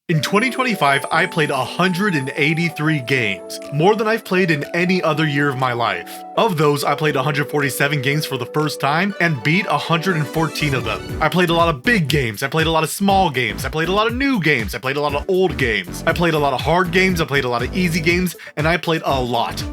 In 2025, I played 183 games, more than I've played in any other year of my life. Of those, I played 147 games for the first time and beat 114 of them. I played a lot of big games, I played a lot of small games, I played a lot of new games, I played a lot of old games, I played a lot of hard games, I played a lot of easy games, and I played a lot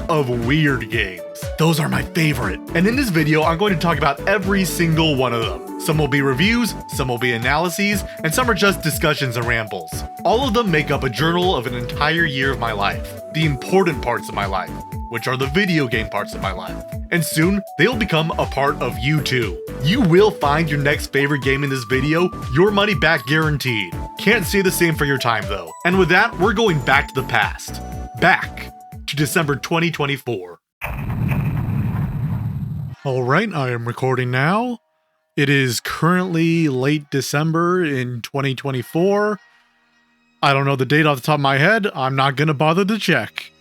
of weird games. Those are my favorite. And in this video, I'm going to talk about every single one of them. Some will be reviews, some will be analyses, and some are just discussions and rambles. All of them make up a journal of an entire year of my life, the important parts of my life, which are the video game parts of my life. And soon, they'll become a part of you too. You will find your next favorite game in this video, your money back guaranteed. Can't say the same for your time though. And with that, we're going back to the past. Back to December 2024. Alright, I am recording now. It is currently late December in 2024. I don't know the date off the top of my head. I'm not gonna bother to check.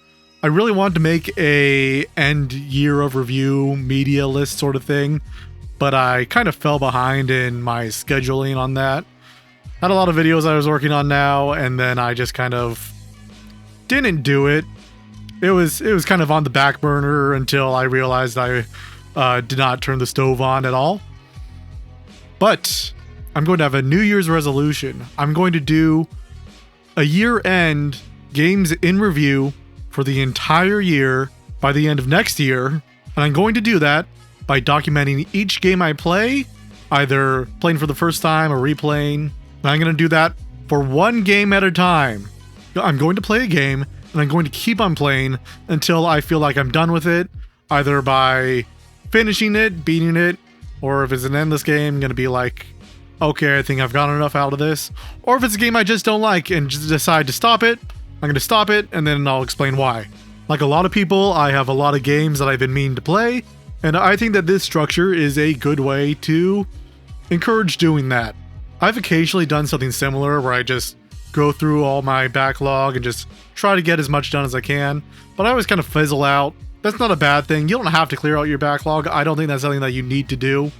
I really wanted to make a end year of review media list sort of thing, but I kind of fell behind in my scheduling on that. Had a lot of videos I was working on now, and then I just kind of didn't do it. It was kind of on the back burner until I realized I did not turn the stove on at all. But I'm going to have a New Year's resolution. I'm going to do a year-end games in review for the entire year by the end of next year. And I'm going to do that by documenting each game I play, either playing for the first time or replaying. And I'm going to do that for one game at a time. I'm going to play a game and I'm going to keep on playing until I feel like I'm done with it, either by finishing it, beating it, or if it's an endless game, I'm going to be like, okay, I think I've gotten enough out of this. Or if it's a game I just don't like and just decide to stop it, I'm going to stop it and then I'll explain why. Like a lot of people, I have a lot of games that I've been meaning to play, and I think that this structure is a good way to encourage doing that. I've occasionally done something similar where I just go through all my backlog and just try to get as much done as I can, but I always kind of fizzle out. That's not a bad thing. You don't have to clear out your backlog. I don't think that's something that you need to do,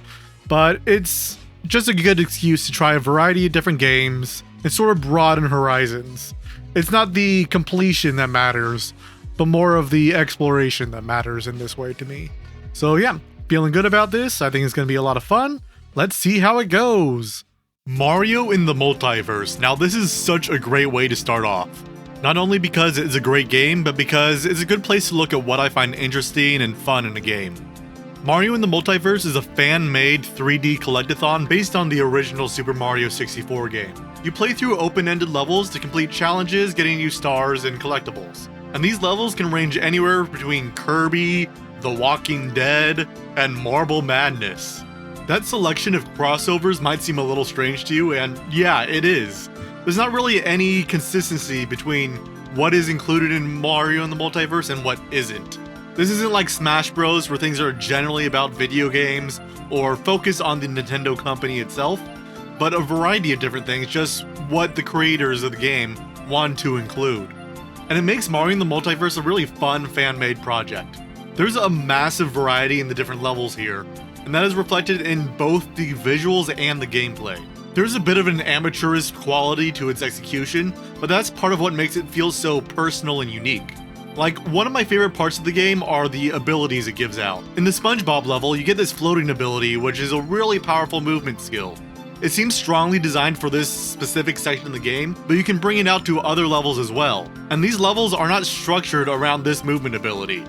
but it's just a good excuse to try a variety of different games and sort of broaden horizons. It's not the completion that matters, but more of the exploration that matters in this way to me. So yeah, feeling good about this. I think it's going to be a lot of fun. Let's see how it goes. Mario in the Multiverse. Now this is such a great way to start off. Not only because it's a great game, but because it's a good place to look at what I find interesting and fun in a game. Mario in the Multiverse is a fan-made 3D collectathon based on the original Super Mario 64 game. You play through open-ended levels to complete challenges, getting you stars and collectibles. And these levels can range anywhere between Kirby, The Walking Dead, and Marble Madness. That selection of crossovers might seem a little strange to you, and yeah, it is. There's not really any consistency between what is included in Mario in the Multiverse and what isn't. This isn't like Smash Bros, where things are generally about video games or focus on the Nintendo company itself, but a variety of different things, just what the creators of the game want to include. And it makes Mario in the Multiverse a really fun fan-made project. There's a massive variety in the different levels here, and that is reflected in both the visuals and the gameplay. There's a bit of an amateurish quality to its execution, but that's part of what makes it feel so personal and unique. Like, one of my favorite parts of the game are the abilities it gives out. In the SpongeBob level, you get this floating ability, which is a really powerful movement skill. It seems strongly designed for this specific section of the game, but you can bring it out to other levels as well. And these levels are not structured around this movement ability.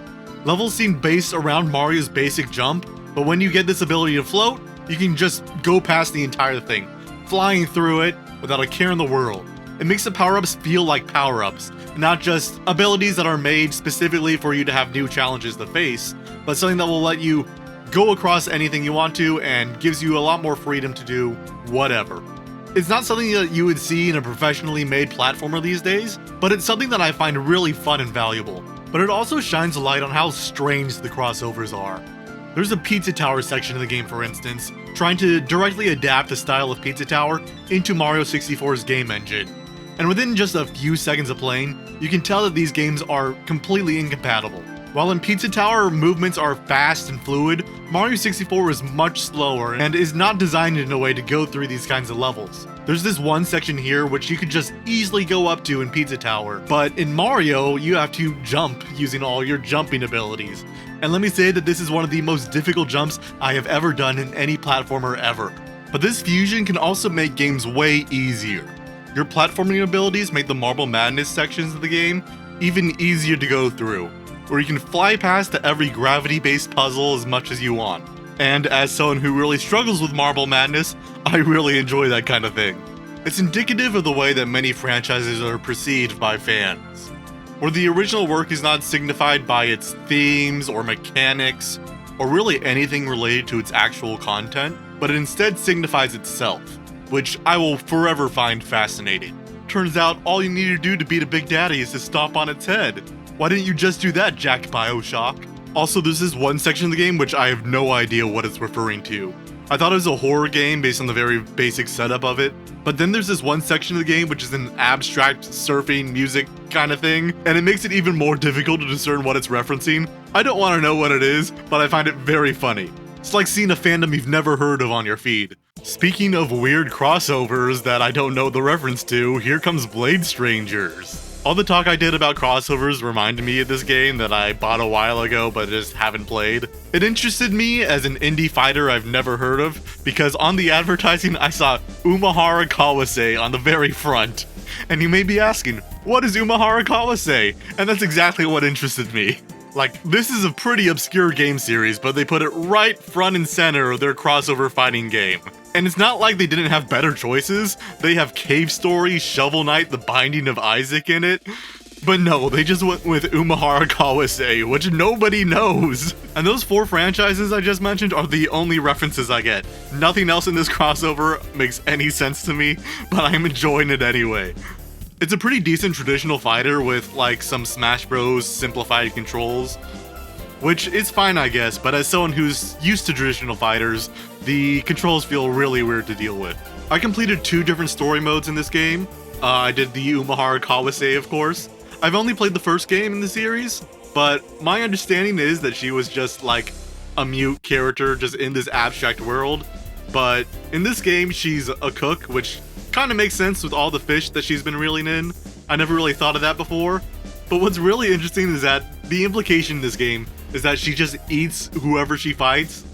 Levels seem based around Mario's basic jump, but when you get this ability to float, you can just go past the entire thing, flying through it without a care in the world. It makes the power-ups feel like power-ups, not just abilities that are made specifically for you to have new challenges to face, but something that will let you go across anything you want to and gives you a lot more freedom to do whatever. It's not something that you would see in a professionally made platformer these days, but it's something that I find really fun and valuable. But it also shines a light on how strange the crossovers are. There's a Pizza Tower section of the game, for instance, trying to directly adapt the style of Pizza Tower into Mario 64's game engine. And within just a few seconds of playing, you can tell that these games are completely incompatible. While in Pizza Tower, movements are fast and fluid, Mario 64 is much slower and is not designed in a way to go through these kinds of levels. There's this one section here which you could just easily go up to in Pizza Tower, but in Mario, you have to jump using all your jumping abilities. And let me say that this is one of the most difficult jumps I have ever done in any platformer ever. But this fusion can also make games way easier. Your platforming abilities make the Marble Madness sections of the game even easier to go through, where you can fly past to every gravity-based puzzle as much as you want. And as someone who really struggles with Marble Madness, I really enjoy that kind of thing. It's indicative of the way that many franchises are perceived by fans, where the original work is not signified by its themes or mechanics, or really anything related to its actual content, but it instead signifies itself, which I will forever find fascinating. Turns out all you need to do to beat a Big Daddy is to stomp on its head. Why didn't you just do that, Jack Bioshock? Also, there's this one section of the game which I have no idea what it's referring to. I thought it was a horror game based on the very basic setup of it, but then there's this one section of the game which is an abstract surfing music kind of thing, and it makes it even more difficult to discern what it's referencing. I don't want to know what it is, but I find it very funny. It's like seeing a fandom you've never heard of on your feed. Speaking of weird crossovers that I don't know the reference to, here comes Blade Strangers. All the talk I did about crossovers reminded me of this game that I bought a while ago but just haven't played. It interested me as an indie fighter I've never heard of, because on the advertising I saw Umahara Kawase on the very front. And you may be asking, what is Umahara Kawase? And that's exactly what interested me. Like, this is a pretty obscure game series, but they put it right front and center of their crossover fighting game. And it's not like they didn't have better choices. They have Cave Story, Shovel Knight, The Binding of Isaac in it. But no, they just went with Umahara Kawase, which nobody knows. And those 4 franchises I just mentioned are the only references I get. Nothing else in this crossover makes any sense to me, but I'm enjoying it anyway. It's a pretty decent traditional fighter with like some Smash Bros. Simplified controls, which is fine I guess, but as someone who's used to traditional fighters, the controls feel really weird to deal with. I completed 2 different story modes in this game. I did the Umahara Kawase, of course. I've only played the first game in the series, but my understanding is that she was just like a mute character just in this abstract world. But in this game, she's a cook, which kind of makes sense with all the fish that she's been reeling in. I never really thought of that before. But what's really interesting is that the implication in this game is that she just eats whoever she fights.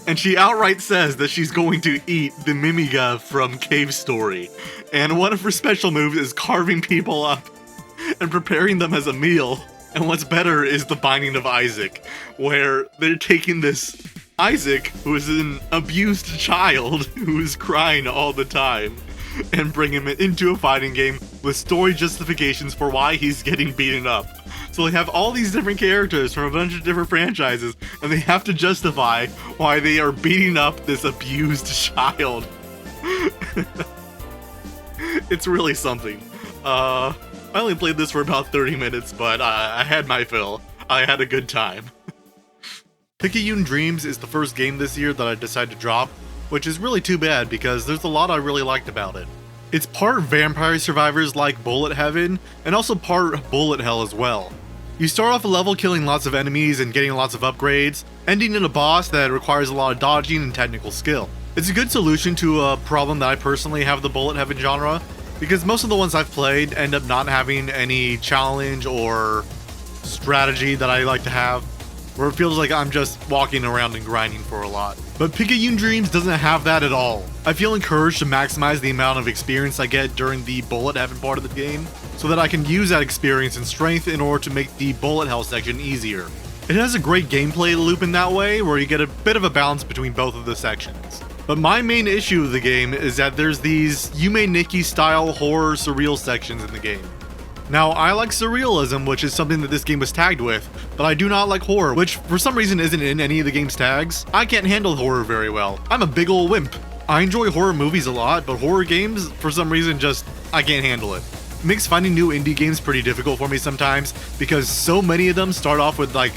And she outright says that she's going to eat the Mimiga from Cave Story. And one of her special moves is carving people up and preparing them as a meal. And what's better is the Binding of Isaac, where they're taking this Isaac, who is an abused child who is crying all the time, and bring him into a fighting game with story justifications for why he's getting beaten up. So they have all these different characters from a bunch of different franchises, and they have to justify why they are beating up this abused child. It's really something. I only played this for about 30 minutes, but I had my fill. I had a good time. Picayune Dreams is the first game this year that I decided to drop, which is really too bad because there's a lot I really liked about it. It's part Vampire Survivors like Bullet Heaven, and also part Bullet Hell as well. You start off a level killing lots of enemies and getting lots of upgrades, ending in a boss that requires a lot of dodging and technical skill. It's a good solution to a problem that I personally have with the Bullet Heaven genre, because most of the ones I've played end up not having any challenge or strategy that I like to have, where it feels like I'm just walking around and grinding for a lot. But Picayune Dreams doesn't have that at all. I feel encouraged to maximize the amount of experience I get during the Bullet Heaven part of the game, so that I can use that experience and strength in order to make the Bullet Hell section easier. It has a great gameplay loop in that way, where you get a bit of a balance between both of the sections. But my main issue with the game is that there's these Yume Nikki style horror surreal sections in the game. Now, I like surrealism, which is something that this game was tagged with, but I do not like horror, which for some reason isn't in any of the game's tags. I can't handle horror very well. I'm a big ol' wimp. I enjoy horror movies a lot, but horror games, for some reason, I can't handle it. It makes finding new indie games pretty difficult for me sometimes, because so many of them start off with like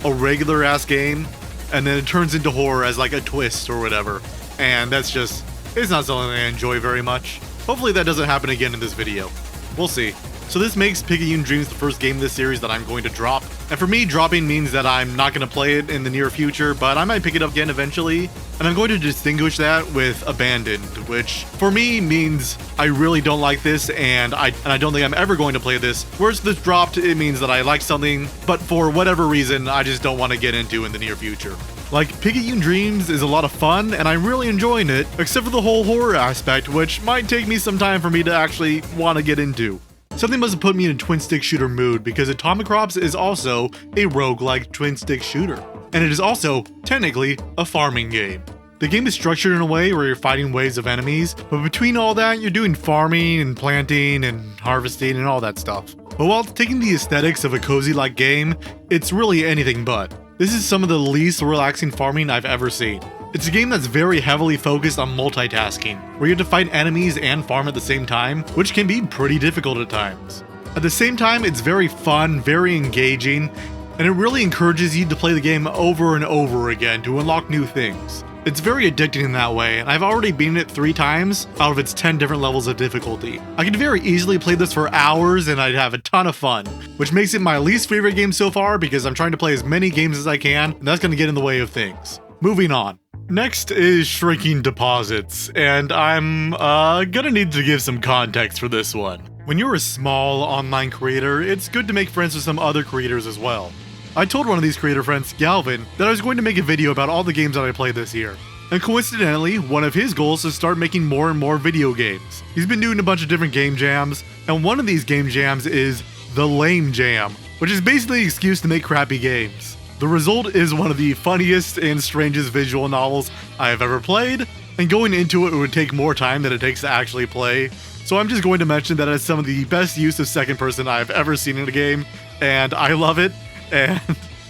a regular ass game, and then it turns into horror as like a twist or whatever. And that's just, it's not something I enjoy very much. Hopefully that doesn't happen again in this video. We'll see. So this makes Picayune Dreams the first game in this series that I'm going to drop. And for me, dropping means that I'm not going to play it in the near future, but I might pick it up again eventually. And I'm going to distinguish that with Abandoned, which for me means I really don't like this and I don't think I'm ever going to play this. Whereas this dropped, it means that I like something, but for whatever reason, I just don't want to get into in the near future. Like, Picayune Dreams is a lot of fun, and I'm really enjoying it, except for the whole horror aspect, which might take me some time for me to actually want to get into. Something must have put me in a twin-stick shooter mood, because Atomic Crops is also a roguelike twin-stick shooter. And it is also, technically, a farming game. The game is structured in a way where you're fighting waves of enemies, but between all that, you're doing farming and planting and harvesting and all that stuff. But while taking the aesthetics of a cozy-like game, it's really anything but. This is some of the least relaxing farming I've ever seen. It's a game that's very heavily focused on multitasking, where you have to fight enemies and farm at the same time, which can be pretty difficult at times. At the same time, it's very fun, very engaging, and it really encourages you to play the game over and over again to unlock new things. It's very addicting in that way, and I've already beaten it 3 times out of its 10 different levels of difficulty. I could very easily play this for hours and I'd have a ton of fun, which makes it my least favorite game so far because I'm trying to play as many games as I can, and that's going to get in the way of things. Moving on. Next is Shrinking Deposits, and I'm gonna need to give some context for this one. When you're a small online creator, it's good to make friends with some other creators as well. I told one of these creator friends, Galvin, that I was going to make a video about all the games that I played this year. And coincidentally, one of his goals is to start making more and more video games. He's been doing a bunch of different game jams, and one of these game jams is the Lame Jam, which is basically an excuse to make crappy games. The result is one of the funniest and strangest visual novels I have ever played, and going into it would take more time than it takes to actually play. So I'm just going to mention that it's some of the best use of second person I've ever seen in a game, and I love it. And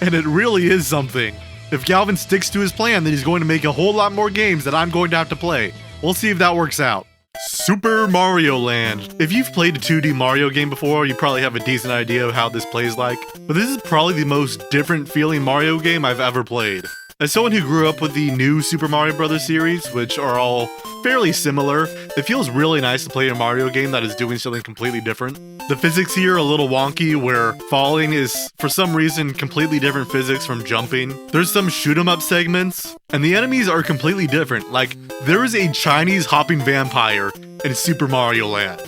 it really is something. If Galvin sticks to his plan, then he's going to make a whole lot more games that I'm going to have to play. We'll see if that works out. Super Mario Land. If you've played a 2D Mario game before, you probably have a decent idea of how this plays like. But this is probably the most different feeling Mario game I've ever played. As someone who grew up with the new Super Mario Bros. Series, which are all fairly similar, it feels really nice to play a Mario game that is doing something completely different. The physics here are a little wonky, where falling is, for some reason, completely different physics from jumping. There's some shoot 'em up segments, and the enemies are completely different. Like, there is a Chinese hopping vampire in Super Mario Land.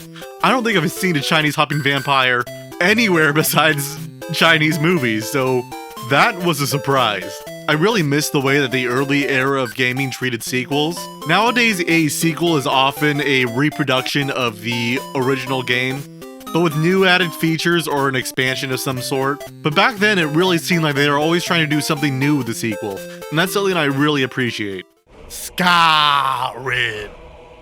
I don't think I've seen a Chinese hopping vampire anywhere besides Chinese movies, so that was a surprise. I really miss the way that the early era of gaming treated sequels. Nowadays, a sequel is often a reproduction of the original game, but with new added features or an expansion of some sort. But back then, it really seemed like they were always trying to do something new with the sequel, and that's something I really appreciate. Skyrim.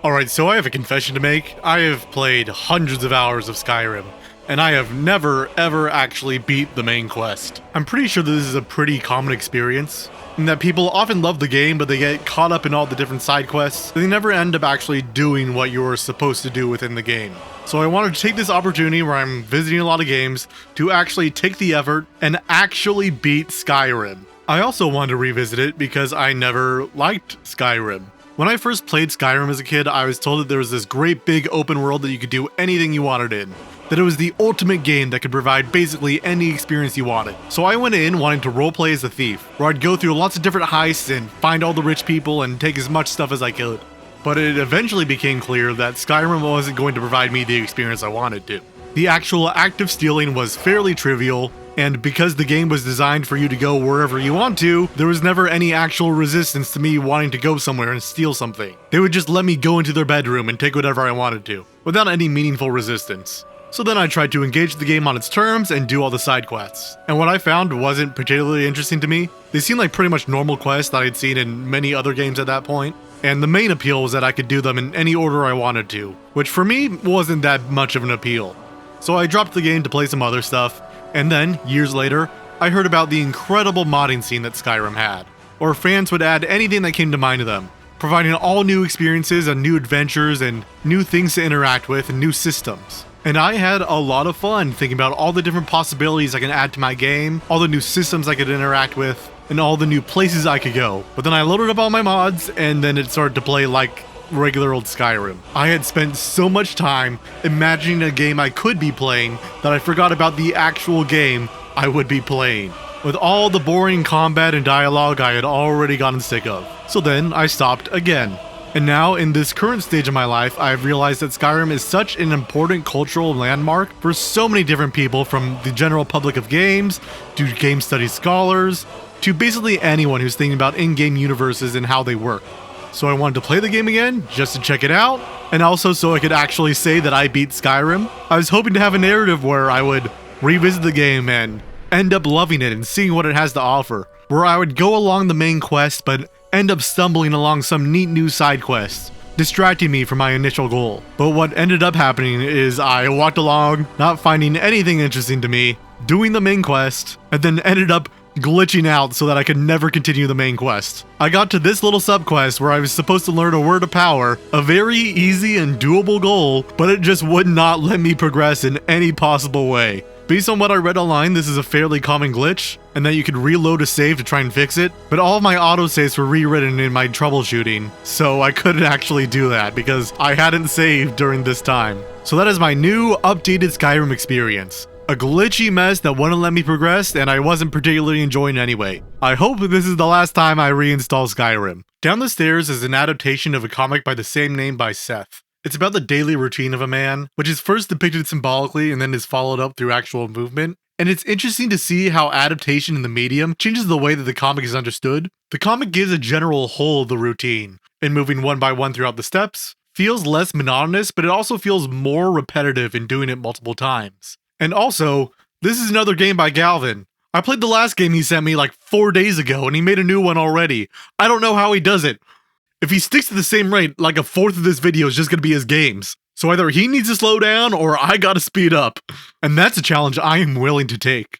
Alright, so I have a confession to make. I have played hundreds of hours of Skyrim, and I have never, ever actually beat the main quest. I'm pretty sure that this is a pretty common experience, and that people often love the game, but they get caught up in all the different side quests, and they never end up actually doing what you're supposed to do within the game. So I wanted to take this opportunity where I'm visiting a lot of games to actually take the effort and actually beat Skyrim. I also wanted to revisit it because I never liked Skyrim. When I first played Skyrim as a kid, I was told that there was this great big open world that you could do anything you wanted in. That it was the ultimate game that could provide basically any experience you wanted. So I went in wanting to roleplay as a thief, where I'd go through lots of different heists and find all the rich people and take as much stuff as I could. But it eventually became clear that Skyrim wasn't going to provide me the experience I wanted to. The actual act of stealing was fairly trivial, and because the game was designed for you to go wherever you want to, there was never any actual resistance to me wanting to go somewhere and steal something. They would just let me go into their bedroom and take whatever I wanted to, without any meaningful resistance. So then I tried to engage the game on its terms and do all the side quests. And what I found wasn't particularly interesting to me. They seemed like pretty much normal quests that I'd seen in many other games at that point. And the main appeal was that I could do them in any order I wanted to, which for me wasn't that much of an appeal. So I dropped the game to play some other stuff, and then, years later, I heard about the incredible modding scene that Skyrim had, where fans would add anything that came to mind to them, providing all new experiences and new adventures and new things to interact with and new systems. And I had a lot of fun thinking about all the different possibilities I can add to my game, all the new systems I could interact with, and all the new places I could go. But then I loaded up all my mods, and then it started to play like regular old Skyrim. I had spent so much time imagining a game I could be playing that I forgot about the actual game I would be playing, with all the boring combat and dialogue I had already gotten sick of. So then I stopped again. And now, in this current stage of my life, I've realized that Skyrim is such an important cultural landmark for so many different people, from the general public of games, to game studies scholars, to basically anyone who's thinking about in-game universes and how they work. So I wanted to play the game again, just to check it out, and also so I could actually say that I beat Skyrim. I was hoping to have a narrative where I would revisit the game and end up loving it and seeing what it has to offer, where I would go along the main quest but end up stumbling along some neat new side quests, distracting me from my initial goal. But what ended up happening is I walked along, not finding anything interesting to me, doing the main quest, and then ended up glitching out so that I could never continue the main quest. I got to this little subquest where I was supposed to learn a word of power, a very easy and doable goal, but it just would not let me progress in any possible way. Based on what I read online, this is a fairly common glitch, and that you could reload a save to try and fix it, but all of my autosaves were rewritten in my troubleshooting, so I couldn't actually do that because I hadn't saved during this time. So that is my new, updated Skyrim experience. A glitchy mess that wouldn't let me progress, and I wasn't particularly enjoying anyway. I hope this is the last time I reinstall Skyrim. Down the Stairs is an adaptation of a comic by the same name by Seth. It's about the daily routine of a man, which is first depicted symbolically and then is followed up through actual movement. And it's interesting to see how adaptation in the medium changes the way that the comic is understood. The comic gives a general whole of the routine, and moving one by one throughout the steps feels less monotonous, but it also feels more repetitive in doing it multiple times. And also, this is another game by Galvin. I played the last game he sent me like 4 days ago, and he made a new one already. I don't know how he does it. If he sticks to the same rate, like a fourth of this video is just gonna be his games. So either he needs to slow down or I gotta speed up. And that's a challenge I am willing to take.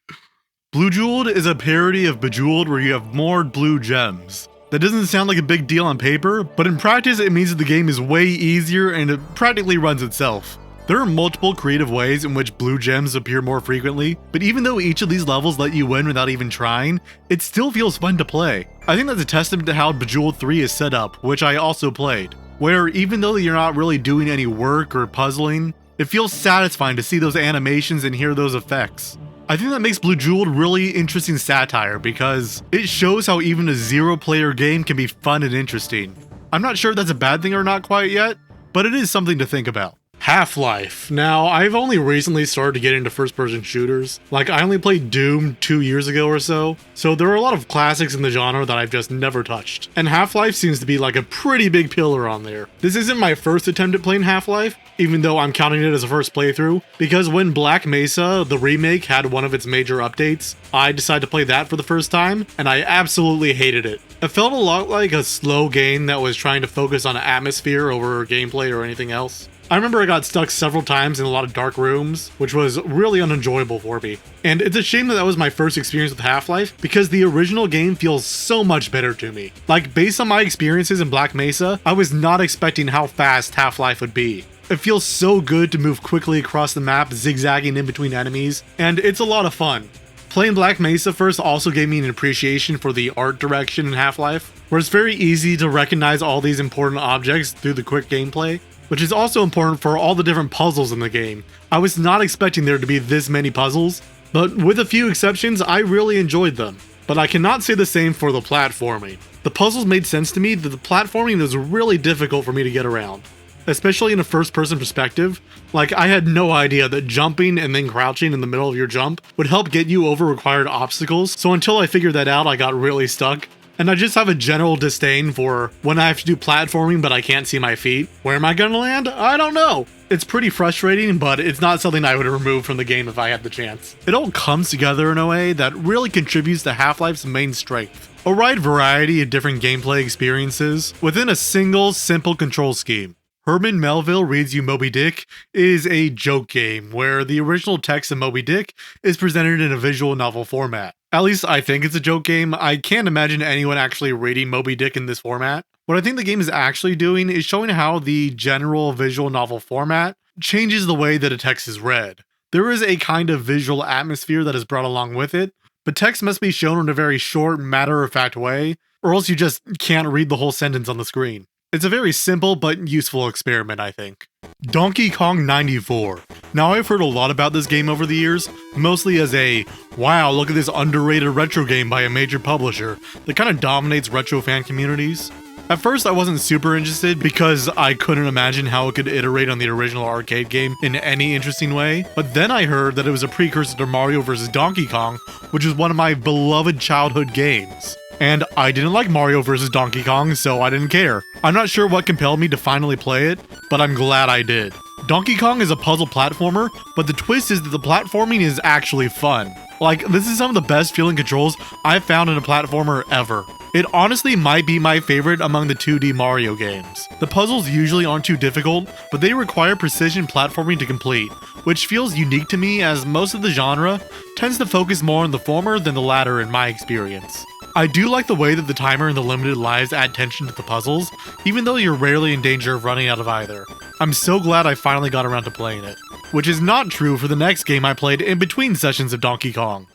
Blue Jeweled is a parody of Bejeweled where you have more blue gems. That doesn't sound like a big deal on paper, but in practice it means that the game is way easier and it practically runs itself. There are multiple creative ways in which blue gems appear more frequently, but even though each of these levels let you win without even trying, it still feels fun to play. I think that's a testament to how Bejeweled 3 is set up, which I also played, where even though you're not really doing any work or puzzling, it feels satisfying to see those animations and hear those effects. I think that makes Blue Jeweled really interesting satire because it shows how even a zero-player game can be fun and interesting. I'm not sure if that's a bad thing or not quite yet, but it is something to think about. Half-Life. Now, I've only recently started to get into first-person shooters. Like, I only played Doom 2 years ago or so there are a lot of classics in the genre that I've just never touched. And Half-Life seems to be like a pretty big pillar on there. This isn't my first attempt at playing Half-Life, even though I'm counting it as a first playthrough, because when Black Mesa, the remake, had one of its major updates, I decided to play that for the first time, and I absolutely hated it. It felt a lot like a slow game that was trying to focus on atmosphere over gameplay or anything else. I remember I got stuck several times in a lot of dark rooms, which was really unenjoyable for me. And it's a shame that was my first experience with Half-Life, because the original game feels so much better to me. Like, based on my experiences in Black Mesa, I was not expecting how fast Half-Life would be. It feels so good to move quickly across the map, zigzagging in between enemies, and it's a lot of fun. Playing Black Mesa first also gave me an appreciation for the art direction in Half-Life, where it's very easy to recognize all these important objects through the quick gameplay, which is also important for all the different puzzles in the game. I was not expecting there to be this many puzzles, but with a few exceptions, I really enjoyed them. But I cannot say the same for the platforming. The puzzles made sense to me, that the platforming was really difficult for me to get around, especially in a first-person perspective. Like, I had no idea that jumping and then crouching in the middle of your jump would help get you over required obstacles, so until I figured that out, I got really stuck. And I just have a general disdain for when I have to do platforming but I can't see my feet. Where am I gonna land? I don't know. It's pretty frustrating, but it's not something I would remove from the game if I had the chance. It all comes together in a way that really contributes to Half-Life's main strength. A wide variety of different gameplay experiences within a single, simple control scheme. Herman Melville Reads You Moby Dick is a joke game where the original text of Moby Dick is presented in a visual novel format. At least I think it's a joke game. I can't imagine anyone actually reading Moby Dick in this format. What I think the game is actually doing is showing how the general visual novel format changes the way that a text is read. There is a kind of visual atmosphere that is brought along with it, but text must be shown in a very short, matter-of-fact way, or else you just can't read the whole sentence on the screen. It's a very simple but useful experiment, I think. Donkey Kong 94. Now, I've heard a lot about this game over the years, mostly as a, wow, look at this underrated retro game by a major publisher that kind of dominates retro fan communities. At first, I wasn't super interested because I couldn't imagine how it could iterate on the original arcade game in any interesting way, but then I heard that it was a precursor to Mario vs. Donkey Kong, which is one of my beloved childhood games. And I didn't like Mario vs. Donkey Kong, so I didn't care. I'm not sure what compelled me to finally play it, but I'm glad I did. Donkey Kong is a puzzle platformer, but the twist is that the platforming is actually fun. Like, this is some of the best feeling controls I've found in a platformer ever. It honestly might be my favorite among the 2D Mario games. The puzzles usually aren't too difficult, but they require precision platforming to complete, which feels unique to me as most of the genre tends to focus more on the former than the latter in my experience. I do like the way that the timer and the limited lives add tension to the puzzles, even though you're rarely in danger of running out of either. I'm so glad I finally got around to playing it. Which is not true for the next game I played in between sessions of Donkey Kong.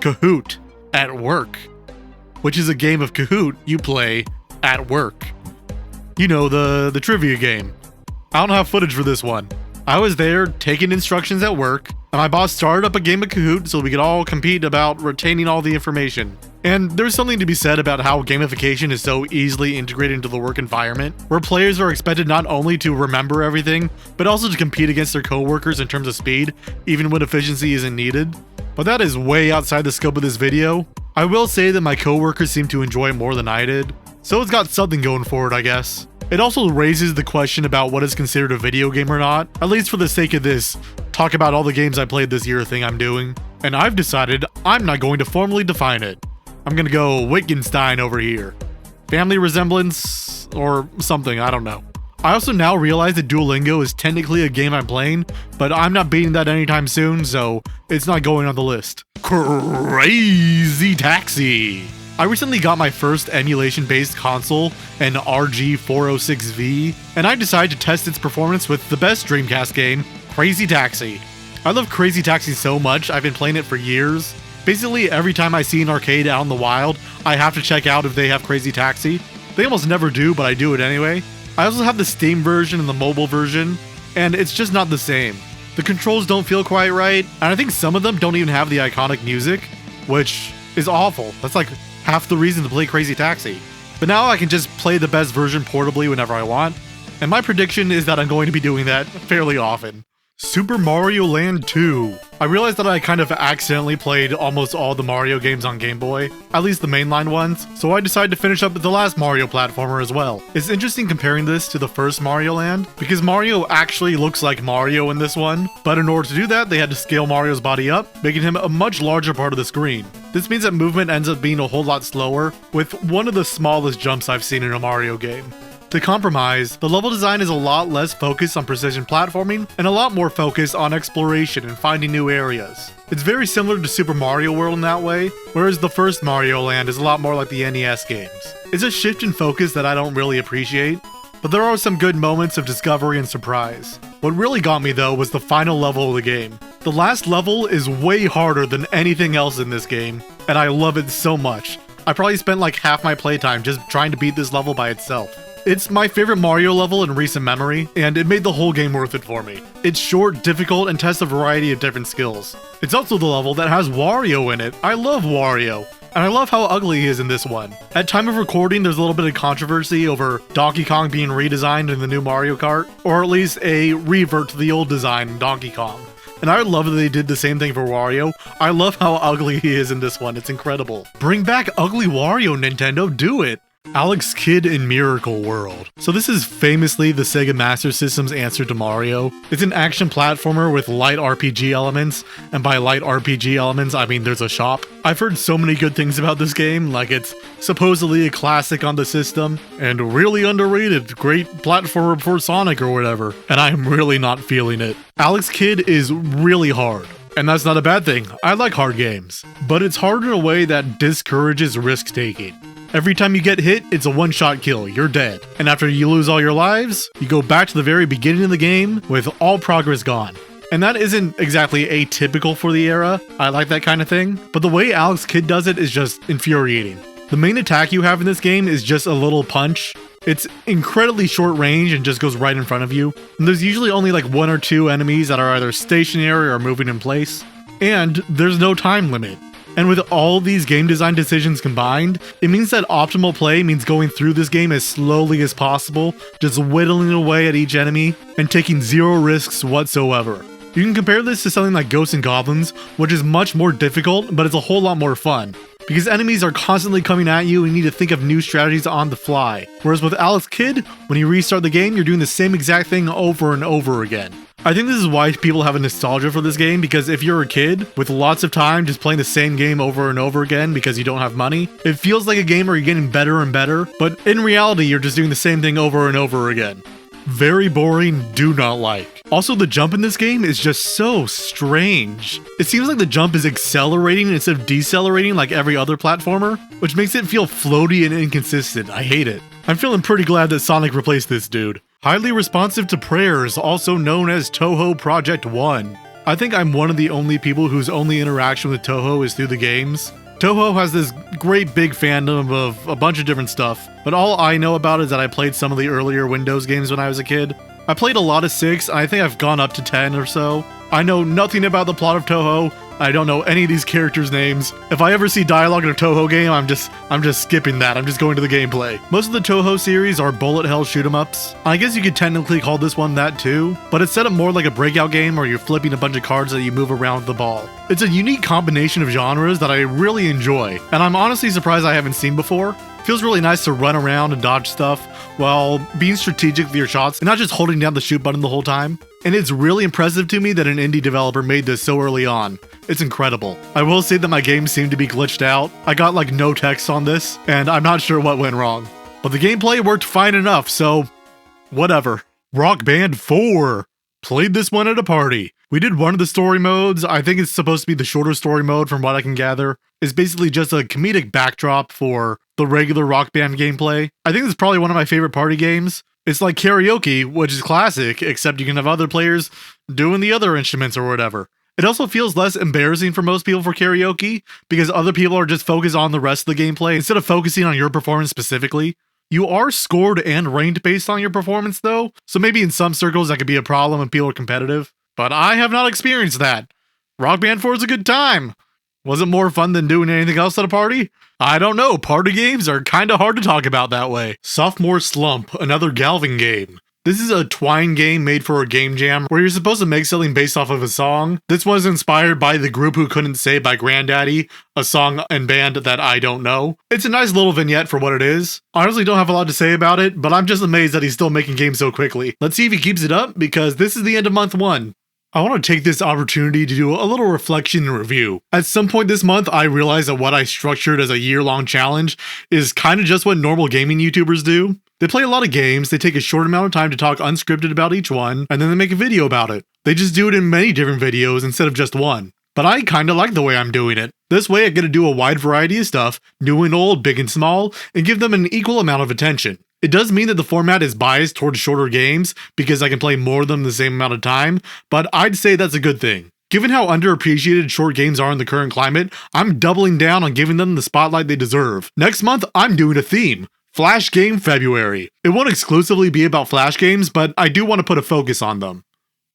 Kahoot at Work. Which is a game of Kahoot you play at work. You know, the trivia game. I don't have footage for this one. I was there taking instructions at work, and my boss started up a game of Kahoot so we could all compete about retaining all the information. And there's something to be said about how gamification is so easily integrated into the work environment, where players are expected not only to remember everything, but also to compete against their coworkers in terms of speed, even when efficiency isn't needed. But that is way outside the scope of this video. I will say that my coworkers seem to enjoy it more than I did, so it's got something going for it, I guess. It also raises the question about what is considered a video game or not, at least for the sake of this talk about all the games I played this year thing I'm doing. And I've decided I'm not going to formally define it. I'm gonna go Wittgenstein over here. Family resemblance or something, I don't know. I also now realize that Duolingo is technically a game I'm playing, but I'm not beating that anytime soon, so it's not going on the list. Crazy Taxi! I recently got my first emulation-based console, an RG406V, and I decided to test its performance with the best Dreamcast game, Crazy Taxi. I love Crazy Taxi so much, I've been playing it for years. Basically, every time I see an arcade out in the wild, I have to check out if they have Crazy Taxi. They almost never do, but I do it anyway. I also have the Steam version and the mobile version, and it's just not the same. The controls don't feel quite right, and I think some of them don't even have the iconic music, which is awful. That's like half the reason to play Crazy Taxi. But now I can just play the best version portably whenever I want, and my prediction is that I'm going to be doing that fairly often. Super Mario Land 2. I realized that I kind of accidentally played almost all the Mario games on Game Boy, at least the mainline ones, so I decided to finish up the last Mario platformer as well. It's interesting comparing this to the first Mario Land, because Mario actually looks like Mario in this one, but in order to do that, they had to scale Mario's body up, making him a much larger part of the screen. This means that movement ends up being a whole lot slower, with one of the smallest jumps I've seen in a Mario game. To compromise, the level design is a lot less focused on precision platforming and a lot more focused on exploration and finding new areas. It's very similar to Super Mario World in that way, whereas the first Mario Land is a lot more like the NES games. It's a shift in focus that I don't really appreciate, but there are some good moments of discovery and surprise. What really got me though was the final level of the game. The last level is way harder than anything else in this game, and I love it so much. I probably spent like half my playtime just trying to beat this level by itself. It's my favorite Mario level in recent memory, and it made the whole game worth it for me. It's short, difficult, and tests a variety of different skills. It's also the level that has Wario in it. I love Wario, and I love how ugly he is in this one. At time of recording, there's a little bit of controversy over Donkey Kong being redesigned in the new Mario Kart, or at least a revert to the old design in Donkey Kong. And I love that they did the same thing for Wario. I love how ugly he is in this one, it's incredible. Bring back ugly Wario, Nintendo, do it! Alex Kidd in Miracle World. So this is famously the Sega Master System's answer to Mario. It's an action platformer with light RPG elements, and by light RPG elements, I mean there's a shop. I've heard so many good things about this game, like it's supposedly a classic on the system, and really underrated, great platformer before Sonic or whatever, and I'm really not feeling it. Alex Kidd is really hard. And that's not a bad thing, I like hard games. But it's hard in a way that discourages risk-taking. Every time you get hit, it's a one-shot kill, you're dead. And after you lose all your lives, you go back to the very beginning of the game with all progress gone. And that isn't exactly atypical for the era, I like that kind of thing, but the way Alex Kidd does it is just infuriating. The main attack you have in this game is just a little punch, It's incredibly short range and just goes right in front of you. And there's usually only like 1 or 2 enemies that are either stationary or moving in place. And there's no time limit. And with all these game design decisions combined, it means that optimal play means going through this game as slowly as possible, just whittling away at each enemy, and taking 0 risks whatsoever. You can compare this to something like Ghosts and Goblins, which is much more difficult, but it's a whole lot more fun. Because enemies are constantly coming at you and you need to think of new strategies on the fly. Whereas with Alex Kidd, when you restart the game, you're doing the same exact thing over and over again. I think this is why people have a nostalgia for this game, because if you're a kid with lots of time just playing the same game over and over again because you don't have money, it feels like a game where you're getting better and better, but in reality you're just doing the same thing over and over again. Very boring, do not like. Also, the jump in this game is just so strange. It seems like the jump is accelerating instead of decelerating like every other platformer, which makes it feel floaty and inconsistent. I hate it. I'm feeling pretty glad that Sonic replaced this dude. Highly responsive to prayers, also known as Touhou Project 1. I think I'm one of the only people whose only interaction with Touhou is through the games. Touhou has this great big fandom of a bunch of different stuff, but all I know about is that I played some of the earlier Windows games when I was a kid. I played a lot of 6, and I think I've gone up to 10 or so. I know nothing about the plot of Touhou. I don't know any of these characters' names. If I ever see dialogue in a Touhou game, I'm just skipping that. I'm just going to the gameplay. Most of the Touhou series are bullet hell shoot 'em ups. I guess you could technically call this one that too, but it's set up more like a breakout game where you're flipping a bunch of cards that you move around with the ball. It's a unique combination of genres that I really enjoy, and I'm honestly surprised I haven't seen before. Feels really nice to run around and dodge stuff while being strategic with your shots and not just holding down the shoot button the whole time. And it's really impressive to me that an indie developer made this so early on. It's incredible. I will say that my game seemed to be glitched out. I got like no text on this, and I'm not sure what went wrong. But the gameplay worked fine enough, so whatever. Rock Band 4. Played this one at a party. We did one of the story modes. I think it's supposed to be the shorter story mode from what I can gather. It's basically just a comedic backdrop for the regular Rock Band gameplay. I think it's probably one of my favorite party games. It's like karaoke, which is classic, except you can have other players doing the other instruments or whatever. It also feels less embarrassing for most people for karaoke, because other people are just focused on the rest of the gameplay instead of focusing on your performance specifically. You are scored and ranked based on your performance though, so maybe in some circles that could be a problem when people are competitive. But I have not experienced that. Rock Band 4 is a good time. Was it more fun than doing anything else at a party? I don't know, party games are kinda hard to talk about that way. Sophomore Slump, another Galvin game. This is a Twine game made for a game jam where you're supposed to make something based off of a song. This was inspired by The Group Who Couldn't Say by Grandaddy, a song and band that I don't know. It's a nice little vignette for what it is. I honestly don't have a lot to say about it, but I'm just amazed that he's still making games so quickly. Let's see if he keeps it up, because this is the end of month 1. I want to take this opportunity to do a little reflection and review. At some point this month, I realized that what I structured as a year-long challenge is kind of just what normal gaming YouTubers do. They play a lot of games, they take a short amount of time to talk unscripted about each one, and then they make a video about it. They just do it in many different videos instead of just one. But I kinda like the way I'm doing it. This way I get to do a wide variety of stuff, new and old, big and small, and give them an equal amount of attention. It does mean that the format is biased towards shorter games, because I can play more of them in the same amount of time, but I'd say that's a good thing. Given how underappreciated short games are in the current climate, I'm doubling down on giving them the spotlight they deserve. Next month, I'm doing a theme. Flash Game February. It won't exclusively be about Flash games, but I do want to put a focus on them.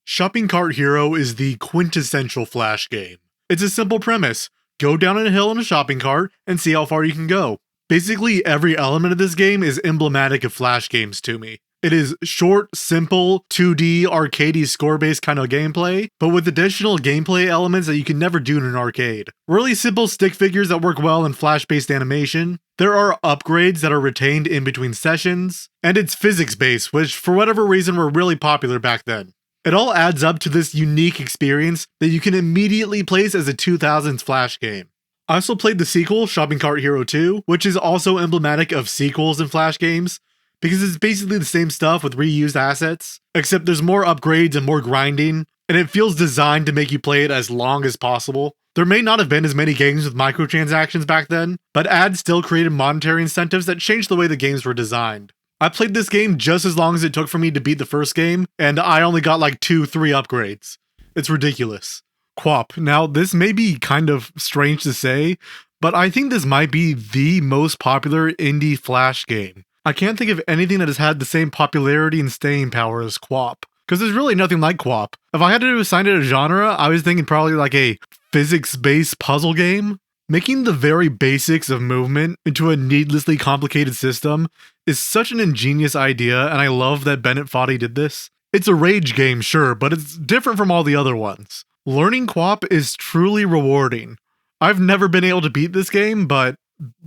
Shopping Cart Hero is the quintessential Flash game. It's a simple premise. Go down a hill in a shopping cart and see how far you can go. Basically, every element of this game is emblematic of Flash games to me. It is short, simple, 2D, arcadey, score-based kind of gameplay, but with additional gameplay elements that you can never do in an arcade. Really simple stick figures that work well in Flash-based animation. There are upgrades that are retained in between sessions, and it's physics-based, which for whatever reason were really popular back then. It all adds up to this unique experience that you can immediately place as a 2000s Flash game. I also played the sequel, Shopping Cart Hero 2, which is also emblematic of sequels in Flash games, because it's basically the same stuff with reused assets, except there's more upgrades and more grinding, and it feels designed to make you play it as long as possible. There may not have been as many games with microtransactions back then, but ads still created monetary incentives that changed the way the games were designed. I played this game just as long as it took for me to beat the first game, and I only got like 2-3 upgrades. It's ridiculous. QWOP. Now, this may be kind of strange to say, but I think this might be the most popular indie Flash game. I can't think of anything that has had the same popularity and staying power as QWOP. Because there's really nothing like QWOP. If I had to assign it a genre, I was thinking probably like a physics-based puzzle game. Making the very basics of movement into a needlessly complicated system is such an ingenious idea, and I love that Bennett Foddy did this. It's a rage game, sure, but it's different from all the other ones. Learning QWOP is truly rewarding. I've never been able to beat this game, but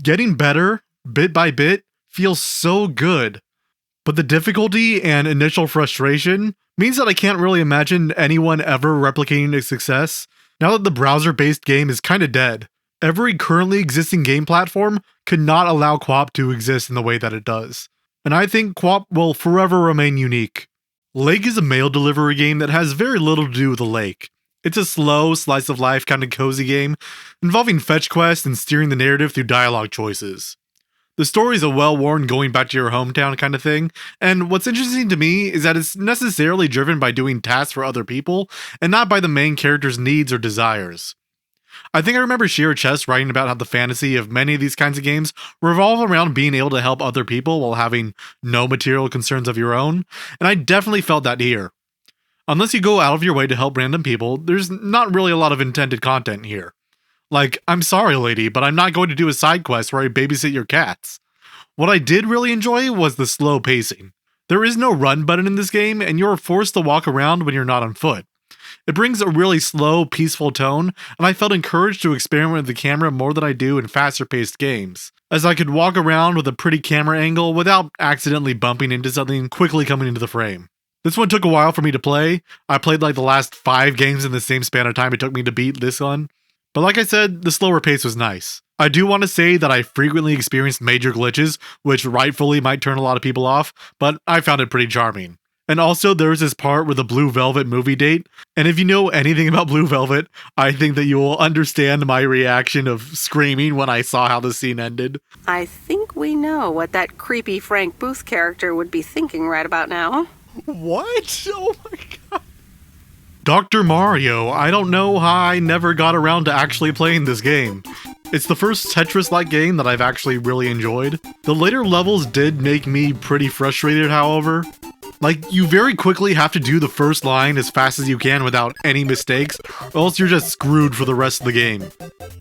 getting better, bit by bit, feels so good. But the difficulty and initial frustration means that I can't really imagine anyone ever replicating its success now that the browser-based game is kinda dead. Every currently existing game platform could not allow QWOP to exist in the way that it does. And I think QWOP will forever remain unique. Lake is a mail delivery game that has very little to do with the lake. It's a slow, slice-of-life kind of cozy game involving fetch quests and steering the narrative through dialogue choices. The story is a well-worn going back to your hometown kind of thing, and what's interesting to me is that it's necessarily driven by doing tasks for other people and not by the main character's needs or desires. I think I remember Shira Chess writing about how the fantasy of many of these kinds of games revolve around being able to help other people while having no material concerns of your own, and I definitely felt that here. Unless you go out of your way to help random people, there's not really a lot of intended content here. Like, I'm sorry lady, but I'm not going to do a side quest where I babysit your cats. What I did really enjoy was the slow pacing. There is no run button in this game, and you're forced to walk around when you're not on foot. It brings a really slow, peaceful tone, and I felt encouraged to experiment with the camera more than I do in faster-paced games, as I could walk around with a pretty camera angle without accidentally bumping into something quickly coming into the frame. This one took a while for me to play. I played like the last 5 games in the same span of time it took me to beat this one. But like I said, the slower pace was nice. I do want to say that I frequently experienced major glitches, which rightfully might turn a lot of people off, but I found it pretty charming. And also, there's this part with the Blue Velvet movie date, and if you know anything about Blue Velvet, I think that you will understand my reaction of screaming when I saw how the scene ended. I think we know what that creepy Frank Booth character would be thinking right about now. What? Oh my god. Dr. Mario, I don't know how I never got around to actually playing this game. It's the first Tetris-like game that I've actually really enjoyed. The later levels did make me pretty frustrated, however. Like, you very quickly have to do the first line as fast as you can without any mistakes, or else you're just screwed for the rest of the game.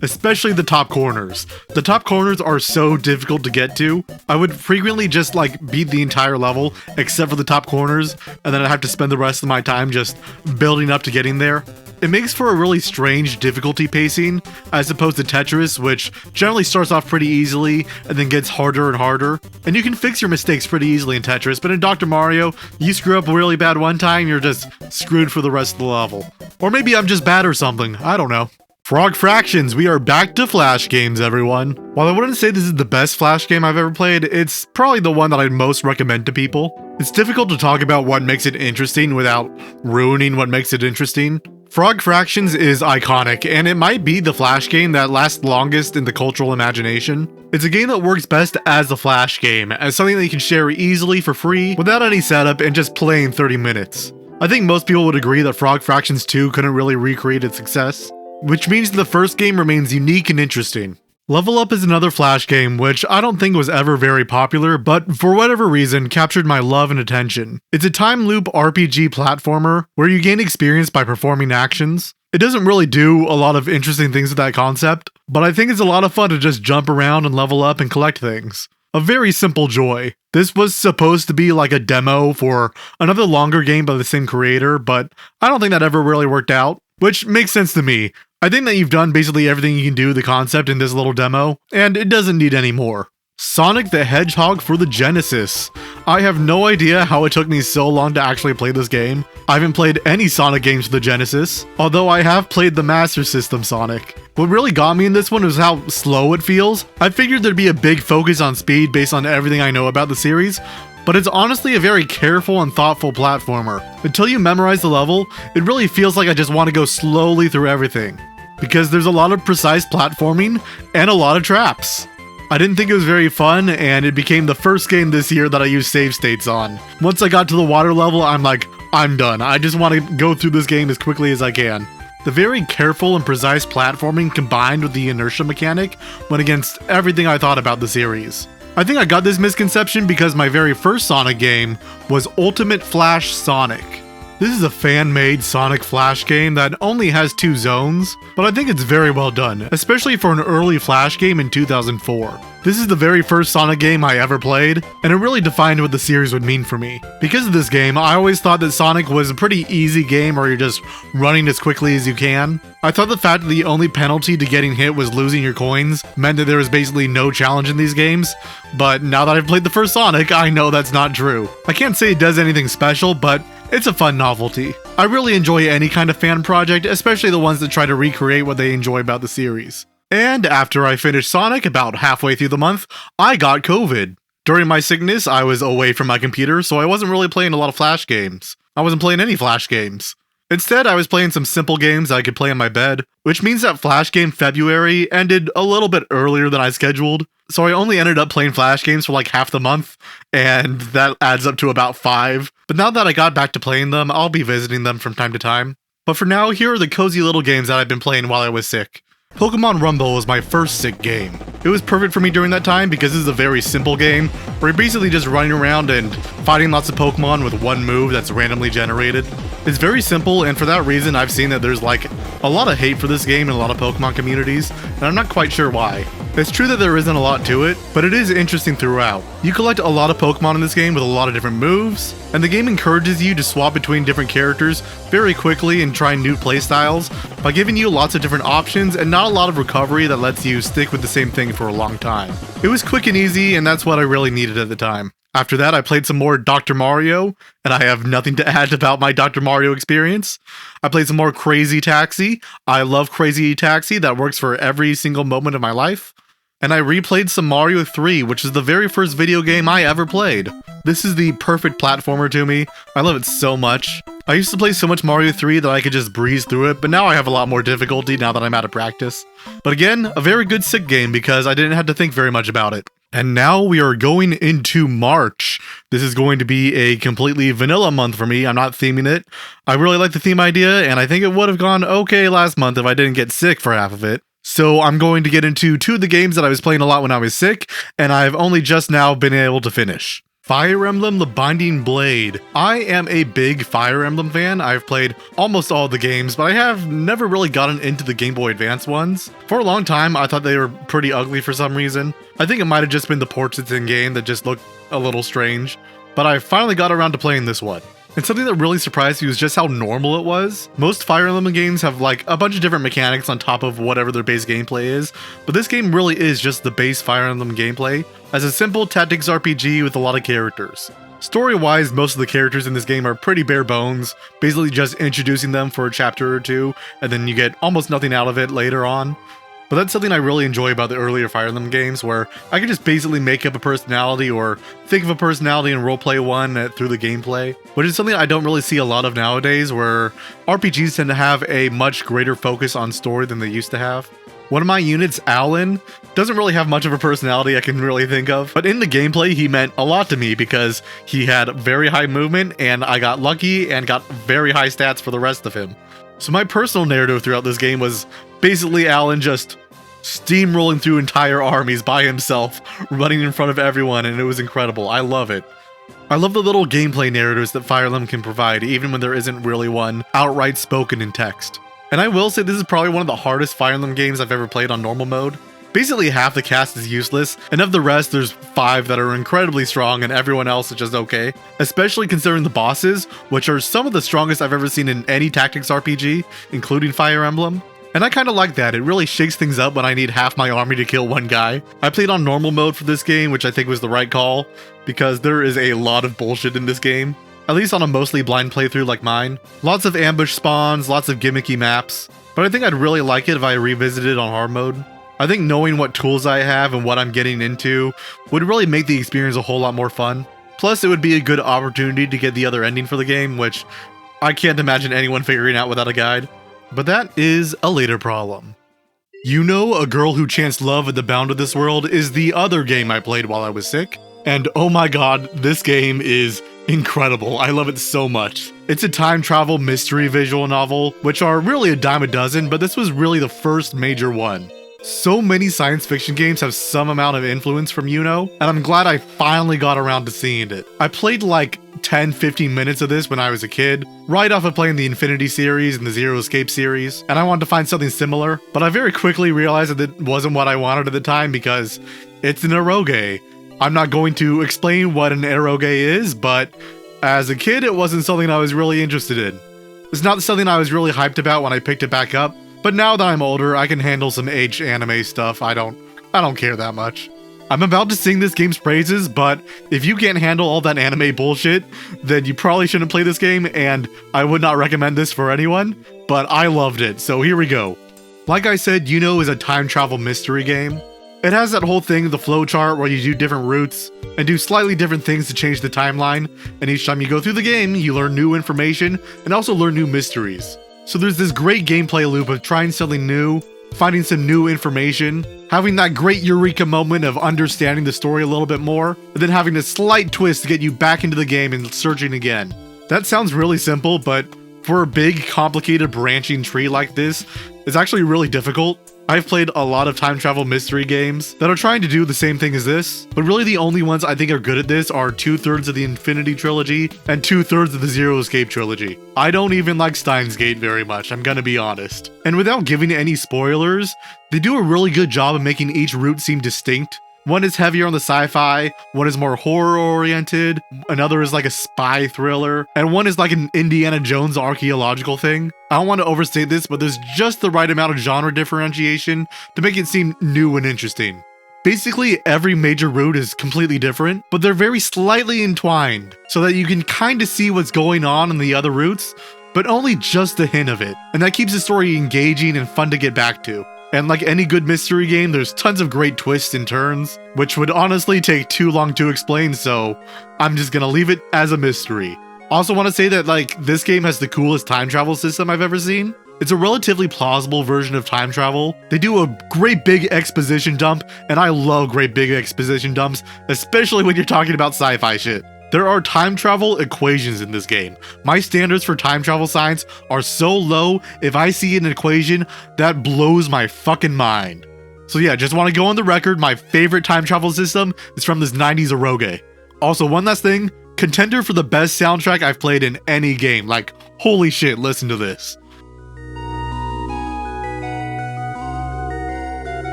Especially the top corners. The top corners are so difficult to get to. I would frequently just beat the entire level, except for the top corners, and then I'd have to spend the rest of my time just building up to getting there. It makes for a really strange difficulty pacing, as opposed to Tetris, which generally starts off pretty easily and then gets harder and harder. And you can fix your mistakes pretty easily in Tetris, but in Dr. Mario, you screw up really bad one time, you're just screwed for the rest of the level. Or maybe I'm just bad or something, I don't know. Frog Fractions, we are back to Flash games, everyone. While I wouldn't say this is the best Flash game I've ever played, it's probably the one that I'd most recommend to people. It's difficult to talk about what makes it interesting without ruining what makes it interesting. Frog Fractions is iconic, and it might be the Flash game that lasts longest in the cultural imagination. It's a game that works best as a Flash game, as something that you can share easily for free, without any setup, and just play in 30 minutes. I think most people would agree that Frog Fractions 2 couldn't really recreate its success, which means the first game remains unique and interesting. Level Up is another Flash game, which I don't think was ever very popular, but for whatever reason captured my love and attention. It's a time loop RPG platformer, where you gain experience by performing actions. It doesn't really do a lot of interesting things with that concept, but I think it's a lot of fun to just jump around and level up and collect things. A very simple joy. This was supposed to be like a demo for another longer game by the same creator, but I don't think that ever really worked out, which makes sense to me. I think that you've done basically everything you can do with the concept in this little demo, and it doesn't need any more. Sonic the Hedgehog for the Genesis. I have no idea how it took me so long to actually play this game. I haven't played any Sonic games for the Genesis, although I have played the Master System Sonic. What really got me in this one was how slow it feels. I figured there'd be a big focus on speed based on everything I know about the series, but it's honestly a very careful and thoughtful platformer. Until you memorize the level, it really feels like I just want to go slowly through everything, because there's a lot of precise platforming and a lot of traps. I didn't think it was very fun, and it became the first game this year that I used save states on. Once I got to the water level, I'm like, I'm done. I just want to go through this game as quickly as I can. The very careful and precise platforming combined with the inertia mechanic went against everything I thought about the series. I think I got this misconception because my very first Sonic game was Ultimate Flash Sonic. This is a fan-made Sonic Flash game that only has 2 zones, but I think it's very well done, especially for an early Flash game in 2004. This is the very first Sonic game I ever played, and it really defined what the series would mean for me. Because of this game, I always thought that Sonic was a pretty easy game where you're just running as quickly as you can. I thought the fact that the only penalty to getting hit was losing your coins meant that there was basically no challenge in these games, but now that I've played the first Sonic, I know that's not true. I can't say it does anything special, but it's a fun novelty. I really enjoy any kind of fan project, especially the ones that try to recreate what they enjoy about the series. And after I finished Sonic, about halfway through the month, I got COVID. During my sickness, I was away from my computer, so I wasn't really playing a lot of Flash games. I wasn't playing any Flash games. Instead, I was playing some simple games that I could play in my bed, which means that Flash Game February ended a little bit earlier than I scheduled, so I only ended up playing Flash games for like half the month, and that adds up to about 5. But now that I got back to playing them, I'll be visiting them from time to time. But for now, here are the cozy little games that I've been playing while I was sick. Pokemon Rumble was my first sick game. It was perfect for me during that time because this is a very simple game where you're basically just running around and fighting lots of Pokemon with one move that's randomly generated. It's very simple, and for that reason I've seen that there's like a lot of hate for this game in a lot of Pokemon communities, and I'm not quite sure why. It's true that there isn't a lot to it, but it is interesting throughout. You collect a lot of Pokemon in this game with a lot of different moves, and the game encourages you to swap between different characters very quickly and try new playstyles by giving you lots of different options and not a lot of recovery that lets you stick with the same thing for a long time. It was quick and easy, and that's what I really needed at the time. After that, I played some more Dr. Mario, and I have nothing to add about my Dr. Mario experience. I played some more Crazy Taxi. I love Crazy Taxi, that works for every single moment of my life. And I replayed some Mario 3, which is the very first video game I ever played. This is the perfect platformer to me. I love it so much. I used to play so much Mario 3 that I could just breeze through it, but now I have a lot more difficulty now that I'm out of practice. But again, a very good sick game because I didn't have to think very much about it. And now we are going into March. This is going to be a completely vanilla month for me. I'm not theming it. I really like the theme idea, and I think it would have gone okay last month if I didn't get sick for half of it. So I'm going to get into 2 of the games that I was playing a lot when I was sick, and I've only just now been able to finish. Fire Emblem The Binding Blade. I am a big Fire Emblem fan. I've played almost all the games, but I have never really gotten into the Game Boy Advance ones. For a long time, I thought they were pretty ugly for some reason. I think it might have just been the portraits in game that just looked a little strange, but I finally got around to playing this one. And something that really surprised me was just how normal it was. Most Fire Emblem games have like a bunch of different mechanics on top of whatever their base gameplay is, but this game really is just the base Fire Emblem gameplay as a simple tactics RPG with a lot of characters. Story-wise, most of the characters in this game are pretty bare bones, basically just introducing them for a chapter or 2, and then you get almost nothing out of it later on. But that's something I really enjoy about the earlier Fire Emblem games, where I can just basically make up a personality or think of a personality and roleplay one through the gameplay, which is something I don't really see a lot of nowadays, where RPGs tend to have a much greater focus on story than they used to have. One of my units, Alan, doesn't really have much of a personality I can really think of, but in the gameplay he meant a lot to me because he had very high movement and I got lucky and got very high stats for the rest of him. So my personal narrative throughout this game was basically Alan just steamrolling through entire armies by himself, running in front of everyone, and it was incredible. I love it. I love the little gameplay narratives that Fire Emblem can provide, even when there isn't really one outright spoken in text. And I will say this is probably one of the hardest Fire Emblem games I've ever played on normal mode. Basically half the cast is useless, and of the rest there's 5 that are incredibly strong and everyone else is just okay. Especially considering the bosses, which are some of the strongest I've ever seen in any tactics RPG, including Fire Emblem. And I kinda like that, it really shakes things up when I need half my army to kill one guy. I played on normal mode for this game, which I think was the right call, because there is a lot of bullshit in this game. At least on a mostly blind playthrough like mine. Lots of ambush spawns, lots of gimmicky maps, but I think I'd really like it if I revisited on hard mode. I think knowing what tools I have and what I'm getting into would really make the experience a whole lot more fun. Plus, it would be a good opportunity to get the other ending for the game, which I can't imagine anyone figuring out without a guide. But that is a later problem. You Know, A Girl Who Chants Love at the Bound of This World is the other game I played while I was sick. And oh my god, this game is incredible. I love it so much. It's a time travel mystery visual novel, which are really a dime a dozen, but this was really the first major one. So many science fiction games have some amount of influence from Yuno, and I'm glad I finally got around to seeing it. I played like 10-15 minutes of this when I was a kid, right off of playing the Infinity series and the Zero Escape series, and I wanted to find something similar, but I very quickly realized that it wasn't what I wanted at the time because it's an eroge. I'm not going to explain what an eroge is, but as a kid, it wasn't something I was really interested in. It's not something I was really hyped about when I picked it back up, but now that I'm older, I can handle some aged anime stuff. I don't care that much. I'm about to sing this game's praises, but if you can't handle all that anime bullshit, then you probably shouldn't play this game, and I would not recommend this for anyone, but I loved it, so here we go. Like I said, Yuno is a time travel mystery game. It has that whole thing, the flowchart, where you do different routes and do slightly different things to change the timeline, and each time you go through the game, you learn new information and also learn new mysteries. So there's this great gameplay loop of trying something new, finding some new information, having that great eureka moment of understanding the story a little bit more, and then having a slight twist to get you back into the game and searching again. That sounds really simple, but for a big, complicated branching tree like this, it's actually really difficult. I've played a lot of time travel mystery games that are trying to do the same thing as this, but really the only ones I think are good at this are 2/3 of the Infinity trilogy and 2/3 of the Zero Escape trilogy. I don't even like Steins Gate very much, I'm gonna be honest. And without giving any spoilers, they do a really good job of making each route seem distinct. One is heavier on the sci-fi, one is more horror-oriented, another is like a spy thriller, and one is like an Indiana Jones archaeological thing. I don't want to overstate this, but there's just the right amount of genre differentiation to make it seem new and interesting. Basically, every major route is completely different, but they're very slightly entwined, so that you can kinda see what's going on in the other routes, but only just a hint of it, and that keeps the story engaging and fun to get back to. And like any good mystery game, there's tons of great twists and turns, which would honestly take too long to explain, so I'm just gonna leave it as a mystery. Also want to say that like this game has the coolest time travel system I've ever seen. It's a relatively plausible version of time travel. They do a great big exposition dump, and I love great big exposition dumps, especially when you're talking about sci-fi shit. There are time travel equations in this game. My standards for time travel science are so low, if I see an equation, that blows my fucking mind. So yeah, just want to go on the record, my favorite time travel system is from this 90s eroge. Also, one last thing, contender for the best soundtrack I've played in any game. Like, holy shit, listen to this.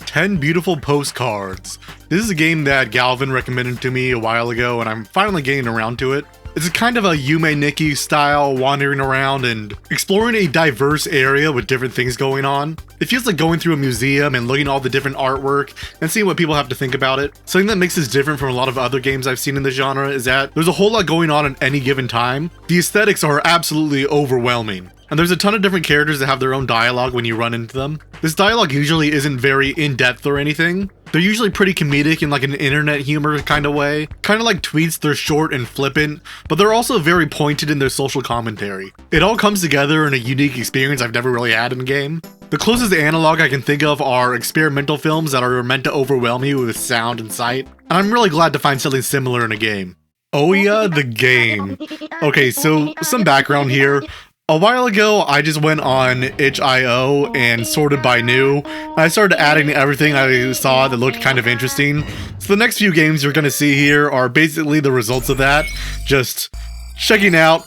Ten Beautiful Postcards. This is a game that Galvin recommended to me a while ago, and I'm finally getting around to it. It's kind of a Yume Nikki style, wandering around and exploring a diverse area with different things going on. It feels like going through a museum and looking at all the different artwork and seeing what people have to think about it. Something that makes this different from a lot of other games I've seen in the genre is that there's a whole lot going on at any given time. The aesthetics are absolutely overwhelming. And there's a ton of different characters that have their own dialogue when you run into them. This dialogue usually isn't very in-depth or anything. They're usually pretty comedic in like an internet humor kind of way. Kind of like tweets, they're short and flippant, but they're also very pointed in their social commentary. It all comes together in a unique experience I've never really had in a game. The closest analog I can think of are experimental films that are meant to overwhelm you with sound and sight. And I'm really glad to find something similar in a game. Ouya the game. Okay, so some background here. A while ago, I just went on itch.io and sorted by new. I started adding everything I saw that looked kind of interesting. So the next few games you're going to see here are basically the results of that. Just checking out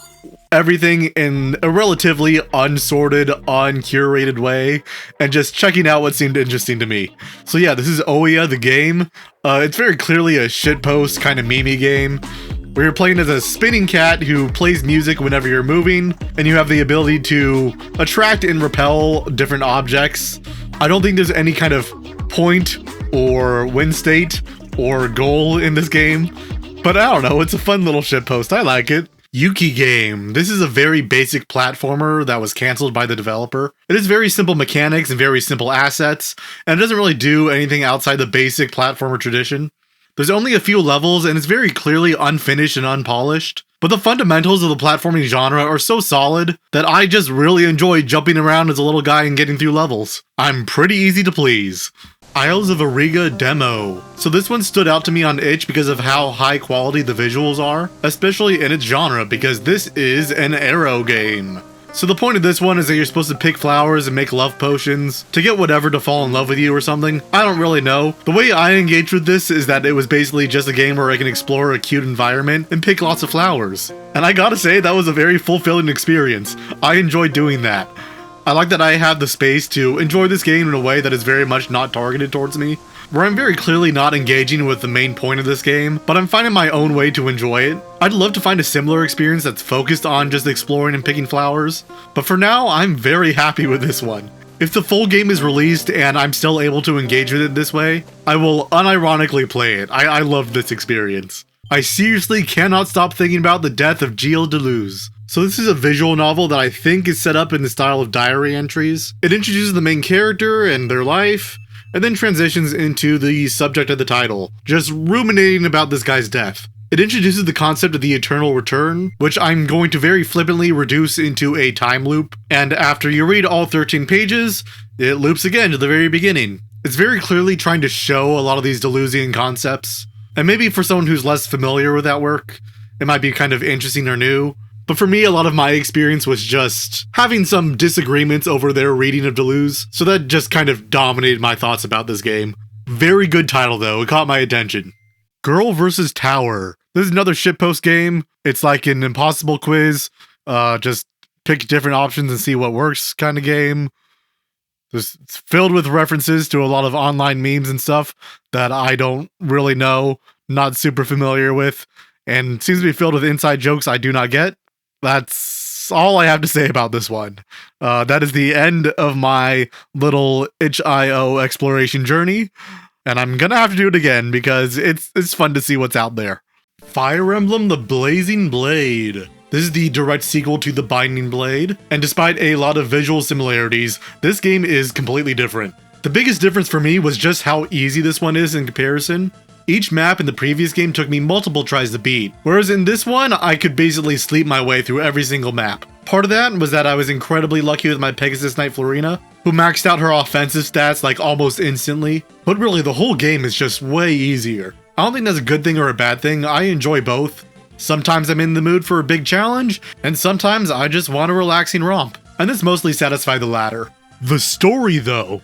everything in a relatively unsorted, uncurated way, and just checking out what seemed interesting to me. So yeah, this is Ouya the game. It's very clearly a shitpost kind of meme game, where you're playing as a spinning cat who plays music whenever you're moving, and you have the ability to attract and repel different objects. I don't think there's any kind of point or win state or goal in this game, but I don't know, it's a fun little shitpost. I like it. Yuki Game. This is a very basic platformer that was canceled by the developer. It has very simple mechanics and very simple assets, and it doesn't really do anything outside the basic platformer tradition. There's only a few levels, and it's very clearly unfinished and unpolished. But the fundamentals of the platforming genre are so solid that I just really enjoy jumping around as a little guy and getting through levels. I'm pretty easy to please. Isles of Ariga demo. So this one stood out to me on itch because of how high quality the visuals are, especially in its genre because this is an arrow game. So the point of this one is that you're supposed to pick flowers and make love potions to get whatever to fall in love with you or something. I don't really know. The way I engaged with this is that it was basically just a game where I can explore a cute environment and pick lots of flowers. And I gotta say, that was a very fulfilling experience. I enjoyed doing that. I like that I have the space to enjoy this game in a way that is very much not targeted towards me, where I'm very clearly not engaging with the main point of this game, but I'm finding my own way to enjoy it. I'd love to find a similar experience that's focused on just exploring and picking flowers, but for now, I'm very happy with this one. If the full game is released and I'm still able to engage with it this way, I will unironically play it. I love this experience. I seriously cannot stop thinking about the death of Gilles Deleuze. So this is a visual novel that I think is set up in the style of diary entries. It introduces the main character and their life, and then transitions into the subject of the title, just ruminating about this guy's death. It introduces the concept of the eternal return, which I'm going to very flippantly reduce into a time loop, and after you read all 13 pages, it loops again to the very beginning. It's very clearly trying to show a lot of these Deleuzian concepts, and maybe for someone who's less familiar with that work, it might be kind of interesting or new. But for me, a lot of my experience was just having some disagreements over their reading of Deleuze, so that just kind of dominated my thoughts about this game. Very good title though, it caught my attention. Girl vs. Tower. This is another shitpost game. It's like an impossible quiz, just pick different options and see what works kind of game. It's filled with references to a lot of online memes and stuff that I don't really know, not super familiar with, and seems to be filled with inside jokes I do not get. That's all I have to say about this one. That is the end of my little itch.io exploration journey, and I'm gonna have to do it again because it's fun to see what's out there. Fire Emblem: The Blazing Blade. This is the direct sequel to The Binding Blade, and despite a lot of visual similarities, this game is completely different. The biggest difference for me was just how easy this one is in comparison. Each map in the previous game took me multiple tries to beat, whereas in this one, I could basically sleep my way through every single map. Part of that was that I was incredibly lucky with my Pegasus Knight Florina, who maxed out her offensive stats like almost instantly, but really the whole game is just way easier. I don't think that's a good thing or a bad thing, I enjoy both. Sometimes I'm in the mood for a big challenge, and sometimes I just want a relaxing romp, and this mostly satisfied the latter. The story though,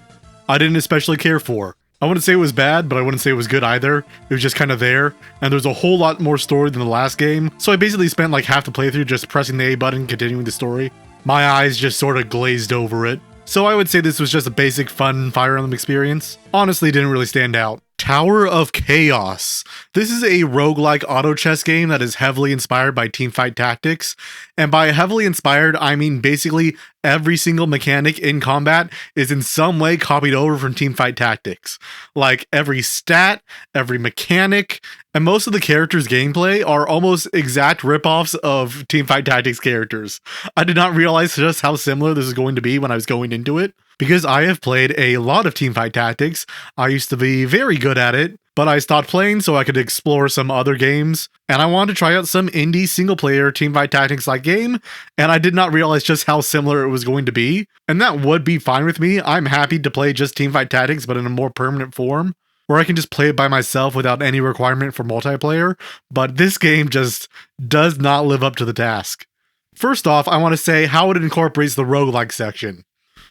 I didn't especially care for. I wouldn't say it was bad, but I wouldn't say it was good either. It was just kind of there, and there's a whole lot more story than the last game, so I basically spent like half the playthrough just pressing the A button, continuing the story. My eyes just sort of glazed over it. So I would say this was just a basic fun Fire Emblem experience. Honestly, didn't really stand out. Tower of Chaos. This is a roguelike auto chess game that is heavily inspired by Teamfight Tactics, and by heavily inspired, I mean basically every single mechanic in combat is in some way copied over from Teamfight Tactics. Like every stat, every mechanic, and most of the characters' gameplay are almost exact ripoffs of Teamfight Tactics characters. I did not realize just how similar this is going to be when I was going into it, because I have played a lot of Teamfight Tactics. I used to be very good at it, but I stopped playing so I could explore some other games, and I wanted to try out some indie single-player Teamfight Tactics-like game, and I did not realize just how similar it was going to be, and that would be fine with me. I'm happy to play just Teamfight Tactics, but in a more permanent form, where I can just play it by myself without any requirement for multiplayer, but this game just does not live up to the task. First off, I want to say how it incorporates the roguelike section.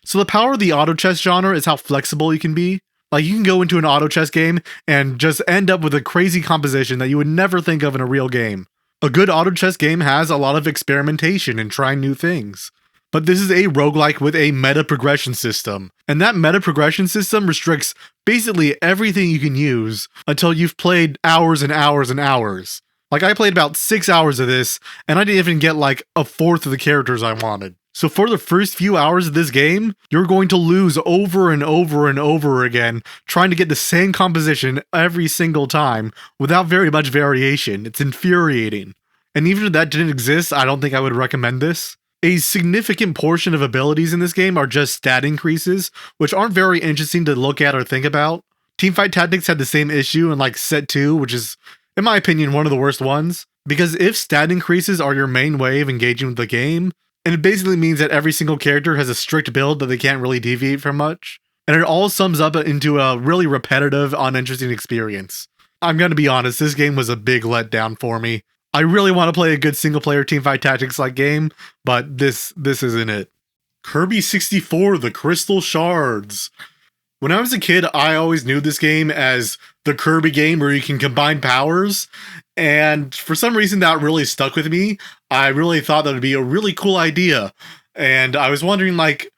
So the power of the auto chess genre is how flexible you can be. Like, you can go into an auto chess game and just end up with a crazy composition that you would never think of in a real game. A good auto chess game has a lot of experimentation and trying new things. But this is a roguelike with a meta progression system, and that meta progression system restricts basically everything you can use until you've played hours and hours and hours. Like, I played about 6 hours of this, and I didn't even get like a fourth of the characters I wanted. So for the first few hours of this game, you're going to lose over and over and over again, trying to get the same composition every single time without very much variation. It's infuriating. And even if that didn't exist, I don't think I would recommend this. A significant portion of abilities in this game are just stat increases, which aren't very interesting to look at or think about. Teamfight Tactics had the same issue in like Set 2, which is, in my opinion, one of the worst ones. Because if stat increases are your main way of engaging with the game, and it basically means that every single character has a strict build that they can't really deviate from much, and it all sums up into a really repetitive, uninteresting experience. I'm gonna be honest, this game was a big letdown for me. I really want to play a good single-player teamfight tactics-like game, but this isn't it. Kirby 64: The Crystal Shards. When I was a kid, I always knew this game as the Kirby game where you can combine powers, and for some reason that really stuck with me. I really thought that would be a really cool idea, and I was wondering, like,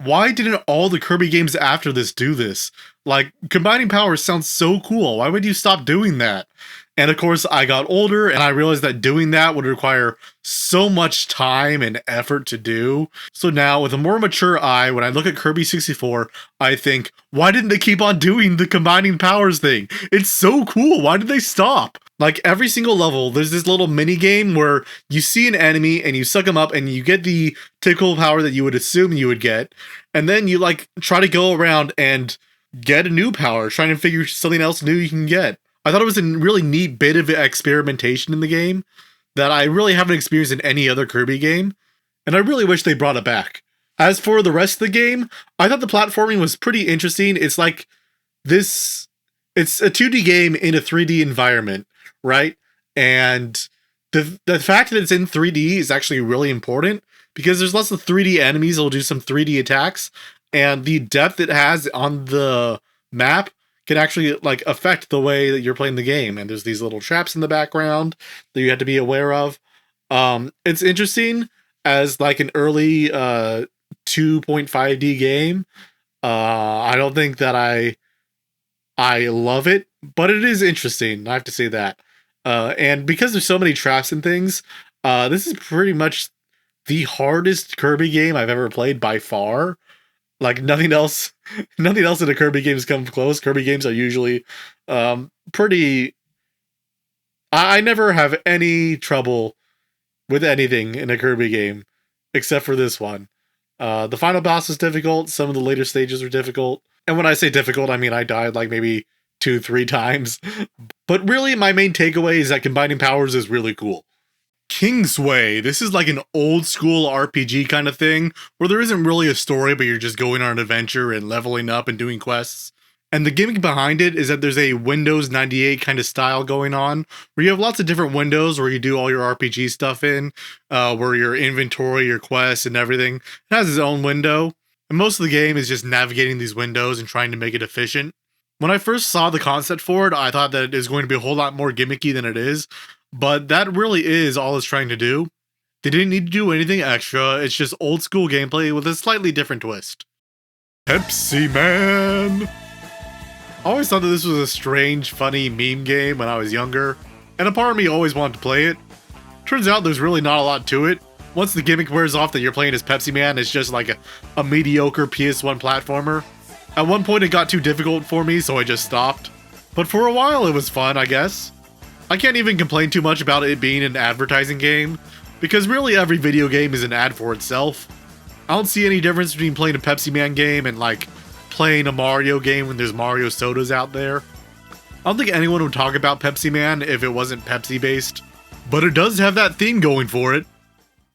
why didn't all the Kirby games after this do this? Like, combining powers sounds so cool. Why would you stop doing that? And of course, I got older and I realized that doing that would require so much time and effort to do. So now, with a more mature eye, when I look at Kirby 64, I think, why didn't they keep on doing the combining powers thing? It's so cool. Why did they stop? Like, every single level, there's this little mini game where you see an enemy and you suck them up and you get the typical power that you would assume you would get. And then you, like, try to go around and get a new power, trying to figure something else new you can get. I thought it was a really neat bit of experimentation in the game that I really haven't experienced in any other Kirby game, and I really wish they brought it back. As for the rest of the game, I thought the platforming was pretty interesting. It's like this, it's a 2D game in a 3D environment, right? And the fact that it's in 3D is actually really important because there's lots of 3D enemies that will do some 3D attacks, and the depth it has on the map can actually, like, affect the way that you're playing the game. And there's these little traps in the background that you have to be aware of. It's interesting as, like, an early 2.5D game. I don't think that I love it, but it is interesting. I have to say that. And because there's so many traps and things, this is pretty much the hardest Kirby game I've ever played by far. Like, nothing else in the Kirby games come close. Kirby games are usually pretty... I never have any trouble with anything in a Kirby game, except for this one. The final boss is difficult, some of the later stages are difficult, and when I say difficult, I mean I died like maybe 2-3 times. But really, my main takeaway is that combining powers is really cool. Kingsway. This is like an old school RPG kind of thing where there isn't really a story, but you're just going on an adventure and leveling up and doing quests. And the gimmick behind it is that there's a Windows 98 kind of style going on where you have lots of different windows where you do all your RPG stuff in, where your inventory, your quests, and everything. It has its own window. And most of the game is just navigating these windows and trying to make it efficient. When I first saw the concept for it, I thought that it was going to be a whole lot more gimmicky than it is. But that really is all it's trying to do. They didn't need to do anything extra, it's just old school gameplay with a slightly different twist. Pepsi Man! I always thought that this was a strange, funny meme game when I was younger, and a part of me always wanted to play it. Turns out there's really not a lot to it. Once the gimmick wears off that you're playing as Pepsi Man, it's just like a mediocre PS1 platformer. At one point it got too difficult for me, so I just stopped. But for a while it was fun, I guess. I can't even complain too much about it being an advertising game, because really every video game is an ad for itself. I don't see any difference between playing a Pepsi Man game and, like, playing a Mario game when there's Mario sodas out there. I don't think anyone would talk about Pepsi Man if it wasn't Pepsi based, but it does have that theme going for it.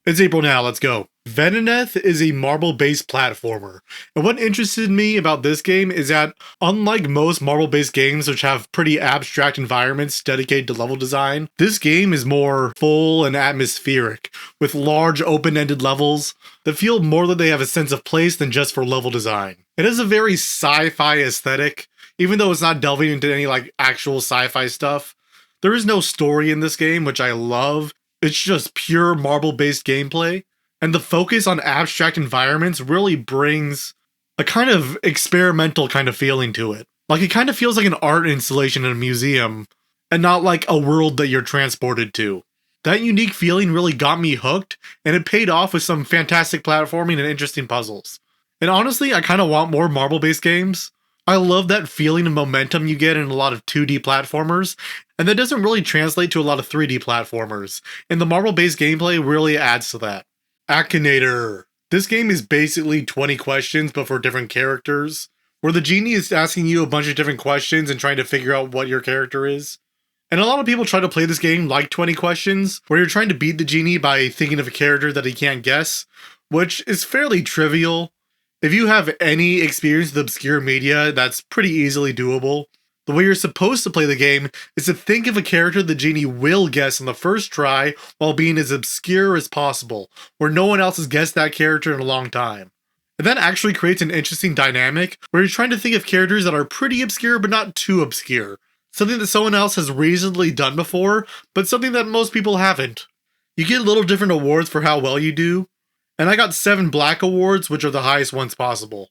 It's April now, let's go. Venoneth is a marble-based platformer, and what interested me about this game is that, unlike most marble-based games which have pretty abstract environments dedicated to level design, this game is more full and atmospheric, with large open-ended levels that feel more that they have a sense of place than just for level design. It has a very sci-fi aesthetic, even though it's not delving into any, like, actual sci-fi stuff. There is no story in this game, which I love. It's just pure marble-based gameplay. And the focus on abstract environments really brings a kind of experimental kind of feeling to it. Like, it kind of feels like an art installation in a museum, and not like a world that you're transported to. That unique feeling really got me hooked, and it paid off with some fantastic platforming and interesting puzzles. And honestly, I kind of want more marble-based games. I love that feeling of momentum you get in a lot of 2D platformers, and that doesn't really translate to a lot of 3D platformers, and the marble-based gameplay really adds to that. Akinator. This game is basically 20 questions, but for different characters, where the genie is asking you a bunch of different questions and trying to figure out what your character is. And a lot of people try to play this game like 20 Questions, where you're trying to beat the genie by thinking of a character that he can't guess, which is fairly trivial. If you have any experience with obscure media, that's pretty easily doable. The way you're supposed to play the game is to think of a character the genie will guess on the first try while being as obscure as possible, where no one else has guessed that character in a long time. And that actually creates an interesting dynamic where you're trying to think of characters that are pretty obscure but not too obscure. Something that someone else has reasonably done before, but something that most people haven't. You get little different awards for how well you do, and I got 7 black awards, which are the highest ones possible.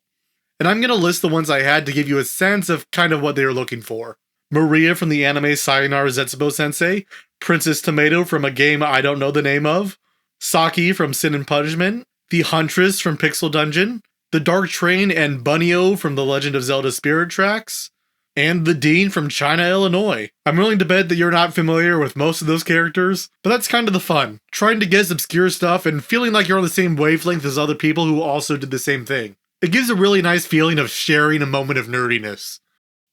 And I'm going to list the ones I had to give you a sense of kind of what they were looking for. Maria from the anime Sayonara Zetsubou Sensei, Princess Tomato from a game I don't know the name of, Saki from Sin and Punishment, the Huntress from Pixel Dungeon, the Dark Train and Bunny-O from The Legend of Zelda Spirit Tracks, and the Dean from China, Illinois. I'm willing to bet that you're not familiar with most of those characters, but that's kind of the fun. Trying to guess obscure stuff and feeling like you're on the same wavelength as other people who also did the same thing. It gives a really nice feeling of sharing a moment of nerdiness.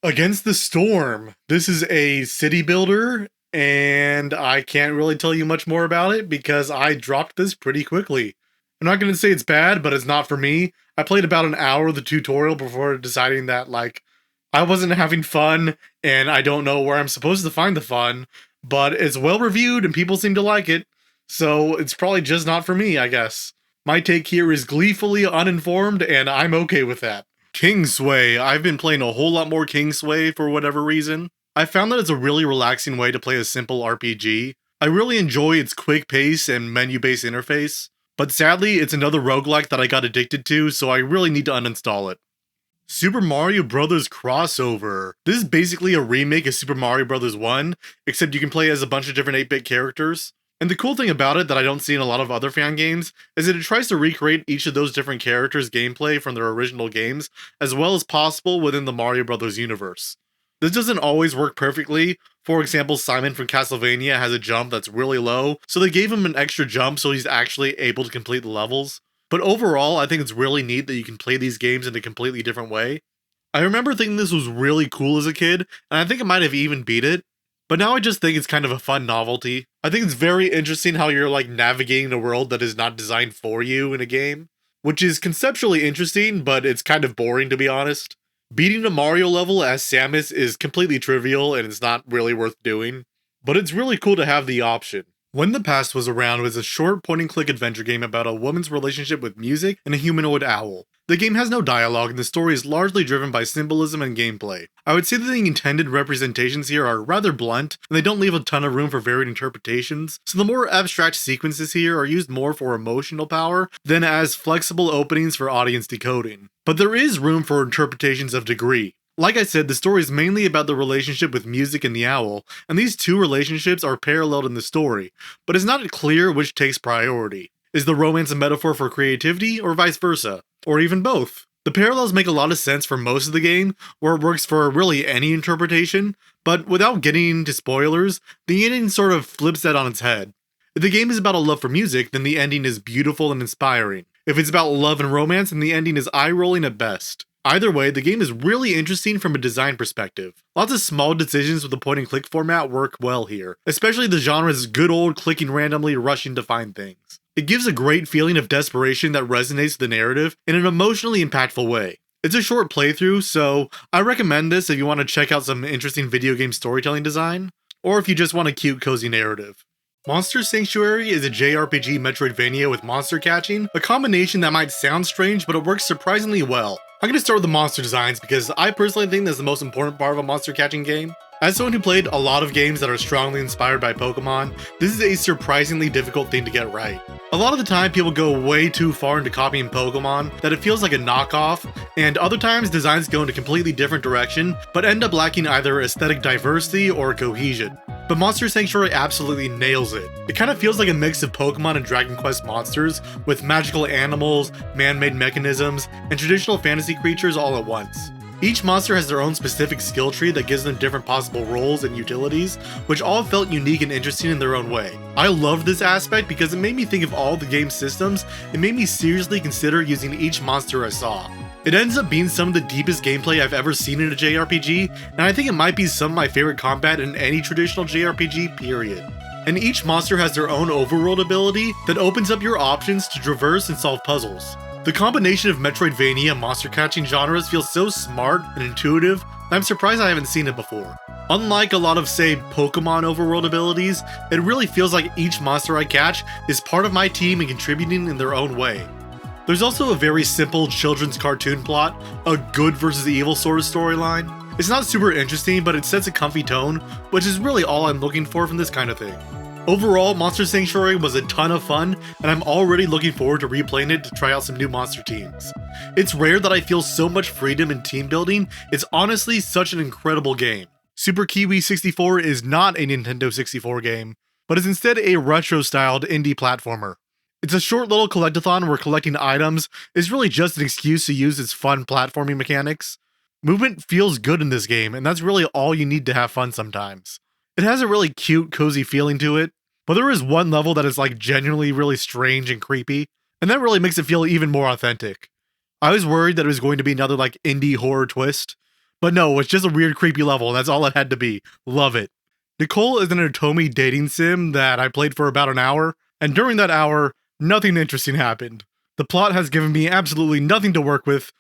Against the Storm. This is a city builder, and I can't really tell you much more about it because I dropped this pretty quickly. I'm not going to say it's bad, but it's not for me. I played about an hour of the tutorial before deciding that, I wasn't having fun, and I don't know where I'm supposed to find the fun, but it's well reviewed and people seem to like it, so it's probably just not for me, I guess. My take here is gleefully uninformed, and I'm okay with that. Kingsway. I've been playing a whole lot more Kingsway for whatever reason. I found that it's a really relaxing way to play a simple RPG. I really enjoy its quick pace and menu-based interface, but sadly, it's another roguelike that I got addicted to, so I really need to uninstall it. Super Mario Bros. Crossover. This is basically a remake of Super Mario Bros. 1, except you can play as a bunch of different 8-bit characters. And the cool thing about it that I don't see in a lot of other fan games is that it tries to recreate each of those different characters' gameplay from their original games as well as possible within the Mario Bros. Universe. This doesn't always work perfectly. For example, Simon from Castlevania has a jump that's really low, so they gave him an extra jump so he's actually able to complete the levels. But overall, I think it's really neat that you can play these games in a completely different way. I remember thinking this was really cool as a kid, and I think I might have even beat it. But now I just think it's kind of a fun novelty. I think it's very interesting how you're navigating a world that is not designed for you in a game. Which is conceptually interesting, but it's kind of boring to be honest. Beating a Mario level as Samus is completely trivial and it's not really worth doing. But it's really cool to have the option. When the Past Was Around was a short point-and-click adventure game about a woman's relationship with music and a humanoid owl. The game has no dialogue and the story is largely driven by symbolism and gameplay. I would say that the intended representations here are rather blunt, and they don't leave a ton of room for varied interpretations, so the more abstract sequences here are used more for emotional power than as flexible openings for audience decoding. But there is room for interpretations of degree. Like I said, the story is mainly about the relationship with music and the owl, and these two relationships are paralleled in the story, but it's not clear which takes priority. Is the romance a metaphor for creativity, or vice versa? Or even both? The parallels make a lot of sense for most of the game, where it works for really any interpretation, but without getting into spoilers, the ending sort of flips that on its head. If the game is about a love for music, then the ending is beautiful and inspiring. If it's about love and romance, then the ending is eye-rolling at best. Either way, the game is really interesting from a design perspective. Lots of small decisions with the point-and-click format work well here, especially the genre's good old clicking randomly rushing to find things. It gives a great feeling of desperation that resonates with the narrative in an emotionally impactful way. It's a short playthrough, so I recommend this if you want to check out some interesting video game storytelling design, or if you just want a cute, cozy narrative. Monster Sanctuary is a JRPG Metroidvania with monster catching, a combination that might sound strange, but it works surprisingly well. I'm going to start with the monster designs because I personally think that's the most important part of a monster catching game. As someone who played a lot of games that are strongly inspired by Pokemon, this is a surprisingly difficult thing to get right. A lot of the time people go way too far into copying Pokemon that it feels like a knockoff, and other times designs go in a completely different direction but end up lacking either aesthetic diversity or cohesion. But Monster Sanctuary absolutely nails it. It kind of feels like a mix of Pokemon and Dragon Quest monsters, with magical animals, man-made mechanisms, and traditional fantasy creatures all at once. Each monster has their own specific skill tree that gives them different possible roles and utilities, which all felt unique and interesting in their own way. I loved this aspect because it made me think of all the game's systems and made me seriously consider using each monster I saw. It ends up being some of the deepest gameplay I've ever seen in a JRPG, and I think it might be some of my favorite combat in any traditional JRPG, period. And each monster has their own overworld ability that opens up your options to traverse and solve puzzles. The combination of Metroidvania and monster catching genres feels so smart and intuitive that I'm surprised I haven't seen it before. Unlike a lot of, say, Pokemon overworld abilities, it really feels like each monster I catch is part of my team and contributing in their own way. There's also a very simple children's cartoon plot, a good versus evil sort of storyline. It's not super interesting, but it sets a comfy tone, which is really all I'm looking for from this kind of thing. Overall, Monster Sanctuary was a ton of fun, and I'm already looking forward to replaying it to try out some new monster teams. It's rare that I feel so much freedom in team building, it's honestly such an incredible game. Super Kiwi 64 is not a Nintendo 64 game, but is instead a retro-styled indie platformer. It's a short little collectathon where collecting items is really just an excuse to use its fun platforming mechanics. Movement feels good in this game, and that's really all you need to have fun sometimes. It has a really cute, cozy feeling to it, but there is one level that is like genuinely really strange and creepy, and that really makes it feel even more authentic. I was worried that it was going to be another like indie horror twist, but no, it's just a weird creepy level, and that's all it had to be. Love it. Nicole is an Otomi dating sim that I played for about an hour, and during that hour, nothing interesting happened. The plot has given me absolutely nothing to work with,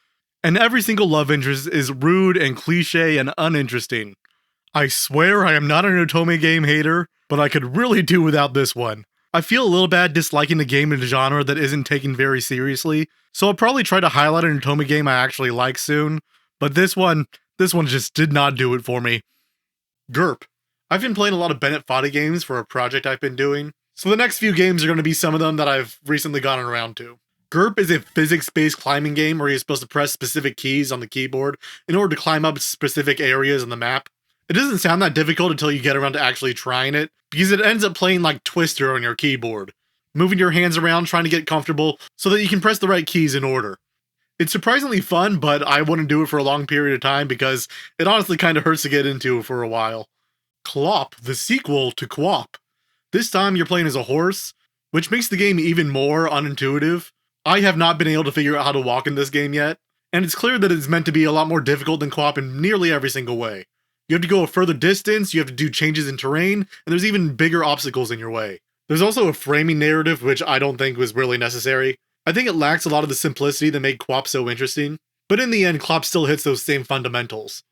and every single love interest is rude and cliche and uninteresting. I swear I am not an Otome game hater, but I could really do without this one. I feel a little bad disliking a game in a genre that isn't taken very seriously, so I'll probably try to highlight an Otome game I actually like soon, but this one just did not do it for me. GURP. I've been playing a lot of Bennett Foddy games for a project I've been doing, so the next few games are going to be some of them that I've recently gotten around to. GURP is a physics-based climbing game where you're supposed to press specific keys on the keyboard in order to climb up specific areas on the map. It doesn't sound that difficult until you get around to actually trying it, because it ends up playing like Twister on your keyboard, moving your hands around trying to get comfortable so that you can press the right keys in order. It's surprisingly fun, but I wouldn't do it for a long period of time because it honestly kind of hurts to get into for a while. Clop, the sequel to QWOP. This time you're playing as a horse, which makes the game even more unintuitive. I have not been able to figure out how to walk in this game yet, and it's clear that it's meant to be a lot more difficult than QWOP in nearly every single way. You have to go a further distance, you have to do changes in terrain, and there's even bigger obstacles in your way. There's also a framing narrative, which I don't think was really necessary. I think it lacks a lot of the simplicity that made QWOP so interesting, but in the end, QWOP still hits those same fundamentals.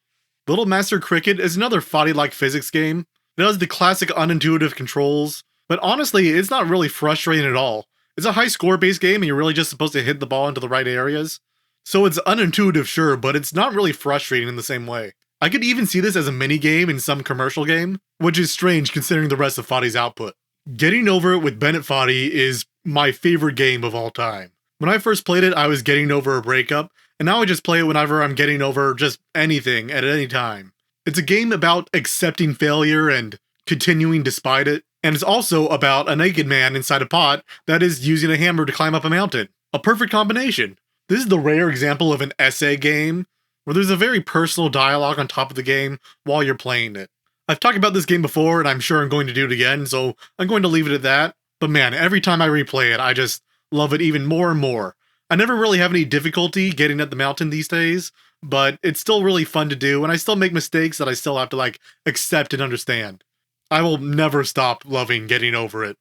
Little Master Cricket is another Foddy-like physics game. It has the classic unintuitive controls, but honestly, it's not really frustrating at all. It's a high score-based game and you're really just supposed to hit the ball into the right areas. So it's unintuitive, sure, but it's not really frustrating in the same way. I could even see this as a mini-game in some commercial game, which is strange considering the rest of Foddy's output. Getting Over It with Bennett Foddy is my favorite game of all time. When I first played it, I was getting over a breakup, and now I just play it whenever I'm getting over just anything at any time. It's a game about accepting failure and continuing despite it, and it's also about a naked man inside a pot that is using a hammer to climb up a mountain. A perfect combination. This is the rare example of an essay game where there's a very personal dialogue on top of the game while you're playing it. I've talked about this game before, and I'm sure I'm going to do it again, so I'm going to leave it at that. But man, every time I replay it, I just love it even more and more. I never really have any difficulty getting at the mountain these days, but it's still really fun to do, and I still make mistakes that I still have to accept and understand. I will never stop loving Getting Over It.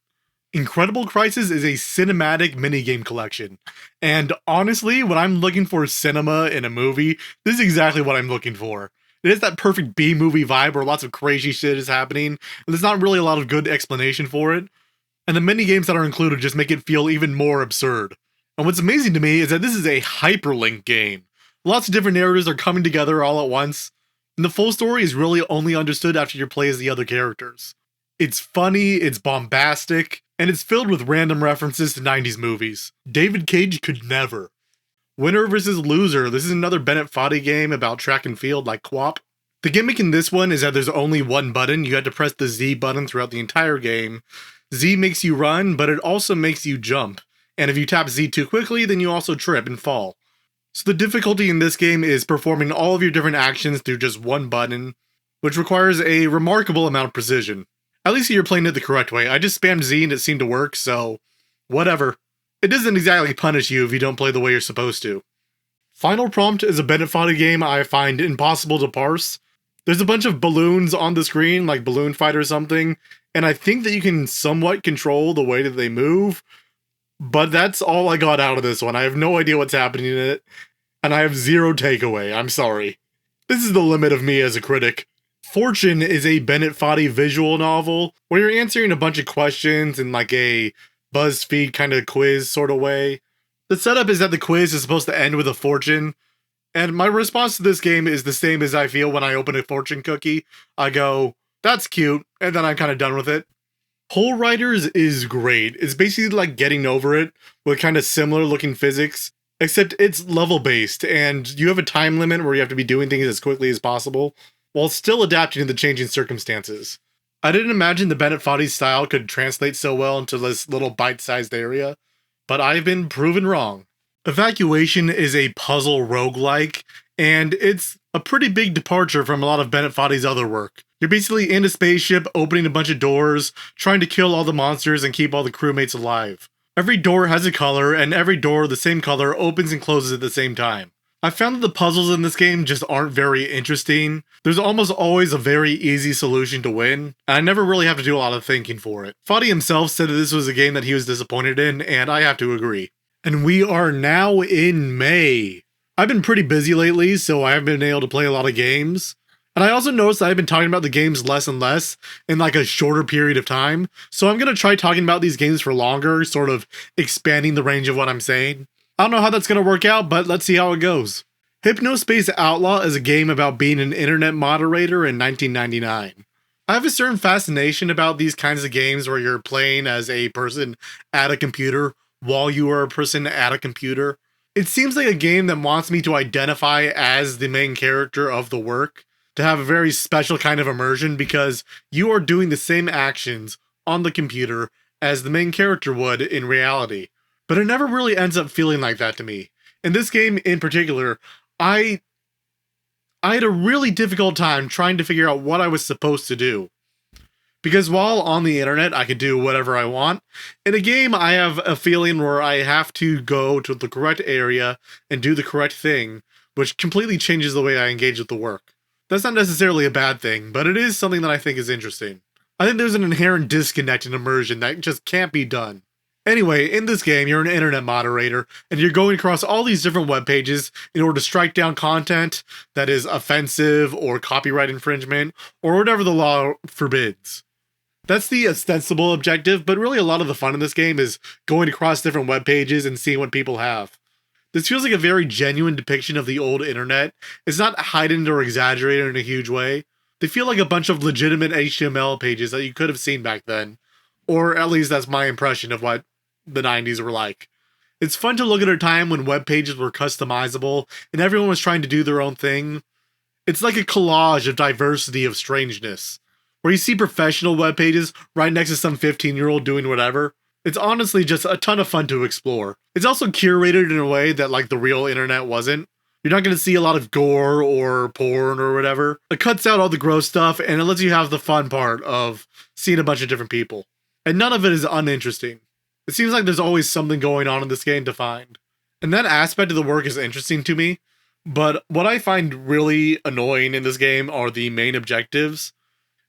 Incredible Crisis is a cinematic minigame collection, and honestly, when I'm looking for cinema in a movie, this is exactly what I'm looking for. It is that perfect B-movie vibe where lots of crazy shit is happening, and there's not really a lot of good explanation for it, and the minigames that are included just make it feel even more absurd. And what's amazing to me is that this is a hyperlink game. Lots of different narratives are coming together all at once, and the full story is really only understood after you play as the other characters. It's funny, it's bombastic, and it's filled with random references to 90s movies. David Cage could never. Winner vs. Loser. This is another Bennett Foddy game about track and field like QWOP. The gimmick in this one is that there's only one button. You have to press the Z button throughout the entire game. Z makes you run, but it also makes you jump. And if you tap Z too quickly, then you also trip and fall. So the difficulty in this game is performing all of your different actions through just one button, which requires a remarkable amount of precision. At least you're playing it the correct way. I just spammed Z and it seemed to work, so whatever. It doesn't exactly punish you if you don't play the way you're supposed to. Final Prompt is a Bennett Foddy game I find impossible to parse. There's a bunch of balloons on the screen, like Balloon Fight or something, and I think that you can somewhat control the way that they move, but that's all I got out of this one. I have no idea what's happening in it, and I have zero takeaway. I'm sorry. This is the limit of me as a critic. Fortune is a Bennett Foddy visual novel where you're answering a bunch of questions in like a BuzzFeed kind of quiz sort of way. The setup is that the quiz is supposed to end with a fortune, and my response to this game is the same as I feel when I open a fortune cookie. I go, that's cute, and then I'm kind of done with it. Hole Riders is great. It's basically like Getting Over It with kind of similar looking physics, except it's level based, and you have a time limit where you have to be doing things as quickly as possible, while still adapting to the changing circumstances. I didn't imagine the Bennett Foddy style could translate so well into this little bite-sized area, but I've been proven wrong. Evacuation is a puzzle roguelike, and it's a pretty big departure from a lot of Bennett Foddy's other work. You're basically in a spaceship, opening a bunch of doors, trying to kill all the monsters and keep all the crewmates alive. Every door has a color, and every door the same color opens and closes at the same time. I found that the puzzles in this game just aren't very interesting. There's almost always a very easy solution to win, and I never really have to do a lot of thinking for it. Foddy himself said that this was a game that he was disappointed in, and I have to agree. And we are now in May. I've been pretty busy lately, so I haven't been able to play a lot of games. And I also noticed that I've been talking about the games less and less in like a shorter period of time, so I'm going to try talking about these games for longer, sort of expanding the range of what I'm saying. I don't know how that's going to work out, but let's see how it goes. Hypnospace Outlaw is a game about being an internet moderator in 1999. I have a certain fascination about these kinds of games where you're playing as a person at a computer while you are a person at a computer. It seems like a game that wants me to identify as the main character of the work, to have a very special kind of immersion because you are doing the same actions on the computer as the main character would in reality. But it never really ends up feeling like that to me. In this game in particular, I had a really difficult time trying to figure out what I was supposed to do. Because while on the internet I could do whatever I want, in a game I have a feeling where I have to go to the correct area and do the correct thing, which completely changes the way I engage with the work. That's not necessarily a bad thing, but it is something that I think is interesting. I think there's an inherent disconnect in immersion that just can't be done. Anyway, in this game, you're an internet moderator, and you're going across all these different web pages in order to strike down content that is offensive or copyright infringement, or whatever the law forbids. That's the ostensible objective, but really a lot of the fun in this game is going across different web pages and seeing what people have. This feels like a very genuine depiction of the old internet. It's not heightened or exaggerated in a huge way. They feel like a bunch of legitimate HTML pages that you could have seen back then. Or at least that's my impression of what the 90s were like. It's fun to look at a time when web pages were customizable and everyone was trying to do their own thing. It's like a collage of diversity of strangeness, where you see professional web pages right next to some 15-year-old doing whatever. It's honestly just a ton of fun to explore. It's also curated in a way that like the real internet wasn't. You're not going to see a lot of gore or porn or whatever. It cuts out all the gross stuff and it lets you have the fun part of seeing a bunch of different people. And none of it is uninteresting. It seems like there's always something going on in this game to find. And that aspect of the work is interesting to me. But what I find really annoying in this game are the main objectives.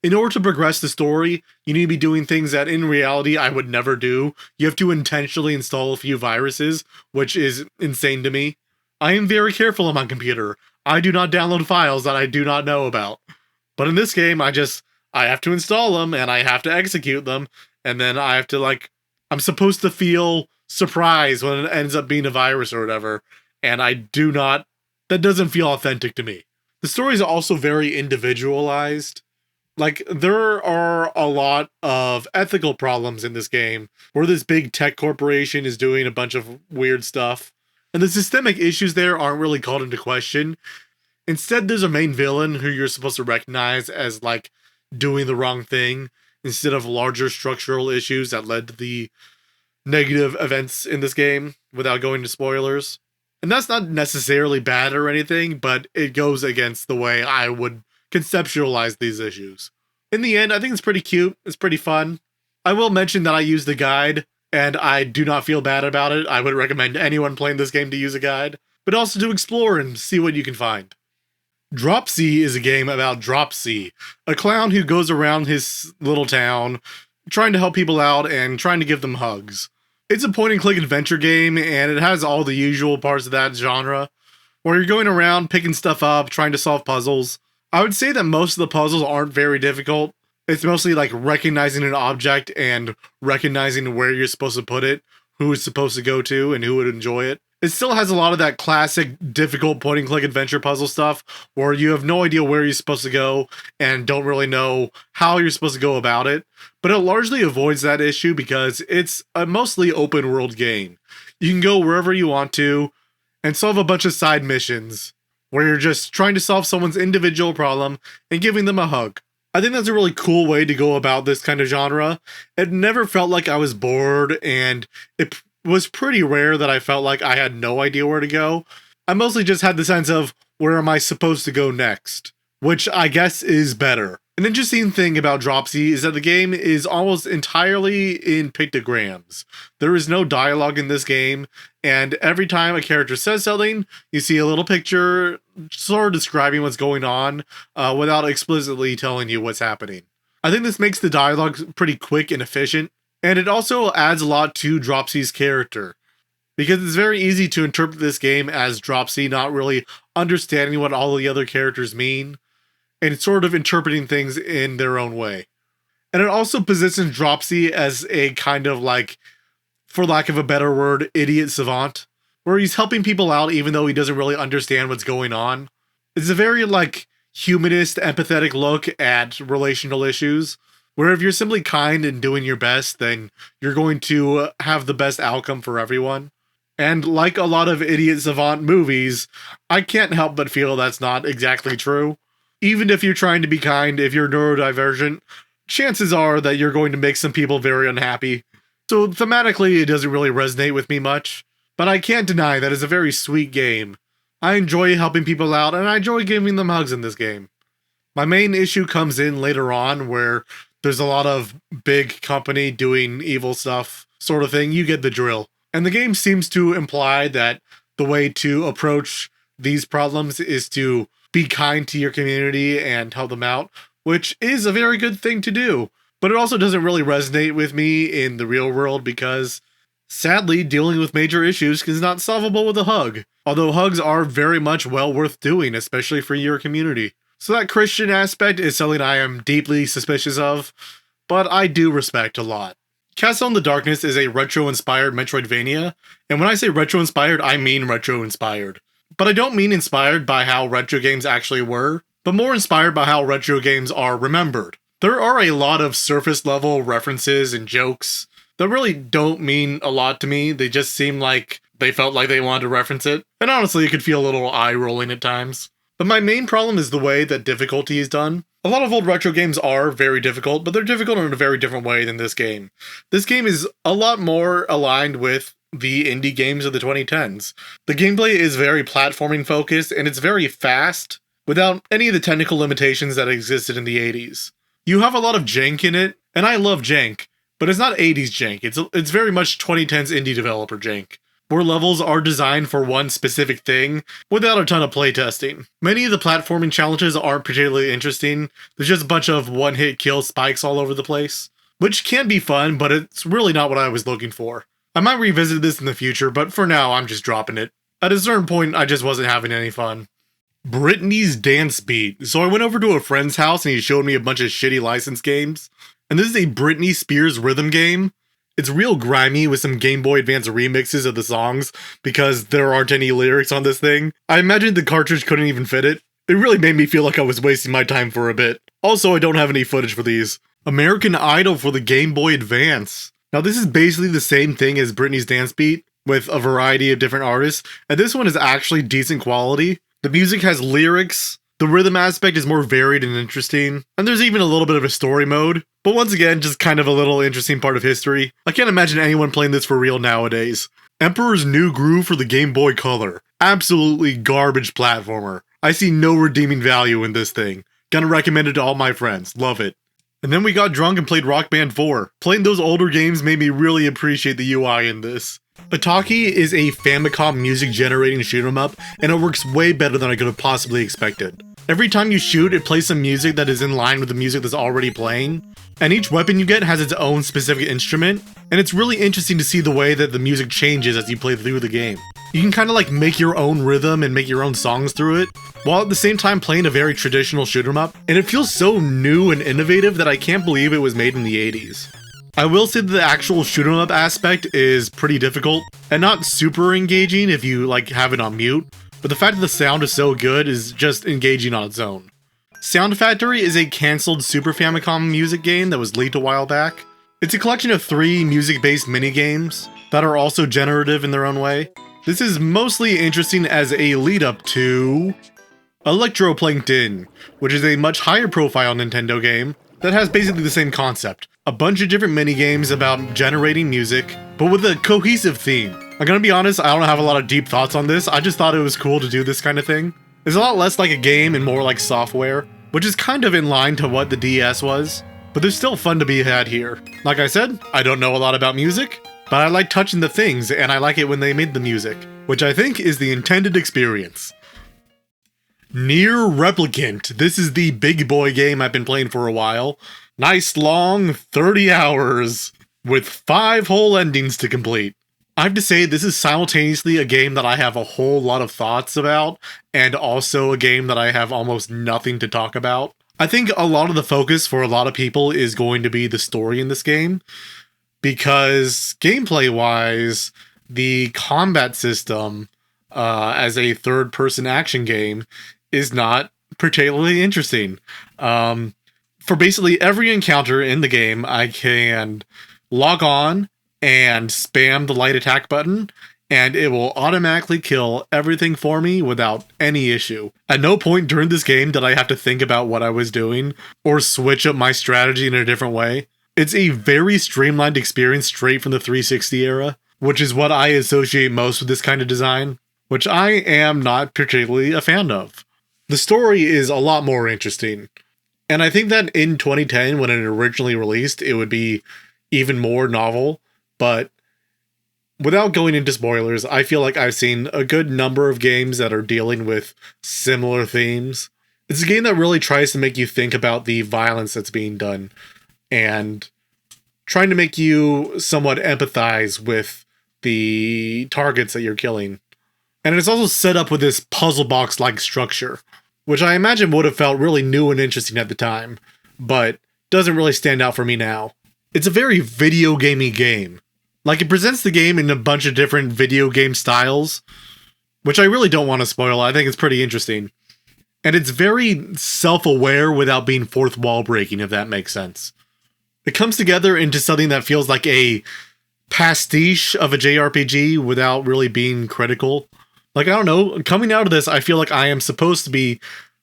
In order to progress the story, you need to be doing things that in reality I would never do. You have to intentionally install a few viruses, which is insane to me. I am very careful on my computer. I do not download files that I do not know about. But in this game, I have to install them and I have to execute them. And then I have to I'm supposed to feel surprised when it ends up being a virus or whatever. And that doesn't feel authentic to me. The story is also very individualized. There are a lot of ethical problems in this game, where this big tech corporation is doing a bunch of weird stuff, and the systemic issues there aren't really called into question. Instead, there's a main villain who you're supposed to recognize as, doing the wrong thing, instead of larger structural issues that led to the negative events in this game, without going to spoilers. And that's not necessarily bad or anything, but it goes against the way I would conceptualize these issues. In the end, I think it's pretty cute. It's pretty fun. I will mention that I used the guide, and I do not feel bad about it. I would recommend anyone playing this game to use a guide. but also to explore and see what you can find. Dropsy is a game about Dropsy, a clown who goes around his little town trying to help people out and trying to give them hugs. It's a point-and-click adventure game, and it has all the usual parts of that genre, where you're going around picking stuff up, trying to solve puzzles. I would say that most of the puzzles aren't very difficult. It's mostly like recognizing an object and recognizing where you're supposed to put it, who it's supposed to go to, and who would enjoy it. It still has a lot of that classic, difficult point-and-click adventure puzzle stuff, where you have no idea where you're supposed to go and don't really know how you're supposed to go about it. But it largely avoids that issue because it's a mostly open-world game. You can go wherever you want to and solve a bunch of side missions, where you're just trying to solve someone's individual problem and giving them a hug. I think that's a really cool way to go about this kind of genre. It never felt like I was bored, and it was pretty rare that I felt like I had no idea where to go. I mostly just had the sense of, where am I supposed to go next? Which I guess is better. An interesting thing about Dropsy is that the game is almost entirely in pictograms. There is no dialogue in this game, and every time a character says something, you see a little picture sort of describing what's going on without explicitly telling you what's happening. I think this makes the dialogue pretty quick and efficient, and it also adds a lot to Dropsy's character, because it's very easy to interpret this game as Dropsy not really understanding what all the other characters mean, and sort of interpreting things in their own way. And it also positions Dropsy as a kind of like, for lack of a better word, idiot savant, where he's helping people out even though he doesn't really understand what's going on. It's a very like humanist, empathetic look at relational issues, where if you're simply kind and doing your best, then you're going to have the best outcome for everyone. And like a lot of idiot savant movies, I can't help but feel that's not exactly true. Even if you're trying to be kind, if you're neurodivergent, chances are that you're going to make some people very unhappy. So thematically, it doesn't really resonate with me much, but I can't deny that it's a very sweet game. I enjoy helping people out, and I enjoy giving them hugs in this game. My main issue comes in later on, where there's a lot of big company doing evil stuff, sort of thing. You get the drill. And the game seems to imply that the way to approach these problems is to be kind to your community and help them out, which is a very good thing to do. But it also doesn't really resonate with me in the real world because, sadly, dealing with major issues is not solvable with a hug. Although hugs are very much well worth doing, especially for your community. So that Christian aspect is something I am deeply suspicious of, but I do respect a lot. Castle in the Darkness is a retro-inspired Metroidvania, and when I say retro-inspired, I mean retro-inspired. But I don't mean inspired by how retro games actually were, but more inspired by how retro games are remembered. There are a lot of surface-level references and jokes that really don't mean a lot to me. They just seem like they felt like they wanted to reference it, and honestly, it could feel a little eye-rolling at times. But my main problem is the way that difficulty is done. A lot of old retro games are very difficult, but they're difficult in a very different way than this game. This game is a lot more aligned with the indie games of the 2010s. The gameplay is very platforming focused, and it's very fast, without any of the technical limitations that existed in the 80s. You have a lot of jank in it, and I love jank, but it's not 80s jank, it's very much 2010s indie developer jank, where levels are designed for one specific thing, without a ton of playtesting. Many of the platforming challenges aren't particularly interesting, there's just a bunch of one-hit kill spikes all over the place, which can be fun, but it's really not what I was looking for. I might revisit this in the future, but for now, I'm just dropping it. At a certain point, I just wasn't having any fun. Britney's Dance Beat. So I went over to a friend's house and he showed me a bunch of shitty licensed games. And this is a Britney Spears rhythm game. It's real grimy with some Game Boy Advance remixes of the songs because there aren't any lyrics on this thing. I imagine the cartridge couldn't even fit it. It really made me feel like I was wasting my time for a bit. Also, I don't have any footage for these. American Idol for the Game Boy Advance. Now this is basically the same thing as Britney's Dance Beat, with a variety of different artists, and this one is actually decent quality. The music has lyrics, the rhythm aspect is more varied and interesting, and there's even a little bit of a story mode, but once again, just kind of a little interesting part of history. I can't imagine anyone playing this for real nowadays. Emperor's New Groove for the Game Boy Color. Absolutely garbage platformer. I see no redeeming value in this thing. Gonna recommend it to all my friends. Love it. And then we got drunk and played Rock Band 4. Playing those older games made me really appreciate the UI in this. Ataki is a Famicom music generating shoot 'em up, and it works way better than I could have possibly expected. Every time you shoot, it plays some music that is in line with the music that's already playing, and each weapon you get has its own specific instrument, and it's really interesting to see the way that the music changes as you play through the game. You can kind of like make your own rhythm and make your own songs through it, while at the same time playing a very traditional shoot 'em up, and it feels so new and innovative that I can't believe it was made in the 80s. I will say that the actual shoot 'em up aspect is pretty difficult, and not super engaging if you like have it on mute, but the fact that the sound is so good is just engaging on its own. Sound Factory is a cancelled Super Famicom music game that was leaked a while back. It's a collection of 3 music-based minigames that are also generative in their own way. This is mostly interesting as a lead-up to Electroplankton, which is a much higher profile Nintendo game that has basically the same concept. A bunch of different minigames about generating music, but with a cohesive theme. I'm gonna be honest, I don't have a lot of deep thoughts on this, I just thought it was cool to do this kind of thing. It's a lot less like a game and more like software, which is kind of in line to what the DS was, but there's still fun to be had here. Like I said, I don't know a lot about music, but I like touching the things and I like it when they made the music, which I think is the intended experience. Nier Replicant. This is the big boy game I've been playing for a while. Nice long 30 hours with 5 whole endings to complete. I have to say, this is simultaneously a game that I have a whole lot of thoughts about, and also a game that I have almost nothing to talk about. I think a lot of the focus for a lot of people is going to be the story in this game, because gameplay-wise, the combat system as a third-person action game is not particularly interesting. For basically every encounter in the game, I can log on and spam the light attack button, and it will automatically kill everything for me without any issue. At no point during this game did I have to think about what I was doing, or switch up my strategy in a different way. It's a very streamlined experience straight from the 360 era, which is what I associate most with this kind of design, which I am not particularly a fan of. The story is a lot more interesting, and I think that in 2010, when it originally released, it would be even more novel, but without going into spoilers, I feel like I've seen a good number of games that are dealing with similar themes. It's a game that really tries to make you think about the violence that's being done, and trying to make you somewhat empathize with the targets that you're killing. And it's also set up with this puzzle box-like structure, which I imagine would have felt really new and interesting at the time, but doesn't really stand out for me now. It's a very video gamey game. Like, it presents the game in a bunch of different video game styles, which I really don't want to spoil. I think it's pretty interesting. And it's very self-aware without being fourth wall breaking, if that makes sense. It comes together into something that feels like a pastiche of a JRPG without really being critical. Like, I don't know, coming out of this, I feel like I am supposed to be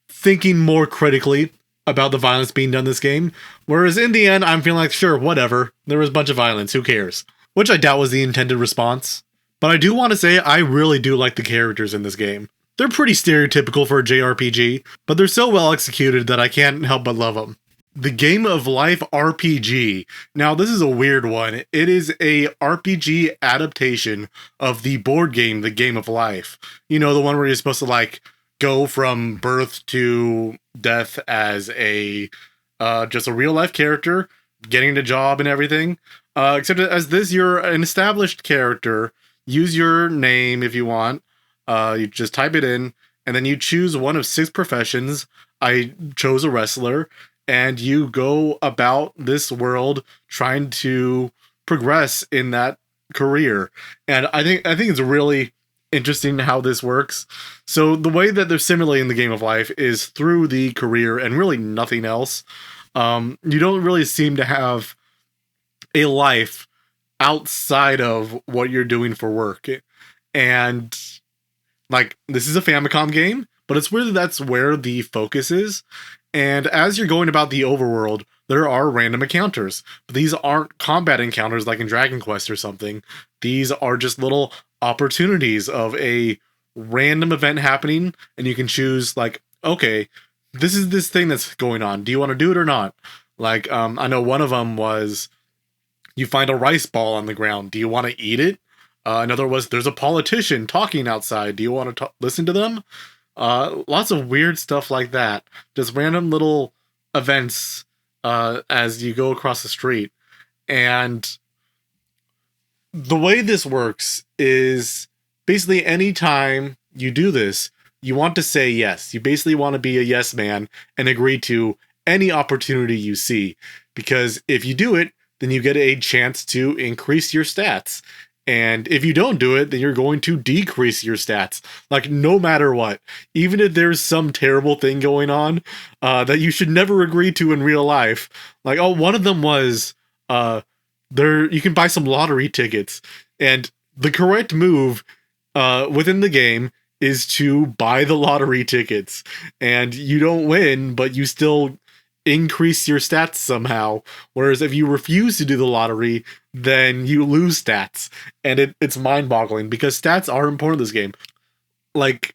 thinking more critically about the violence being done in this game, whereas in the end, I'm feeling like, sure, whatever, there was a bunch of violence, who cares? Which I doubt was the intended response. But I do want to say, I really do like the characters in this game. They're pretty stereotypical for a JRPG, but they're so well executed that I can't help but love them. The Game of Life RPG. Now, this is a weird one. It is a RPG adaptation of the board game, The Game of Life. You know, the one where you're supposed to, like, go from birth to death as a, just a real-life character, getting a job and everything. Except as this, you're an established character. Use your name if you want. You just type it in, and then you choose one of 6 professions. I chose a wrestler. And you go about this world trying to progress in that career. And I think it's really interesting how this works. So the way that they're simulating the Game of Life is through the career and really nothing else. You don't really seem to have a life outside of what you're doing for work. And like, this is a Famicom game, but it's really that's where the focus is. And as you're going about the overworld, there are random encounters. But these aren't combat encounters like in Dragon Quest or something. These are just little opportunities of a random event happening, and you can choose, like, okay, this is this thing that's going on. Do you want to do it or not? Like, I know one of them was, you find a rice ball on the ground. Do you want to eat it? Another was, there's a politician talking outside. Do you want to listen to them? Lots of weird stuff like that. Just random little events as you go across the street. And the way this works is basically anytime you do this, you want to say yes. You basically want to be a yes man and agree to any opportunity you see. Because if you do it, then you get a chance to increase your stats. And if you don't do it, then you're going to decrease your stats. Like, no matter what. Even if there's some terrible thing going on that you should never agree to in real life. Like, one of them was you can buy some lottery tickets. And the correct move within the game is to buy the lottery tickets. And you don't win, but you still increase your stats somehow. Whereas if you refuse to do the lottery, then you lose stats. And it's mind-boggling because stats are important in this game. Like,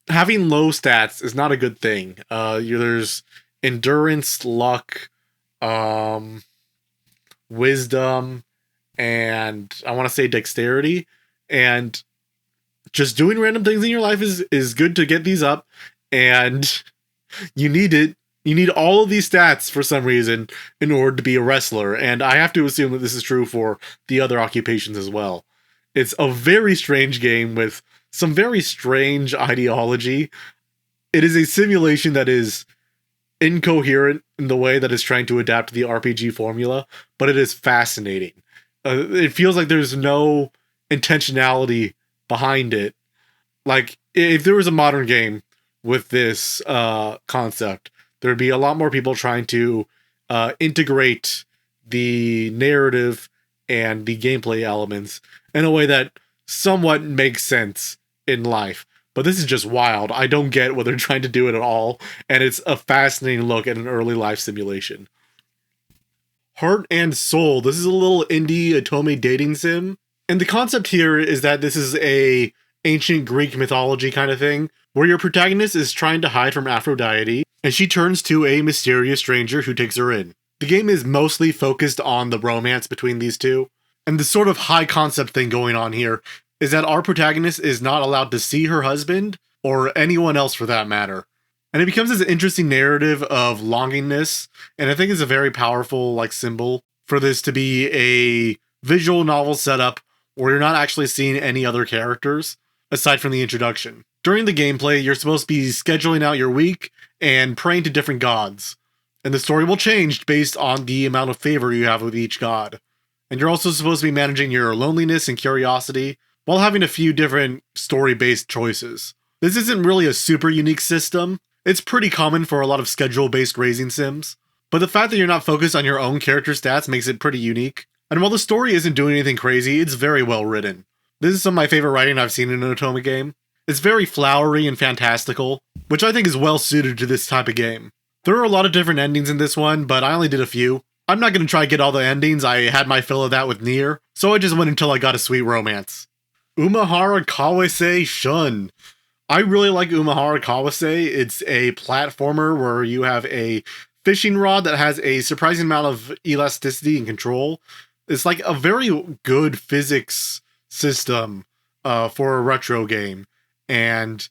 having low stats is not a good thing. There's endurance, luck, wisdom, and I want to say dexterity. And just doing random things in your life is good to get these up. And you need it. You need all of these stats for some reason in order to be a wrestler, and I have to assume that this is true for the other occupations as well. It's a very strange game with some very strange ideology. It is a simulation that is incoherent in the way that it's trying to adapt to the RPG formula, but it is fascinating. It feels like there's no intentionality behind it. Like, if there was a modern game with this concept, there'd be a lot more people trying to integrate the narrative and the gameplay elements in a way that somewhat makes sense in life. But this is just wild. I don't get what they're trying to do it at all, and it's a fascinating look at an early life simulation. Heart and Soul. This is a little indie Otome dating sim. And the concept here is that this is a ancient Greek mythology kind of thing, where your protagonist is trying to hide from Aphrodite, and she turns to a mysterious stranger who takes her in. The game is mostly focused on the romance between these two, and the sort of high concept thing going on here is that our protagonist is not allowed to see her husband, or anyone else for that matter. And it becomes this interesting narrative of longingness, and I think it's a very powerful symbol for this to be a visual novel setup where you're not actually seeing any other characters, aside from the introduction. During the gameplay, you're supposed to be scheduling out your week and praying to different gods. And the story will change based on the amount of favor you have with each god. And you're also supposed to be managing your loneliness and curiosity while having a few different story-based choices. This isn't really a super unique system. It's pretty common for a lot of schedule-based raising sims. But the fact that you're not focused on your own character stats makes it pretty unique. And while the story isn't doing anything crazy, it's very well written. This is some of my favorite writing I've seen in an Otome game. It's very flowery and fantastical, which I think is well suited to this type of game. There are a lot of different endings in this one, but I only did a few. I'm not going to try to get all the endings, I had my fill of that with Nier, so I just went until I got a sweet romance. Umahara Kawase Shun. I really like Umahara Kawase. It's a platformer where you have a fishing rod that has a surprising amount of elasticity and control. It's like a very good physics system for a retro game. And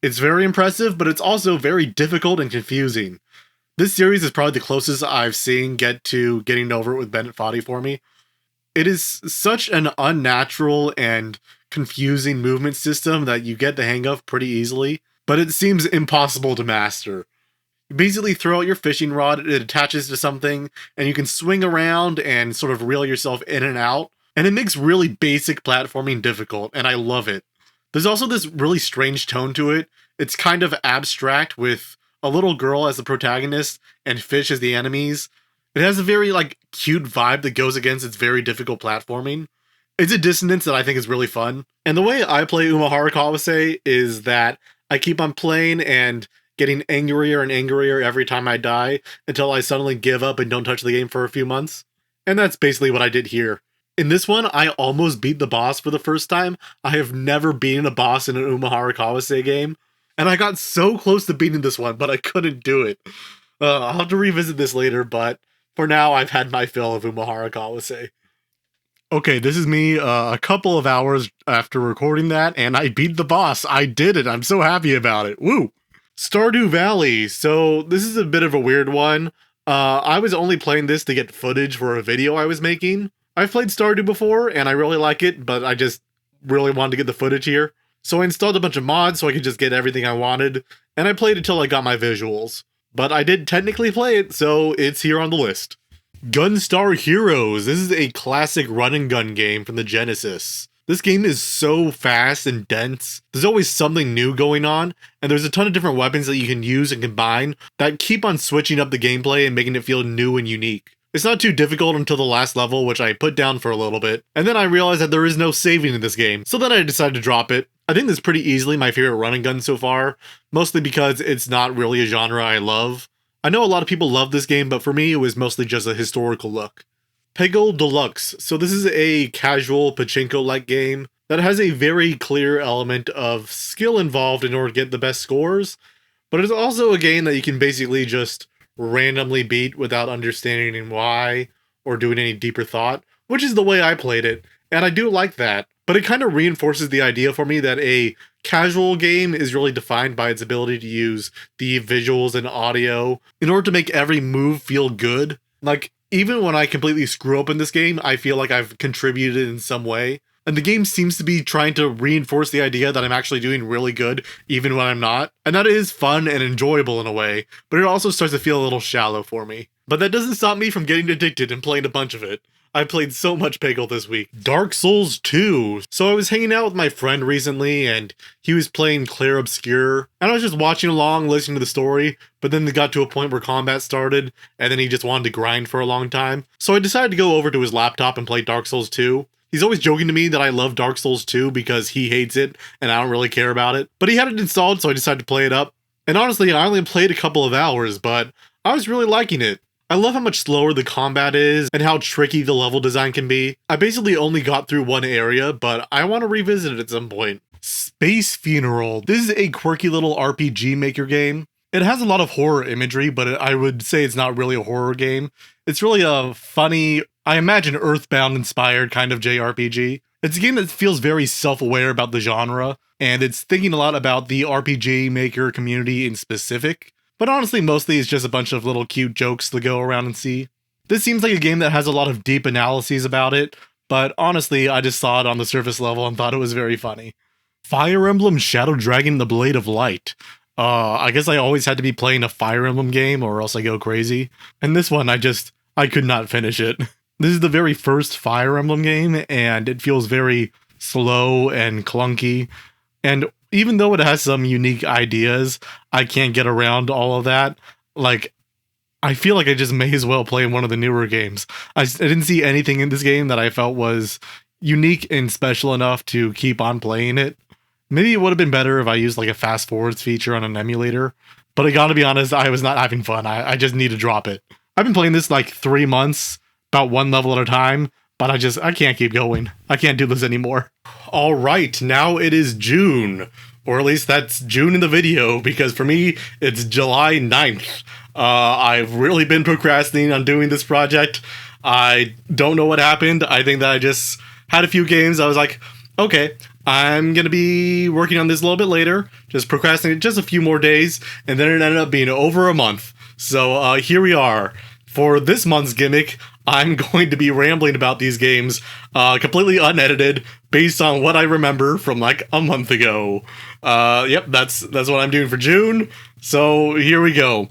it's very impressive, but it's also very difficult and confusing. This series is probably the closest I've seen get to getting over it with Bennett Foddy for me. It is such an unnatural and confusing movement system that you get the hang of pretty easily, but it seems impossible to master. You basically throw out your fishing rod, it attaches to something, and you can swing around and sort of reel yourself in and out, and it makes really basic platforming difficult, and I love it. There's also this really strange tone to it. It's kind of abstract with a little girl as the protagonist and fish as the enemies. It has a very cute vibe that goes against its very difficult platforming. It's a dissonance that I think is really fun. And the way I play Umahara Kawase is that I keep on playing and getting angrier and angrier every time I die until I suddenly give up and don't touch the game for a few months. And that's basically what I did here. In this one, I almost beat the boss for the first time. I have never beaten a boss in an Umahara Kawase game. And I got so close to beating this one, but I couldn't do it. I'll have to revisit this later, but for now, I've had my fill of Umahara Kawase. Okay, this is me a couple of hours after recording that, and I beat the boss. I did it. I'm so happy about it. Woo! Stardew Valley. So this is a bit of a weird one. I was only playing this to get footage for a video I was making. I've played Stardew before, and I really like it, but I just really wanted to get the footage here. So I installed a bunch of mods so I could just get everything I wanted, and I played it till I got my visuals. But I did technically play it, so it's here on the list. Gunstar Heroes. This is a classic run and gun game from the Genesis. This game is so fast and dense. There's always something new going on, and there's a ton of different weapons that you can use and combine that keep on switching up the gameplay and making it feel new and unique. It's not too difficult until the last level, which I put down for a little bit, and then I realized that there is no saving in this game, so then I decided to drop it. I think this is pretty easily my favorite run and gun so far, mostly because it's not really a genre I love. I know a lot of people love this game, but for me it was mostly just a historical look. Peggle Deluxe. So this is a casual pachinko-like game that has a very clear element of skill involved in order to get the best scores, but it's also a game that you can basically just randomly beat without understanding why or doing any deeper thought, which is the way I played it, and I do like that. But it kind of reinforces the idea for me that a casual game is really defined by its ability to use the visuals and audio in order to make every move feel good. Like, even when I completely screw up in this game, I feel like I've contributed in some way. And the game seems to be trying to reinforce the idea that I'm actually doing really good, even when I'm not. And that is fun and enjoyable in a way, but it also starts to feel a little shallow for me. But that doesn't stop me from getting addicted and playing a bunch of it. I played so much Peggle this week. Dark Souls 2. So I was hanging out with my friend recently, and he was playing Clair Obscur, and I was just watching along, listening to the story, but then it got to a point where combat started, and then he just wanted to grind for a long time. So I decided to go over to his laptop and play Dark Souls 2. He's always joking to me that I love Dark Souls 2 because he hates it, and I don't really care about it. But he had it installed, so I decided to play it up. And honestly, I only played a couple of hours, but I was really liking it. I love how much slower the combat is and how tricky the level design can be. I basically only got through one area, but I want to revisit it at some point. Space Funeral. This is a quirky little RPG maker game. It has a lot of horror imagery, but I would say it's not really a horror game. It's really a funny, I imagine Earthbound-inspired kind of JRPG. It's a game that feels very self-aware about the genre, and it's thinking a lot about the RPG maker community in specific. But honestly, mostly it's just a bunch of little cute jokes to go around and see. This seems like a game that has a lot of deep analyses about it, but honestly, I just saw it on the surface level and thought it was very funny. Fire Emblem Shadow Dragon: The Blade of Light. I guess I always had to be playing a Fire Emblem game or else I go crazy. And this one, I could not finish it. This is the very first Fire Emblem game, and it feels very slow and clunky. And even though it has some unique ideas, I can't get around all of that. Like, I feel like I just may as well play one of the newer games. I didn't see anything in this game that I felt was unique and special enough to keep on playing it. Maybe it would have been better if I used like a fast forwards feature on an emulator, but I gotta be honest, I was not having fun. I just need to drop it. I've been playing this like 3 months, about one level at a time, but I can't keep going. I can't do this anymore. All right, now it is June, or at least that's June in the video, because for me, it's July 9th. I've really been procrastinating on doing this project. I don't know what happened. I think that I just had a few games. I was like, okay, I'm going to be working on this a little bit later. Just procrastinated just a few more days, and then it ended up being over a month. So here we are. For this month's gimmick, I'm going to be rambling about these games completely unedited based on what I remember from like a month ago. Yep, that's what I'm doing for June. So here we go.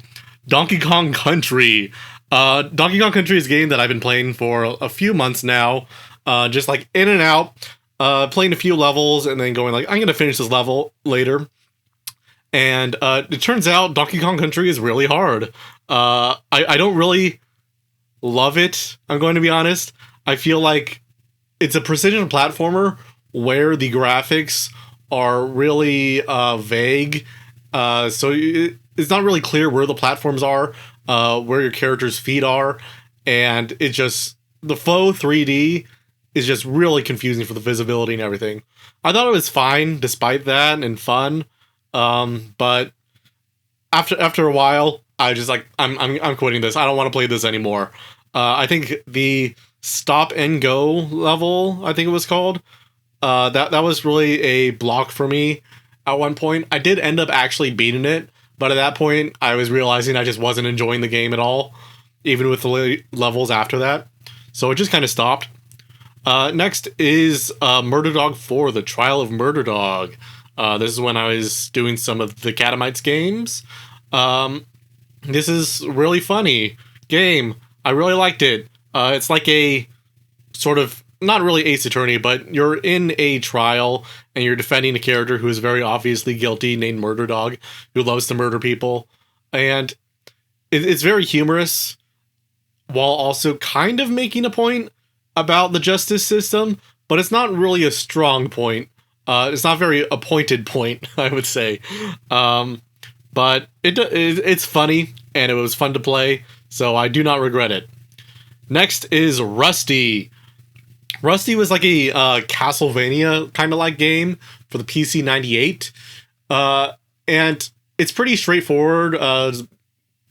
Donkey Kong Country. Donkey Kong Country is a game that I've been playing for a few months now. Just like in and out, playing a few levels and then going like, I'm going to finish this level later. And it turns out Donkey Kong Country is really hard. I don't really love it, I'm going to be honest. I feel like it's a precision platformer where the graphics are really vague. So it's not really clear where the platforms are, where your character's feet are. And it just, the faux 3D is just really confusing for the visibility and everything. I thought it was fine despite that and fun. But after a while, I just like, I'm quitting this. I don't want to play this anymore. I think the Stop and Go level, I think it was called. That was really a block for me at one point. I did end up actually beating it, but at that point, I was realizing I just wasn't enjoying the game at all, even with the levels after that. So it just kind of stopped. Next is Murder Dog 4, The Trial of Murder Dog. This is when I was doing some of the Catamites games. This is really funny game. I really liked it. It's like a sort of, not really Ace Attorney, but you're in a trial and you're defending a character who is very obviously guilty named Murder Dog, who loves to murder people. And it's very humorous while also kind of making a point about the justice system, but it's not really a strong point. It's not very a pointed point, I would say. But it's funny, and it was fun to play, so I do not regret it. Next is Rusty. Rusty was like a Castlevania kind of like game for the PC 98. And it's pretty straightforward.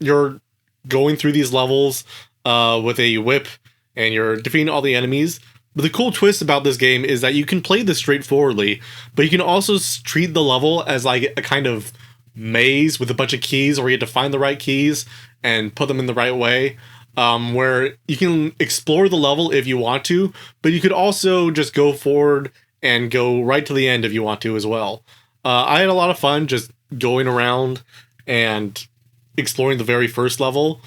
You're going through these levels with a whip, and you're defeating all the enemies. But the cool twist about this game is that you can play this straightforwardly, but you can also treat the level as like a kind of maze with a bunch of keys where you have to find the right keys and put them in the right way. Where you can explore the level if you want to, but you could also just go forward and go right to the end if you want to as well. I had a lot of fun just going around and exploring the very first level.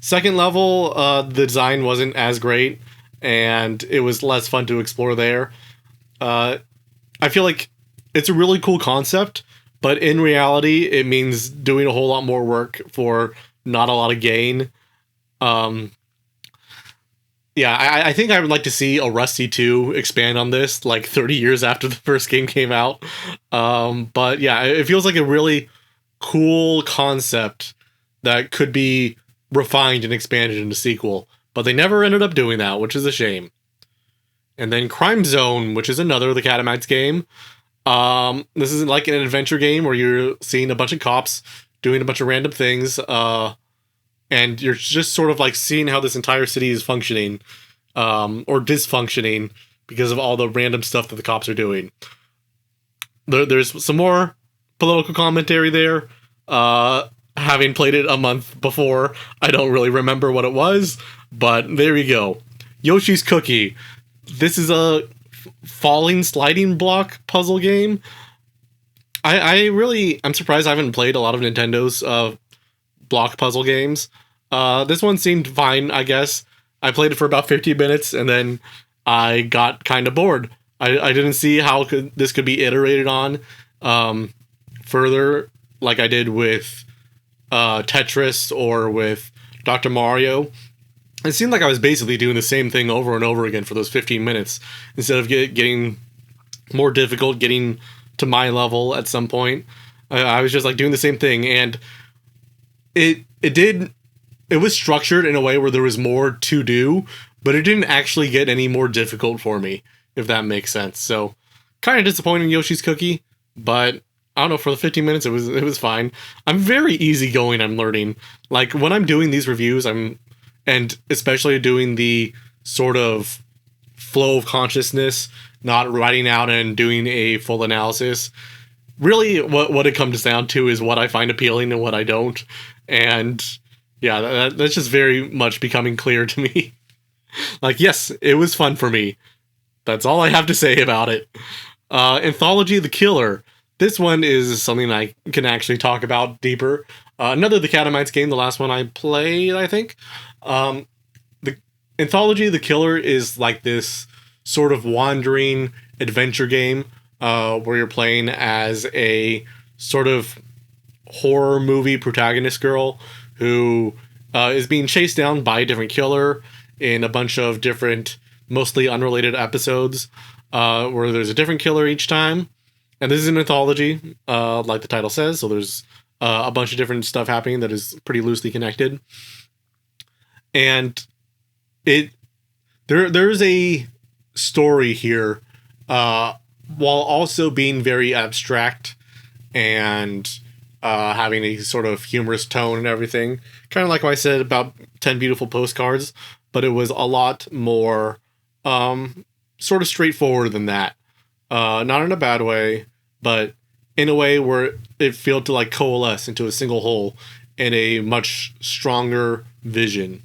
Second level, the design wasn't as great, and it was less fun to explore there. I feel like it's a really cool concept, but in reality, it means doing a whole lot more work for not a lot of gain. I think I would like to see a Rusty 2 expand on this, like 30 years after the first game came out. But yeah, it feels like a really cool concept that could be refined and expanded in a sequel, but they never ended up doing that, which is a shame. And then Crime Zone, which is another of the Catamites game. This is like an adventure game where you're seeing a bunch of cops doing a bunch of random things, and you're just sort of like seeing how this entire city is functioning, or dysfunctioning because of all the random stuff that the cops are doing. There's some more political commentary there. Having played it a month before, I don't really remember what it was, but there you go. Yoshi's Cookie. This is a falling sliding block puzzle game. I'm surprised I haven't played a lot of Nintendo's block puzzle games. This one seemed fine, I guess. I played it for about 50 minutes and then I got kind of bored. I didn't see how this could be iterated on further, like I did with Tetris or with Dr. Mario. It seemed like I was basically doing the same thing over and over again for those 15 minutes instead of getting more difficult, getting to my level at some point. I was just like doing the same thing, and it was structured in a way where there was more to do, but it didn't actually get any more difficult for me, if that makes sense. So kind of disappointing Yoshi's Cookie, but I don't know, for the 15 minutes it was fine. I'm very easygoing, I'm learning. Like when I'm doing these reviews, and especially doing the sort of flow of consciousness, not writing out and doing a full analysis. Really, what it comes down to is what I find appealing and what I don't. And yeah, that's just very much becoming clear to me. Like, yes, it was fun for me. That's all I have to say about it. Anthology The Killer. This one is something I can actually talk about deeper. Another The Catamites game, the last one I played, I think. The Anthology The Killer is like this sort of wandering adventure game where you're playing as a sort of horror movie protagonist girl who is being chased down by a different killer in a bunch of different, mostly unrelated episodes where there's a different killer each time. And this is an anthology, like the title says, so there's a bunch of different stuff happening that is pretty loosely connected. And there's a story here, while also being very abstract and having a sort of humorous tone and everything. Kind of like what I said about 10 Beautiful Postcards. but it was a lot more sort of straightforward than that. Not in a bad way, but in a way where it failed to like coalesce into a single whole and a much stronger vision.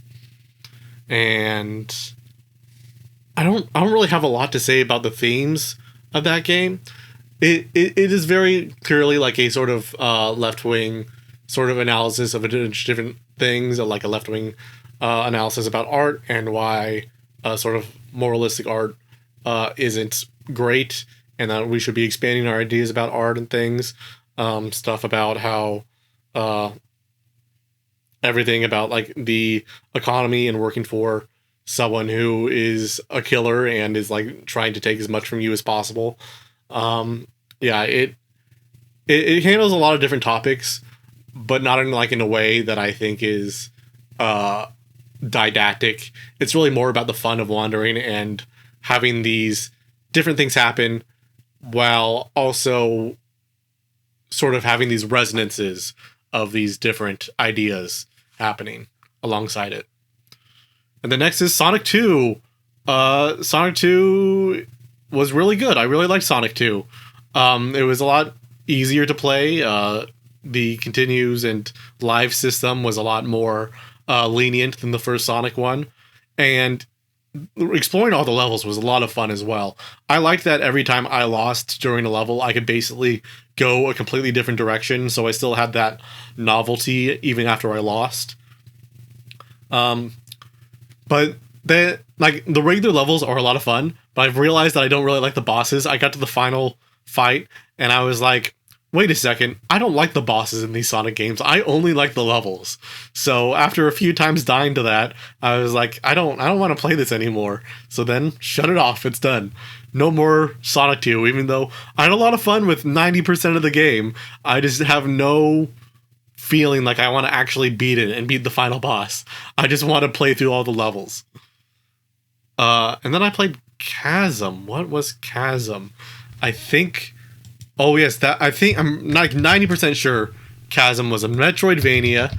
And I don't really have a lot to say about the themes of that game. It is very clearly like a sort of left-wing sort of analysis of different things, like a left-wing analysis about art and why sort of moralistic art isn't great, and that we should be expanding our ideas about art and things. Stuff about how everything about like the economy and working for someone who is a killer and is like trying to take as much from you as possible. It handles a lot of different topics, but not in a way that I think is didactic. It's really more about the fun of wandering and having these different things happen while also sort of having these resonances of these different ideas happening alongside it. And the next is Sonic 2. Sonic 2 was really good. I really liked Sonic 2. It was a lot easier to play. The continues and live system was a lot more lenient than the first Sonic one. And exploring all the levels was a lot of fun as well. I liked that every time I lost during a level, I could basically go a completely different direction, so I still had that novelty even after I lost. But the regular levels are a lot of fun, but I've realized that I don't really like the bosses. I got to the final fight, and I was like, wait a second, I don't like the bosses in these Sonic games. I only like the levels. So after a few times dying to that, I was like, I don't want to play this anymore. So then shut it off. It's done. No more Sonic 2, even though I had a lot of fun with 90% of the game. I just have no feeling like I want to actually beat it and beat the final boss. I just want to play through all the levels. And then I played Chasm. What was Chasm? I think I'm like 90% sure Chasm was a Metroidvania.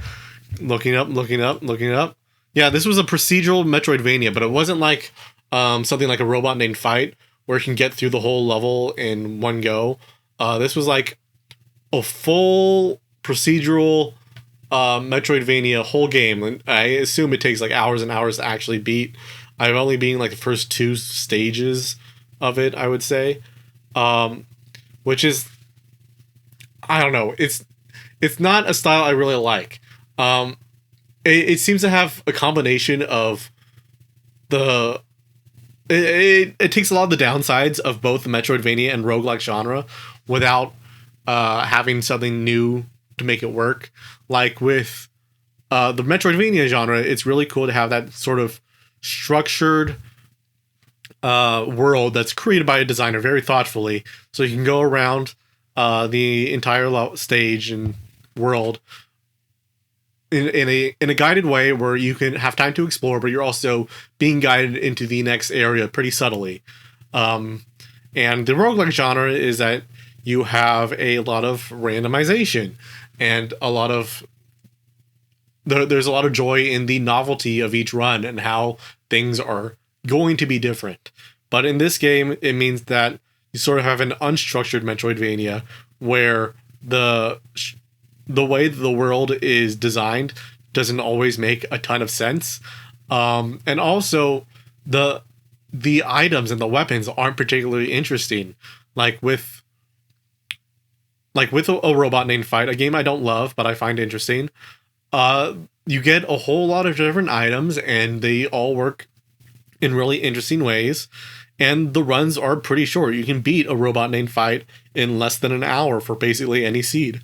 Looking up. Yeah, this was a procedural Metroidvania, but it wasn't like something like a Robot Named Fight where you can get through the whole level in one go. This was like a full procedural Metroidvania whole game. And I assume it takes like hours and hours to actually beat. I've only been like the first 2 stages of it, I would say. Which is, I don't know, it's not a style I really like. It seems to have a combination of it takes a lot of the downsides of both the Metroidvania and roguelike genre without having something new to make it work. Like with the Metroidvania genre, it's really cool to have that sort of structured world that's created by a designer very thoughtfully, so you can go around the entire stage and world in a guided way where you can have time to explore, but you're also being guided into the next area pretty subtly. And the roguelike genre is that you have a lot of randomization and a lot of there's a lot of joy in the novelty of each run and how things are going to be different. But in this game, it means that you sort of have an unstructured Metroidvania where the way the world is designed doesn't always make a ton of sense. And also the items and the weapons aren't particularly interesting. Like with a Robot Named Fight, a game I don't love, but I find interesting. You get a whole lot of different items and they all work in really interesting ways, and the runs are pretty short. You can beat a Robot Named Fight in less than an hour for basically any seed.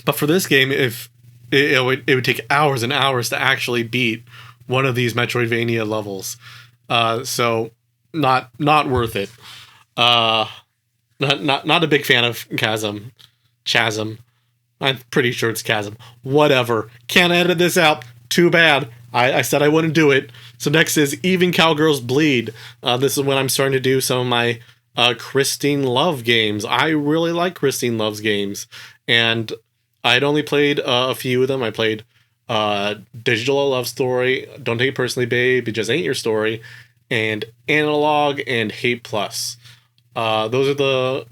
But for this game, if it would take hours and hours to actually beat one of these Metroidvania levels, so not worth it. Not a big fan of Chasm. I'm pretty sure it's Chasm. Whatever. Can't edit this out. Too bad. I said I wouldn't do it. So next is Even Cowgirls Bleed. This is when I'm starting to do some of my Christine Love games. I really like Christine Love's games. And I'd only played a few of them. I played Digital Love Story, Don't Take It Personally, Babe, It Just Ain't Your Story, and Analog and Hate Plus. Those are the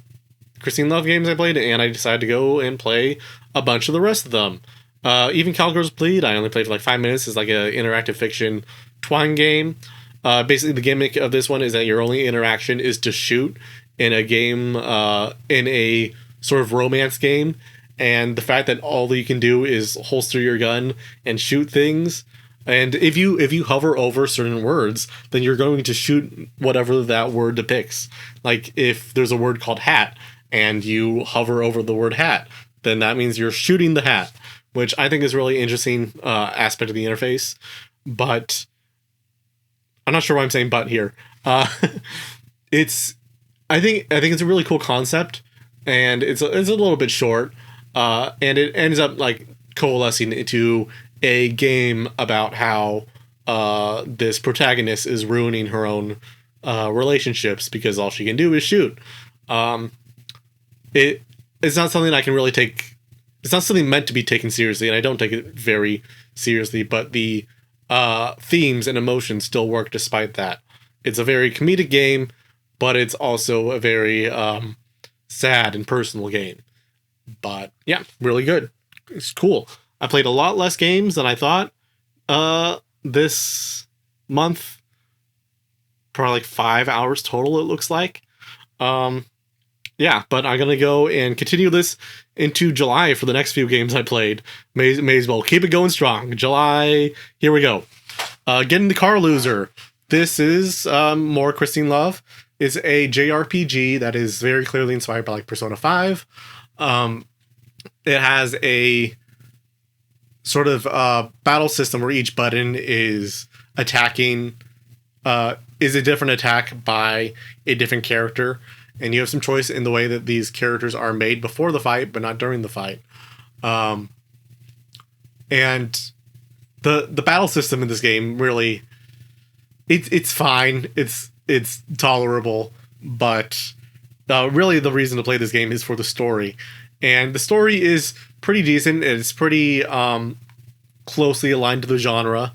Christine Love games I played, and I decided to go and play a bunch of the rest of them. Even Cowgirls Bleed, I only played for like 5 minutes. It's like an interactive fiction twine game. Basically, the gimmick of this one is that your only interaction is to shoot in a game, in a sort of romance game. And the fact that all you can do is holster your gun and shoot things. And if you hover over certain words, then you're going to shoot whatever that word depicts. Like if there's a word called hat and you hover over the word hat, then that means you're shooting the hat, which I think is really interesting aspect of the interface. But I'm not sure why I'm saying but here. I think it's a really cool concept, and it's a little bit short, and it ends up like coalescing into a game about how this protagonist is ruining her own relationships because all she can do is shoot. It's not something I can really take. It's not something meant to be taken seriously, and I don't take it very seriously. But the themes and emotions still work despite that. It's a very comedic game, but it's also a very sad and personal game. But yeah, really good. It's cool. I played a lot less games than I thought this month. Probably like 5 hours total, it looks like. Yeah, but I'm going to go and continue this into July for the next few games I played. May as well keep it going strong. July, here we go. Getting the Car Loser. This is more Christine Love. It's a JRPG that is very clearly inspired by like Persona 5. It has a sort of battle system where each button is attacking, is a different attack by a different character. And you have some choice in the way that these characters are made before the fight, but not during the fight. And the battle system in this game really, it's fine. It's tolerable, but really the reason to play this game is for the story. And the story is pretty decent. It's pretty closely aligned to the genre.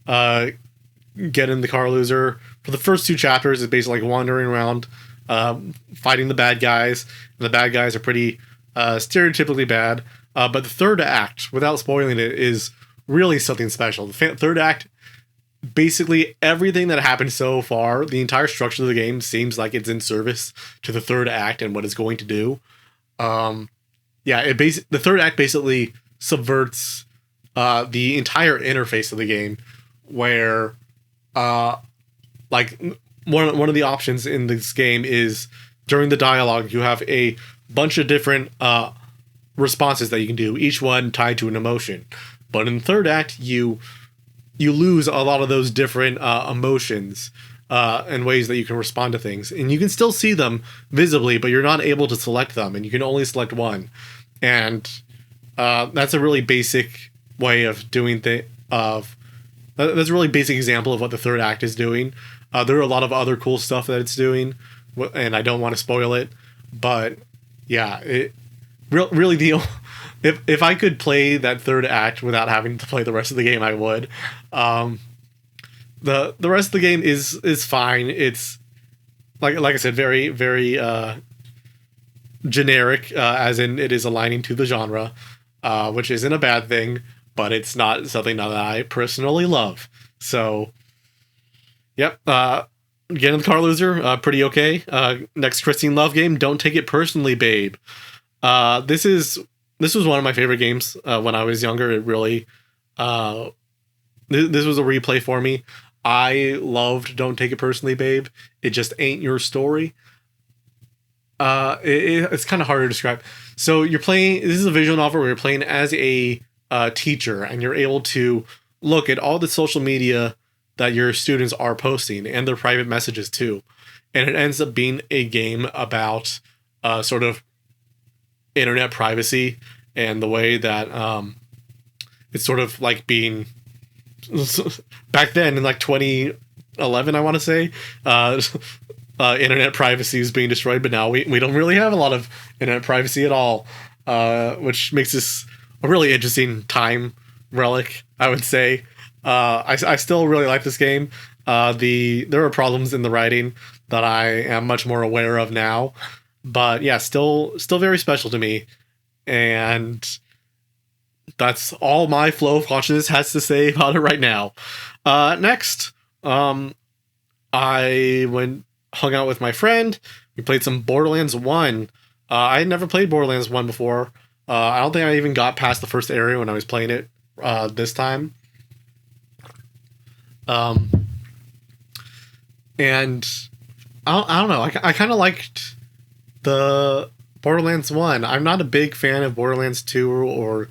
Getting the Car Loser. For the first 2 chapters, it's basically like wandering around, fighting the bad guys. And the bad guys are pretty stereotypically bad. But the third act, without spoiling it, is really something special. The third act, basically everything that happened so far, the entire structure of the game seems like it's in service to the third act and what it's going to do. Yeah, the third act basically subverts the entire interface of the game, where like one of the options in this game is during the dialogue you have a bunch of different responses that you can do, each one tied to an emotion. But in the third act, you lose a lot of those different emotions and ways that you can respond to things, and you can still see them visibly, but you're not able to select them, and you can only select one. And that's a really basic way of doing that's a really basic example of what the third act is doing. There are a lot of other cool stuff that it's doing, and I don't want to spoil it, but yeah, really if I could play that third act without having to play the rest of the game, I would. The rest of the game is fine. It's like I said, very very generic, as in it is aligning to the genre, which isn't a bad thing, but it's not something that I personally love. So, yep. Getting the Car Loser, pretty okay. Next Christine Love game, Don't Take It Personally, Babe. This was one of my favorite games when I was younger. It really, this was a replay for me. I loved Don't Take It Personally, Babe. It Just Ain't Your Story. It's kind of hard to describe. So you're playing. This is a visual novel where you're playing as a teacher, and you're able to look at all the social media that your students are posting and their private messages too. And it ends up being a game about sort of internet privacy and the way that it's sort of like being back then in like 2011, I want to say, internet privacy is being destroyed, but now we don't really have a lot of internet privacy at all, which makes this a really interesting time relic, I would say. I still really like this game. There are problems in the writing that I am much more aware of now, but yeah, still very special to me. And that's all my flow of consciousness has to say about it right now. Next, I hung out with my friend. We played some Borderlands 1. I had never played Borderlands 1 before. I don't think I even got past the first area when I was playing it this time. And I don't know. I kind of liked the Borderlands 1. I'm not a big fan of Borderlands 2 or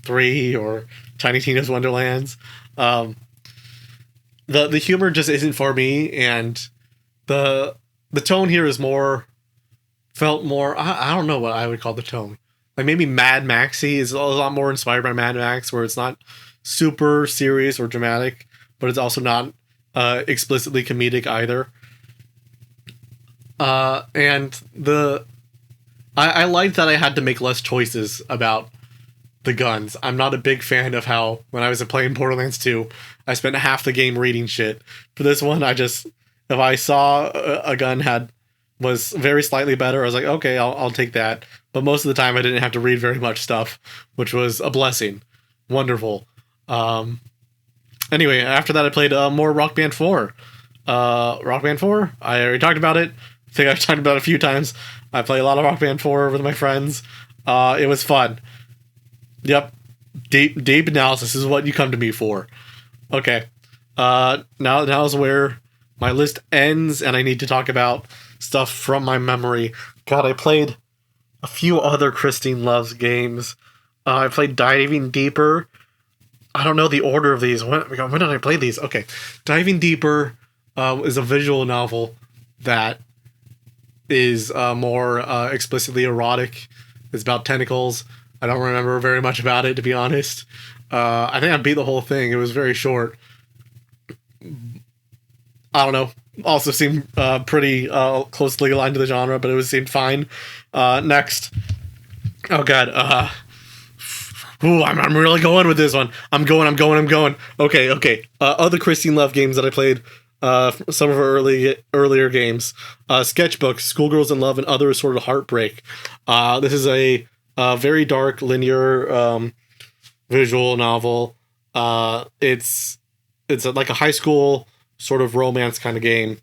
3 or Tiny Tina's Wonderlands. The humor just isn't for me, and the tone here is felt more. I don't know what I would call the tone. Like maybe Mad Maxy is a lot more inspired by Mad Max, where it's not super serious or dramatic, but it's also not explicitly comedic either. And I liked that I had to make less choices about the guns. I'm not a big fan of how, when I was playing Borderlands 2, I spent half the game reading shit. For this one, if I saw a gun was very slightly better, I was like, okay, I'll take that. But most of the time, I didn't have to read very much stuff, which was a blessing. Wonderful. Anyway, after that, I played more Rock Band 4. Rock Band 4, I already talked about it. I think I've talked about it a few times. I play a lot of Rock Band 4 with my friends. It was fun. Yep. Deep analysis is what you come to me for. Okay. Now is where my list ends, and I need to talk about stuff from my memory. God, I played a few other Christine Loves games. I played Diving Deeper. I don't know the order of these. When did I play these? Okay. Diving Deeper is a visual novel that is more explicitly erotic. It's about tentacles. I don't remember very much about it, to be honest. I think I beat the whole thing. It was very short. I don't know. Also seemed pretty closely aligned to the genre, but seemed fine. Next. Oh, God. I'm really going with this one. I'm going. Okay. Other Christine Love games that I played. Some of her earlier games. Sketchbook, Schoolgirls in Love, and Other Sort of Heartbreak. This is a very dark, linear visual novel. It's like a high school sort of romance kind of game.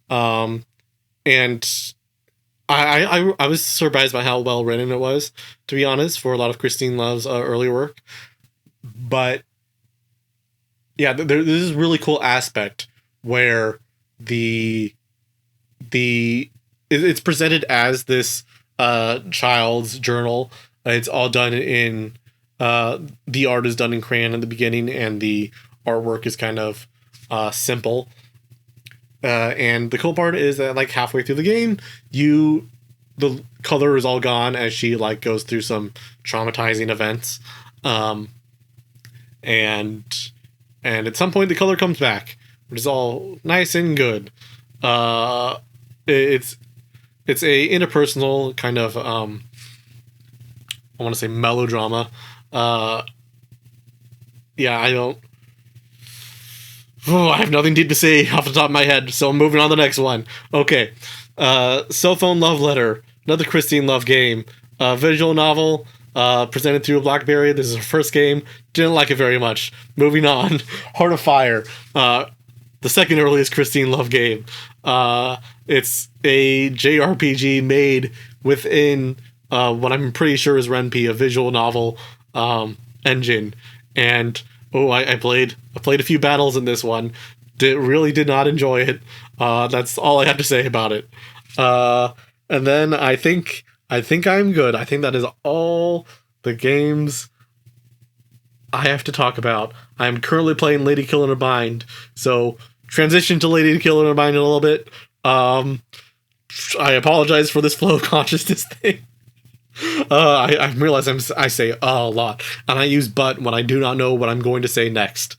And I was surprised by how well written it was, to be honest, for a lot of Christine Love's early work. But yeah, there's this really cool aspect where it's presented as this child's journal. It's all done in the art is done in crayon in the beginning, and the artwork is kind of simple. And the cool part is that like halfway through the game, the color is all gone as she like goes through some traumatizing events. And at some point the color comes back, which is all nice and good. It's a interpersonal kind of I want to say melodrama. Yeah, I have nothing deep to say off the top of my head, so I'm moving on to the next one. Okay. Cell Phone Love Letter, another Christine Love game. Visual novel, presented through a BlackBerry. This is her first game. Didn't like it very much. Moving on. Heart of Fire. The second earliest Christine Love game. It's a JRPG made within what I'm pretty sure is Ren'Py, a visual novel engine. And I played a few battles in this one. Really did not enjoy it. That's all I have to say about it. And then I think I'm good. I think that is all the games I have to talk about. I'm currently playing Lady Killer in a Bind, so transition to Lady Killer in a Bind in a little bit. I apologize for this flow of consciousness thing. I realize I say a lot, and I use but when I do not know what I'm going to say next.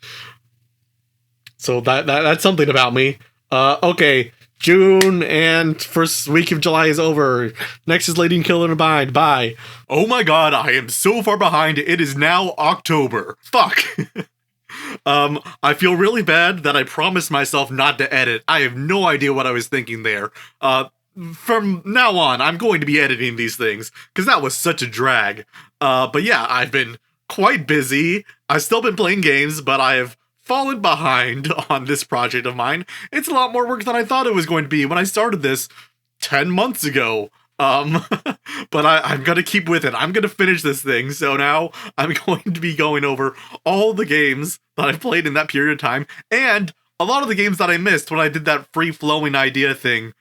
So that's something about me. Okay, June and first week of July is over. Next is Lady Killer in a Bind. Bye. Oh my god, I am so far behind. It is now October. Fuck. I feel really bad that I promised myself not to edit. I have no idea what I was thinking there. From now on, I'm going to be editing these things, because that was such a drag. But yeah, I've been quite busy. I've still been playing games, but I have fallen behind on this project of mine. It's a lot more work than I thought it was going to be when I started this 10 months ago. But I'm gonna keep with it. I'm gonna finish this thing, so now I'm going to be going over all the games that I've played in that period of time, and a lot of the games that I missed when I did that free-flowing idea thing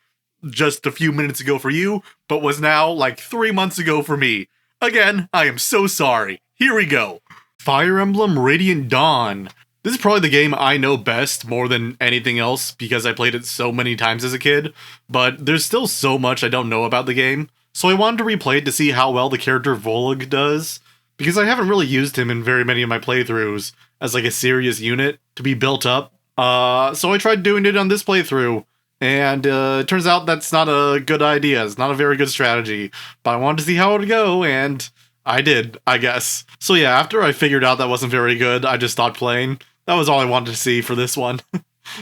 just a few minutes ago for you, but was now like 3 months ago for me. Again, I am so sorry. Here we go. Fire Emblem Radiant Dawn. This is probably the game I know best more than anything else because I played it so many times as a kid, but there's still so much I don't know about the game, so I wanted to replay it to see how well the character Volug does, because I haven't really used him in very many of my playthroughs as like a serious unit to be built up. So I tried doing it on this playthrough, and it turns out that's not a good idea. It's not a very good strategy, but I wanted to see how it would go, and I did, I guess. So yeah, after I figured out that wasn't very good, I just stopped playing. That was all I wanted to see for this one.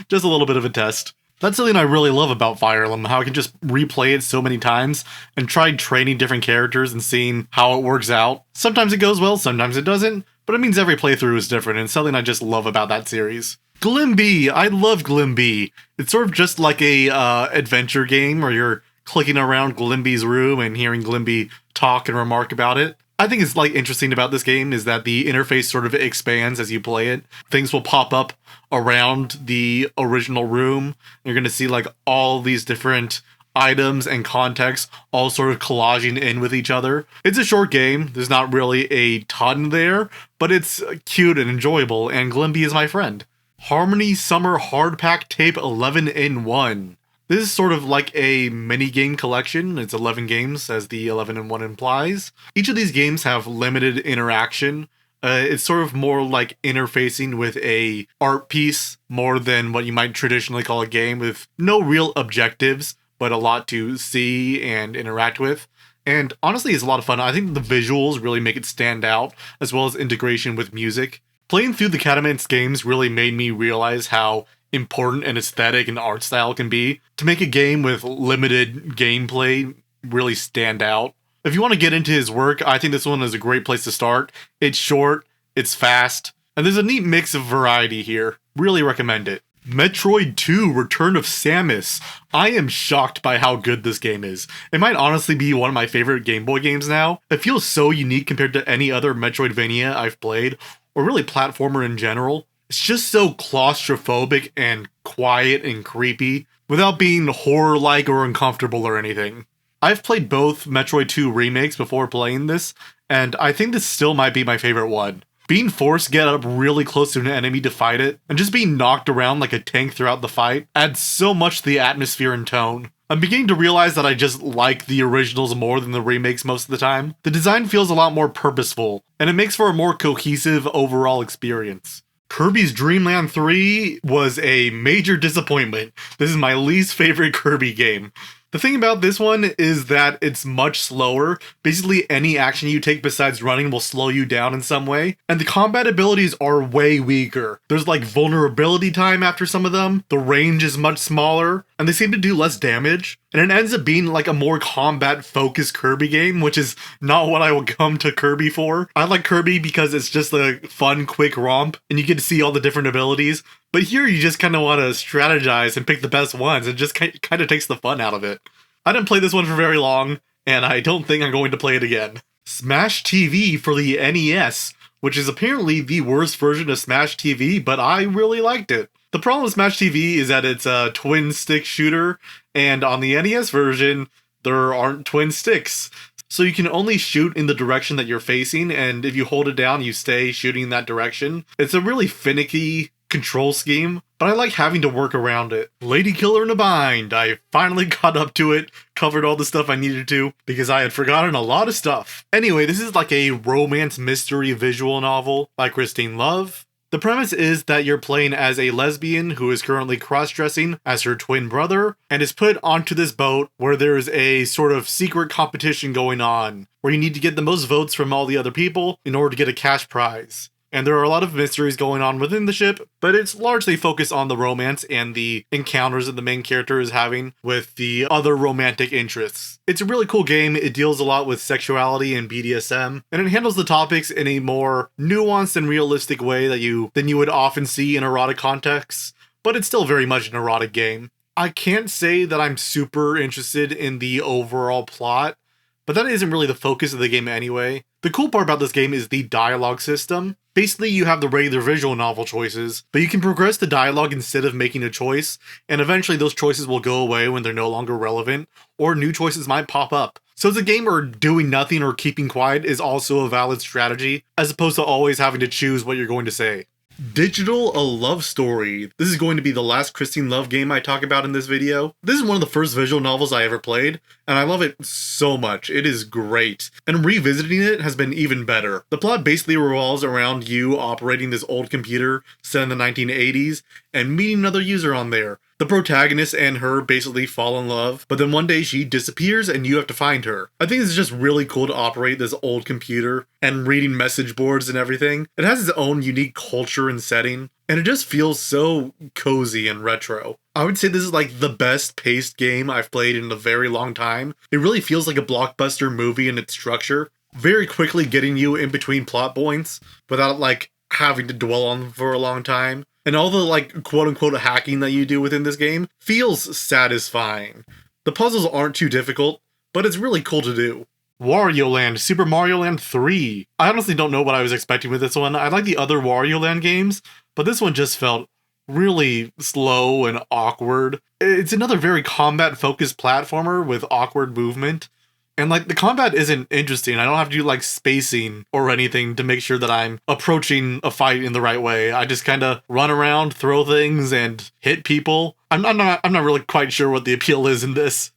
Just a little bit of a test. That's something I really love about Fire Emblem, how I can just replay it so many times and try training different characters and seeing how it works out. Sometimes it goes well, sometimes it doesn't, but it means every playthrough is different, and it's something I just love about that series. Glimby! I love Glimby! It's sort of just like a adventure game where you're clicking around Glimby's room and hearing Glimby talk and remark about it. I think it's like interesting about this game is that the interface sort of expands as you play it. Things will pop up around the original room. You're going to see like all these different items and contexts all sort of collaging in with each other. It's a short game. There's not really a ton there, but it's cute and enjoyable, and Glimby is my friend. Harmony Summer Hardpack Tape 11 in 1. This is sort of like a mini-game collection. It's 11 games, as the 11 in 1 implies. Each of these games have limited interaction. It's sort of more like interfacing with a art piece more than what you might traditionally call a game, with no real objectives, but a lot to see and interact with. And honestly, it's a lot of fun. I think the visuals really make it stand out, as well as integration with music. Playing through the Catamance games really made me realize how important an aesthetic and art style can be to make a game with limited gameplay really stand out. If you want to get into his work, I think this one is a great place to start. It's short, it's fast, and there's a neat mix of variety here. Really recommend it. Metroid 2 Return of Samus. I am shocked by how good this game is. It might honestly be one of my favorite Game Boy games now. It feels so unique compared to any other Metroidvania I've played, or really platformer in general. It's just so claustrophobic and quiet and creepy, without being horror-like or uncomfortable or anything. I've played both Metroid 2 remakes before playing this, and I think this still might be my favorite one. Being forced to get up really close to an enemy to fight it, and just being knocked around like a tank throughout the fight, adds so much to the atmosphere and tone. I'm beginning to realize that I just like the originals more than the remakes most of the time. The design feels a lot more purposeful, and it makes for a more cohesive overall experience. Kirby's Dream Land 3 was a major disappointment. This is my least favorite Kirby game. The thing about this one is that it's much slower. Basically, any action you take besides running will slow you down in some way. And the combat abilities are way weaker. There's like vulnerability time after some of them. The range is much smaller. And they seem to do less damage. And it ends up being like a more combat-focused Kirby game, which is not what I would come to Kirby for. I like Kirby because it's just a fun, quick romp. And you get to see all the different abilities. But here you just kind of want to strategize and pick the best ones. It just kind of takes the fun out of it. I didn't play this one for very long, and I don't think I'm going to play it again. Smash TV for the NES, which is apparently the worst version of Smash TV, but I really liked it. The problem with Smash TV is that it's a twin-stick shooter, and on the NES version, there aren't twin sticks. So you can only shoot in the direction that you're facing, and if you hold it down, you stay shooting in that direction. It's a really finicky control scheme, but I like having to work around it. Lady Killer in a Bind. I finally got up to it, covered all the stuff I needed to, because I had forgotten a lot of stuff. Anyway, this is like a romance mystery visual novel by Christine Love. The premise is that you're playing as a lesbian who is currently cross-dressing as her twin brother and is put onto this boat where there's a sort of secret competition going on where you need to get the most votes from all the other people in order to get a cash prize. And there are a lot of mysteries going on within the ship, but it's largely focused on the romance and the encounters that the main character is having with the other romantic interests. It's a really cool game. It deals a lot with sexuality and BDSM, and it handles the topics in a more nuanced and realistic way than you would often see in erotic contexts, but it's still very much an erotic game. I can't say that I'm super interested in the overall plot, but that isn't really the focus of the game anyway. The cool part about this game is the dialogue system. Basically, you have the regular visual novel choices, but you can progress the dialogue instead of making a choice, and eventually those choices will go away when they're no longer relevant, or new choices might pop up. So as a game where doing nothing or keeping quiet is also a valid strategy, as opposed to always having to choose what you're going to say. Digital: A Love Story. This is going to be the last Christine Love game I talk about in this video. This is one of the first visual novels I ever played, and I love it so much. It is great. And revisiting it has been even better. The plot basically revolves around you operating this old computer set in the 1980s and meeting another user on there. The protagonist and her basically fall in love, but then one day she disappears and you have to find her. I think it's just really cool to operate this old computer and reading message boards and everything. It has its own unique culture and setting, and it just feels so cozy and retro. I would say this is like the best paced game I've played in a very long time. It really feels like a blockbuster movie in its structure, very quickly getting you in between plot points without like having to dwell on them for a long time. And all the like quote-unquote hacking that you do within this game feels satisfying. The puzzles aren't too difficult, but it's really cool to do. Wario Land, Super Mario Land 3. I honestly don't know what I was expecting with this one. I like the other Wario Land games, but this one just felt really slow and awkward. It's another very combat-focused platformer with awkward movement. And like the combat isn't interesting. I don't have to do like spacing or anything to make sure that I'm approaching a fight in the right way. I just kind of run around, throw things, and hit people. I'm not really quite sure what the appeal is in this.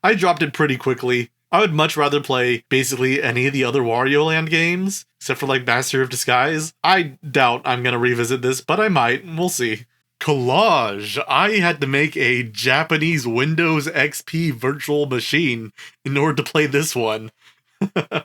I dropped it pretty quickly. I would much rather play basically any of the other Wario Land games, except for like Master of Disguise. I doubt I'm gonna revisit this, but I might. We'll see. Collage. I had to make a Japanese Windows XP virtual machine in order to play this one. This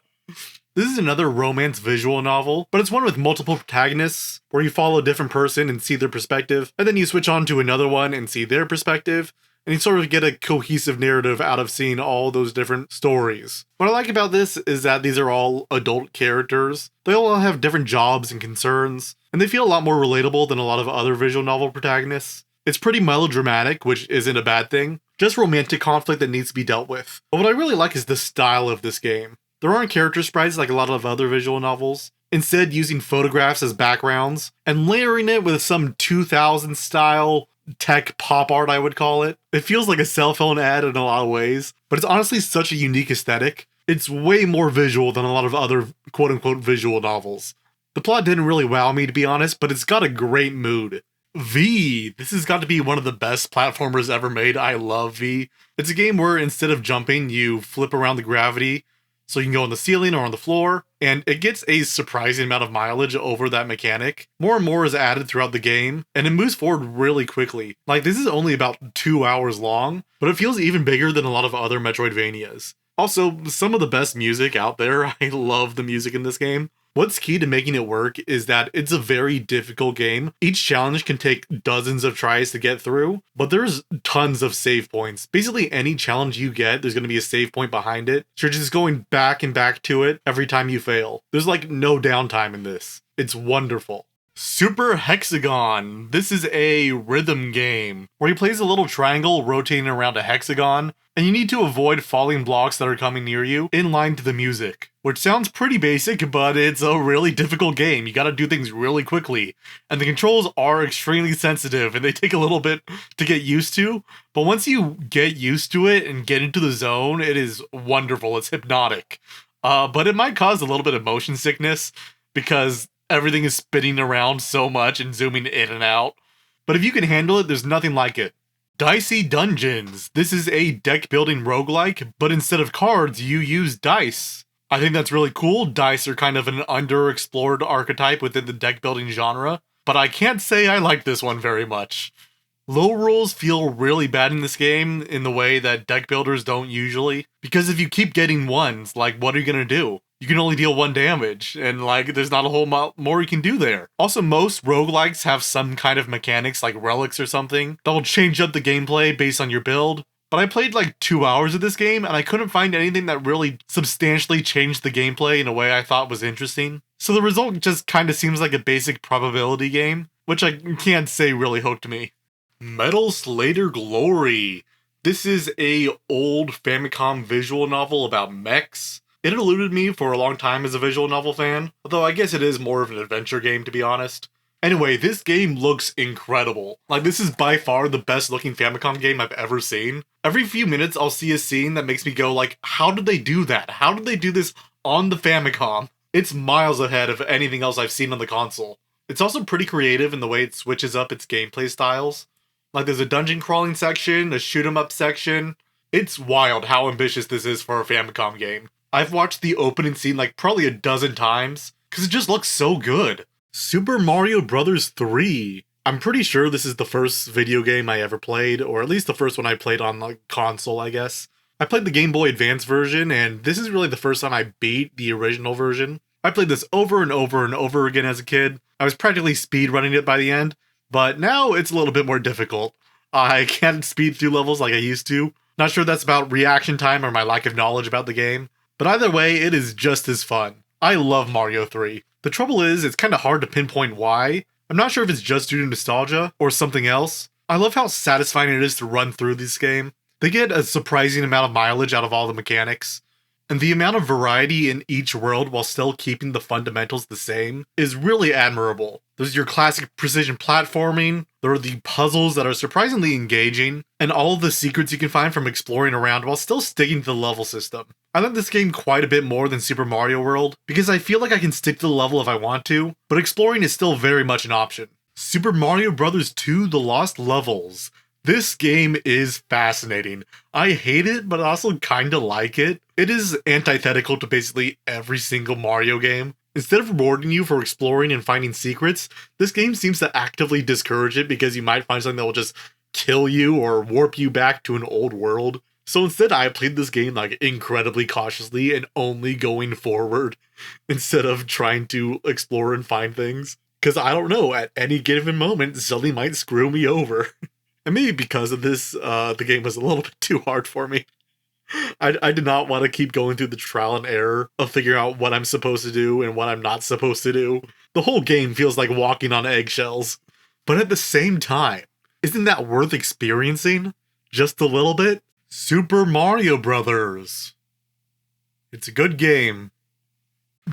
is another romance visual novel, but it's one with multiple protagonists, where you follow a different person and see their perspective, and then you switch on to another one and see their perspective, and you sort of get a cohesive narrative out of seeing all those different stories. What I like about this is that these are all adult characters. They all have different jobs and concerns, and they feel a lot more relatable than a lot of other visual novel protagonists. It's pretty melodramatic, which isn't a bad thing, just romantic conflict that needs to be dealt with. But what I really like is the style of this game. There aren't character sprites like a lot of other visual novels, instead using photographs as backgrounds, and layering it with some 2000 style tech pop art, I would call it. It feels like a cell phone ad in a lot of ways, but it's honestly such a unique aesthetic. It's way more visual than a lot of other quote-unquote visual novels. The plot didn't really wow me, to be honest, but it's got a great mood. V. This has got to be one of the best platformers ever made. I love V. It's a game where instead of jumping, you flip around the gravity, so you can go on the ceiling or on the floor, and it gets a surprising amount of mileage over that mechanic. More and more is added throughout the game, and it moves forward really quickly. Like, this is only about 2 hours long, but it feels even bigger than a lot of other Metroidvanias. Also, some of the best music out there. I love the music in this game. What's key to making it work is that it's a very difficult game. Each challenge can take dozens of tries to get through, but there's tons of save points. Basically, any challenge you get, there's going to be a save point behind it. So you're just going back and back to it every time you fail. There's like no downtime in this. It's wonderful. Super Hexagon. This is a rhythm game where you plays a little triangle rotating around a hexagon, and you need to avoid falling blocks that are coming near you in line to the music. Which sounds pretty basic, but it's a really difficult game. You gotta do things really quickly, and the controls are extremely sensitive, and they take a little bit to get used to, but once you get used to it and get into the zone, it is wonderful. It's hypnotic. But it might cause a little bit of motion sickness, because everything is spinning around so much and zooming in and out. But if you can handle it, there's nothing like it. Dicey Dungeons. This is a deck building roguelike, but instead of cards, you use dice. I think that's really cool. Dice are kind of an underexplored archetype within the deck building genre. but I can't say I like this one very much. Low rolls feel really bad in this game in the way that deck builders don't usually, because if you keep getting ones, like, what are you gonna do? You can only deal 1 damage, and like, there's not a whole lot more you can do there. Also, most roguelikes have some kind of mechanics like relics or something that will change up the gameplay based on your build. But I played like 2 hours of this game, and I couldn't find anything that really substantially changed the gameplay in a way I thought was interesting. So the result just kinda seems like a basic probability game, which I can't say really hooked me. Metal Slayer Glory. This is a old Famicom visual novel about mechs. It eluded me for a long time as a visual novel fan, although I guess it is more of an adventure game to be honest. Anyway, this game looks incredible. Like, this is by far the best looking Famicom game I've ever seen. Every few minutes I'll see a scene that makes me go like, how did they do that? How did they do this on the Famicom? It's miles ahead of anything else I've seen on the console. It's also pretty creative in the way it switches up its gameplay styles. Like, there's a dungeon crawling section, a shoot 'em up section. It's wild how ambitious this is for a Famicom game. I've watched the opening scene like probably a dozen times, because it just looks so good. Super Mario Bros. 3. I'm pretty sure this is the first video game I ever played, or at least the first one I played on the console, I guess. I played the Game Boy Advance version, and this is really the first time I beat the original version. I played this over and over and over again as a kid. I was practically speedrunning it by the end, but now it's a little bit more difficult. I can't speed through levels like I used to. Not sure that's about reaction time or my lack of knowledge about the game, but either way, it is just as fun. I love Mario 3. The trouble is, it's kinda hard to pinpoint why. I'm not sure if it's just due to nostalgia or something else. I love how satisfying it is to run through this game. They get a surprising amount of mileage out of all the mechanics, and the amount of variety in each world while still keeping the fundamentals the same is really admirable. There's your classic precision platforming, there are the puzzles that are surprisingly engaging, and all of the secrets you can find from exploring around while still sticking to the level system. I like this game quite a bit more than Super Mario World, because I feel like I can stick to the level if I want to, but exploring is still very much an option. Super Mario Bros. 2 The Lost Levels. This game is fascinating. I hate it, but I also kinda like it. It is antithetical to basically every single Mario game. Instead of rewarding you for exploring and finding secrets, this game seems to actively discourage it because you might find something that will just kill you or warp you back to an old world. So instead, I played this game like incredibly cautiously and only going forward instead of trying to explore and find things. Because I don't know, at any given moment, something might screw me over. And maybe because of this, the game was a little bit too hard for me. I did not want to keep going through the trial and error of figuring out what I'm supposed to do and what I'm not supposed to do. The whole game feels like walking on eggshells. But at the same time, isn't that worth experiencing? Just a little bit? Super Mario Brothers. It's a good game.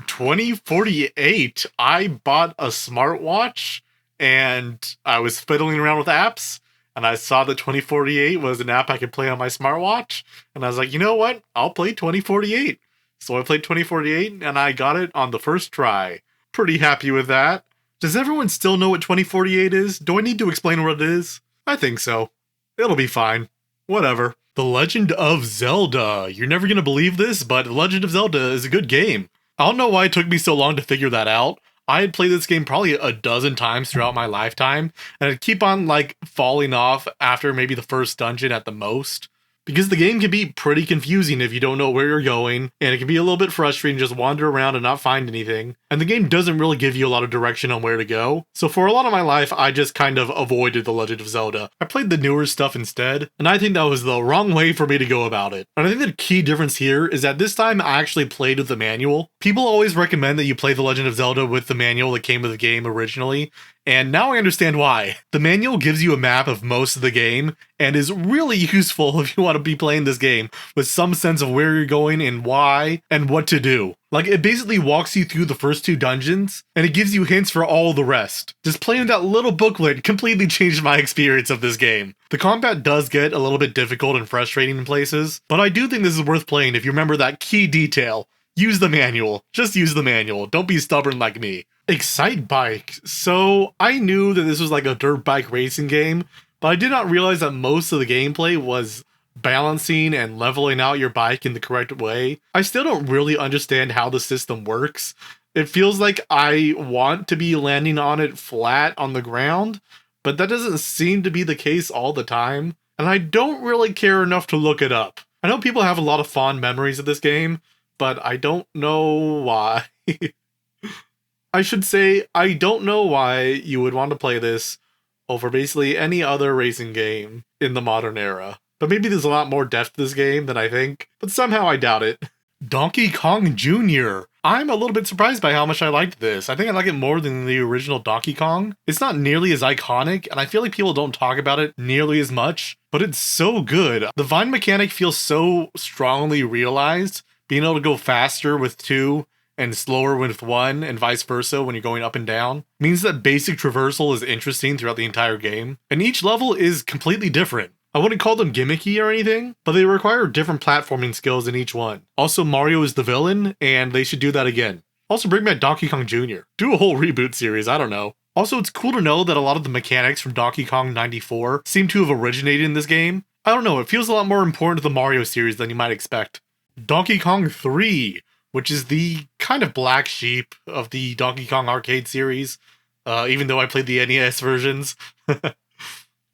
2048, I bought a smartwatch and I was fiddling around with apps. And I saw that 2048 was an app I could play on my smartwatch. And I was like, you know what? I'll play 2048. So I played 2048 and I got it on the first try. Pretty happy with that. Does everyone still know what 2048 is? Do I need to explain what it is? I think so. It'll be fine. Whatever. The Legend of Zelda. You're never gonna believe this, but The Legend of Zelda is a good game. I don't know why it took me so long to figure that out. I had played this game probably a dozen times throughout my lifetime, and I'd keep on, like, falling off after maybe the first dungeon at the most. Because the game can be pretty confusing if you don't know where you're going, and it can be a little bit frustrating to just wander around and not find anything. And the game doesn't really give you a lot of direction on where to go. So for a lot of my life, I just kind of avoided The Legend of Zelda. I played the newer stuff instead, and I think that was the wrong way for me to go about it. And I think the key difference here is that this time I actually played with the manual. People always recommend that you play The Legend of Zelda with the manual that came with the game originally, and now I understand why. The manual gives you a map of most of the game, and is really useful if you want to be playing this game with some sense of where you're going and why, and what to do. Like, it basically walks you through the first 2 dungeons, and it gives you hints for all the rest. Just playing that little booklet completely changed my experience of this game. The combat does get a little bit difficult and frustrating in places, but I do think this is worth playing if you remember that key detail. Use the manual. Just use the manual. Don't be stubborn like me. Excitebike. So, I knew that this was like a dirt bike racing game, but I did not realize that most of the gameplay was balancing and leveling out your bike in the correct way. I still don't really understand how the system works. It feels like I want to be landing on it flat on the ground, but that doesn't seem to be the case all the time, and I don't really care enough to look it up. I know people have a lot of fond memories of this game, but I don't know why. I should say, I don't know why you would want to play this over basically any other racing game in the modern era. But maybe there's a lot more depth to this game than I think, but somehow I doubt it. Donkey Kong Jr. I'm a little bit surprised by how much I liked this. I think I like it more than the original Donkey Kong. It's not nearly as iconic, and I feel like people don't talk about it nearly as much, but it's so good. The Vine mechanic feels so strongly realized. Being able to go faster with 2 and slower with 1 and vice versa when you're going up and down means that basic traversal is interesting throughout the entire game, and each level is completely different. I wouldn't call them gimmicky or anything, but they require different platforming skills in each one. Also, Mario is the villain, and they should do that again. Also, bring back Donkey Kong Jr. Do a whole reboot series, I don't know. Also, it's cool to know that a lot of the mechanics from Donkey Kong 94 seem to have originated in this game. I don't know, it feels a lot more important to the Mario series than you might expect. Donkey Kong 3, which is the kind of black sheep of the Donkey Kong arcade series, even though I played the NES versions.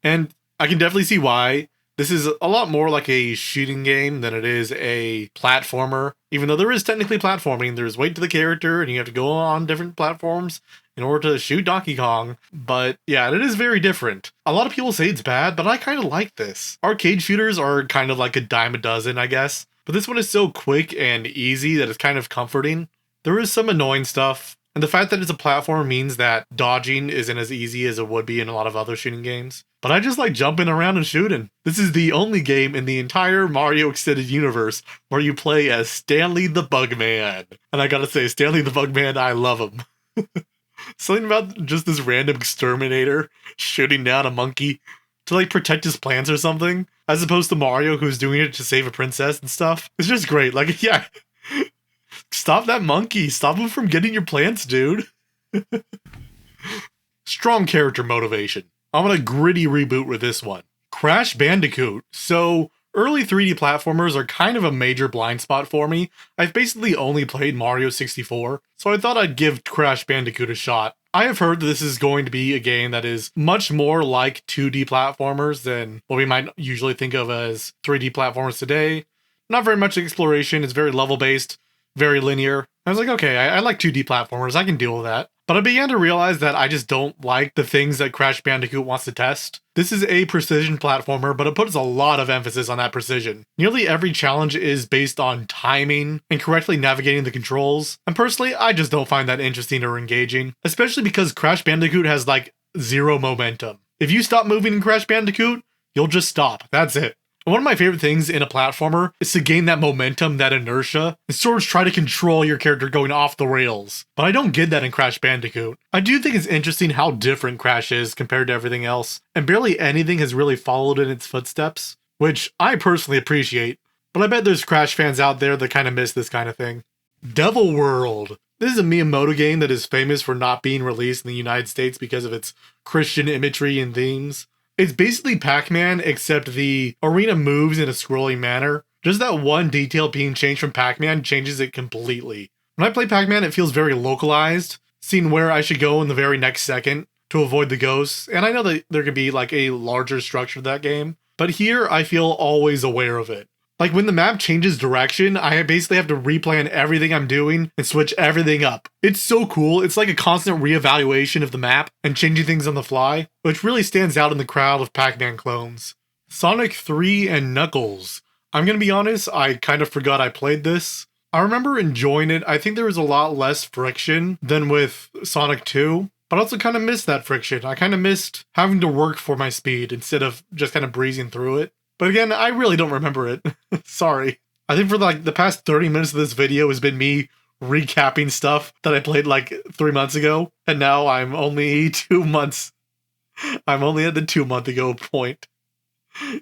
And I can definitely see why. This is a lot more like a shooting game than it is a platformer. Even though there is technically platforming, there's weight to the character and you have to go on different platforms in order to shoot Donkey Kong. But yeah, it is very different. A lot of people say it's bad, but I kind of like this. Arcade shooters are kind of like a dime a dozen, I guess. But this one is so quick and easy that it's kind of comforting. There is some annoying stuff, and the fact that it's a platform means that dodging isn't as easy as it would be in a lot of other shooting games. But I just like jumping around and shooting. This is the only game in the entire Mario Extended Universe where you play as Stanley the Bugman. And I gotta say, Stanley the Bugman, I love him. Something about just this random exterminator shooting down a monkey to like protect his plants or something, as opposed to Mario who's doing it to save a princess and stuff. It's just great. Like, yeah, stop that monkey. Stop him from getting your plants, dude. Strong character motivation. I'm gonna gritty reboot with this one. Crash Bandicoot. So, early 3D platformers are kind of a major blind spot for me. I've basically only played Mario 64, so I thought I'd give Crash Bandicoot a shot. I have heard that this is going to be a game that is much more like 2D platformers than what we might usually think of as 3D platformers today. Not very much exploration, it's very level-based, very linear. I was like, okay, I like 2D platformers, I can deal with that. But I began to realize that I just don't like the things that Crash Bandicoot wants to test. This is a precision platformer, but it puts a lot of emphasis on that precision. Nearly every challenge is based on timing and correctly navigating the controls, and personally, I just don't find that interesting or engaging, especially because Crash Bandicoot has like 0 momentum. If you stop moving in Crash Bandicoot, you'll just stop, that's it. One of my favorite things in a platformer is to gain that momentum, that inertia, and sort of try to control your character going off the rails. But I don't get that in Crash Bandicoot. I do think it's interesting how different Crash is compared to everything else, and barely anything has really followed in its footsteps, which I personally appreciate, but I bet there's Crash fans out there that kind of miss this kind of thing. Devil World. This is a Miyamoto game that is famous for not being released in the United States because of its Christian imagery and themes. It's basically Pac-Man, except the arena moves in a scrolling manner. Just that one detail being changed from Pac-Man changes it completely. When I play Pac-Man, it feels very localized, seeing where I should go in the very next second to avoid the ghosts. And I know that there could be like a larger structure to that game, but here I feel always aware of it. Like when the map changes direction, I basically have to replan everything I'm doing and switch everything up. It's so cool. It's like a constant reevaluation of the map and changing things on the fly, which really stands out in the crowd of Pac-Man clones. Sonic 3 and Knuckles. I'm gonna be honest, I kind of forgot I played this. I remember enjoying it. I think there was a lot less friction than with Sonic 2, but I also kind of missed that friction. I kind of missed having to work for my speed instead of just kind of breezing through it. But again, I really don't remember it. Sorry. I think for like the past 30 minutes of this video has been me recapping stuff that I played like 3 months ago. And now I'm only 2 months. I'm only at the 2 month ago point.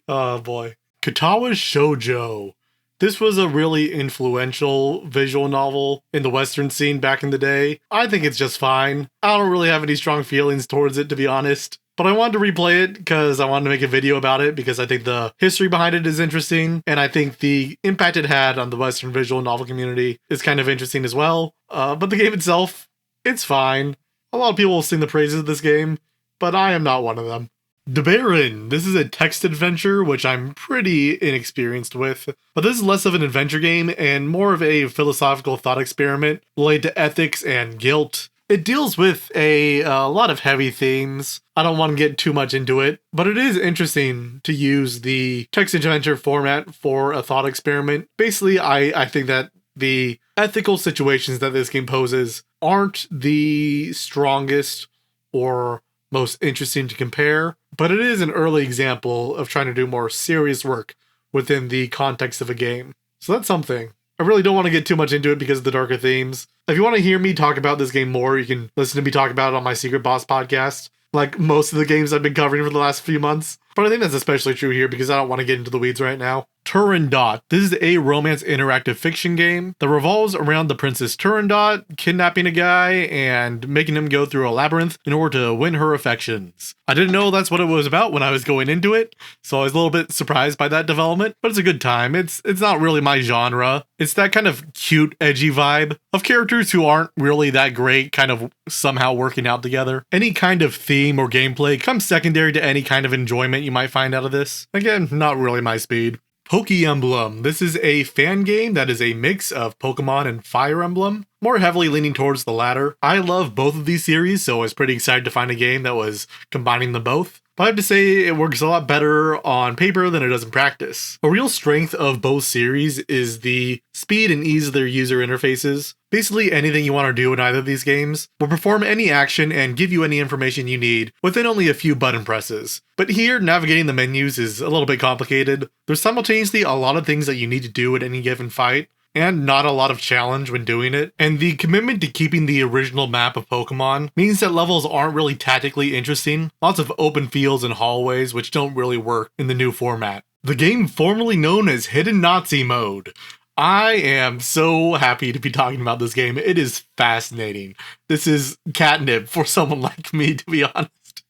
Oh boy. Katawa Shoujo. This was a really influential visual novel in the Western scene back in the day. I think it's just fine. I don't really have any strong feelings towards it, to be honest. But I wanted to replay it because I wanted to make a video about it because I think the history behind it is interesting, and I think the impact it had on the Western visual novel community is kind of interesting as well. But the game itself, it's fine. A lot of people will sing the praises of this game, but I am not one of them. De Baron. This is a text adventure, which I'm pretty inexperienced with, but this is less of an adventure game and more of a philosophical thought experiment related to ethics and guilt. It deals with a lot of heavy themes. I don't want to get too much into it, but it is interesting to use the text adventure format for a thought experiment. Basically, I think that the ethical situations that this game poses aren't the strongest or most interesting to compare, but it is an early example of trying to do more serious work within the context of a game. So that's something. I really don't want to get too much into it because of the darker themes. If you want to hear me talk about this game more, you can listen to me talk about it on my Secret Boss podcast, like most of the games I've been covering for the last few months. But I think that's especially true here because I don't want to get into the weeds right now. Turandot. This is a romance interactive fiction game that revolves around the Princess Turandot kidnapping a guy and making him go through a labyrinth in order to win her affections. I didn't know that's what it was about when I was going into it, so I was a little bit surprised by that development, but it's a good time. It's not really my genre. It's that kind of cute, edgy vibe of characters who aren't really that great kind of somehow working out together. Any kind of theme or gameplay comes secondary to any kind of enjoyment you might find out of this. Again, not really my speed. Poke-Emblem. This is a fan game that is a mix of Pokemon and Fire Emblem, more heavily leaning towards the latter. I love both of these series, so I was pretty excited to find a game that was combining them both. But I have to say, it works a lot better on paper than it does in practice. A real strength of both series is the speed and ease of their user interfaces. Basically, anything you want to do in either of these games will perform any action and give you any information you need within only a few button presses. But here, navigating the menus is a little bit complicated. There's simultaneously a lot of things that you need to do at any given fight, and not a lot of challenge when doing it. And the commitment to keeping the original map of Pokemon means that levels aren't really tactically interesting. Lots of open fields and hallways which don't really work in the new format. The game formerly known as Hidden Nazi Mode. I am so happy to be talking about this game. It is fascinating. This is catnip for someone like me, to be honest.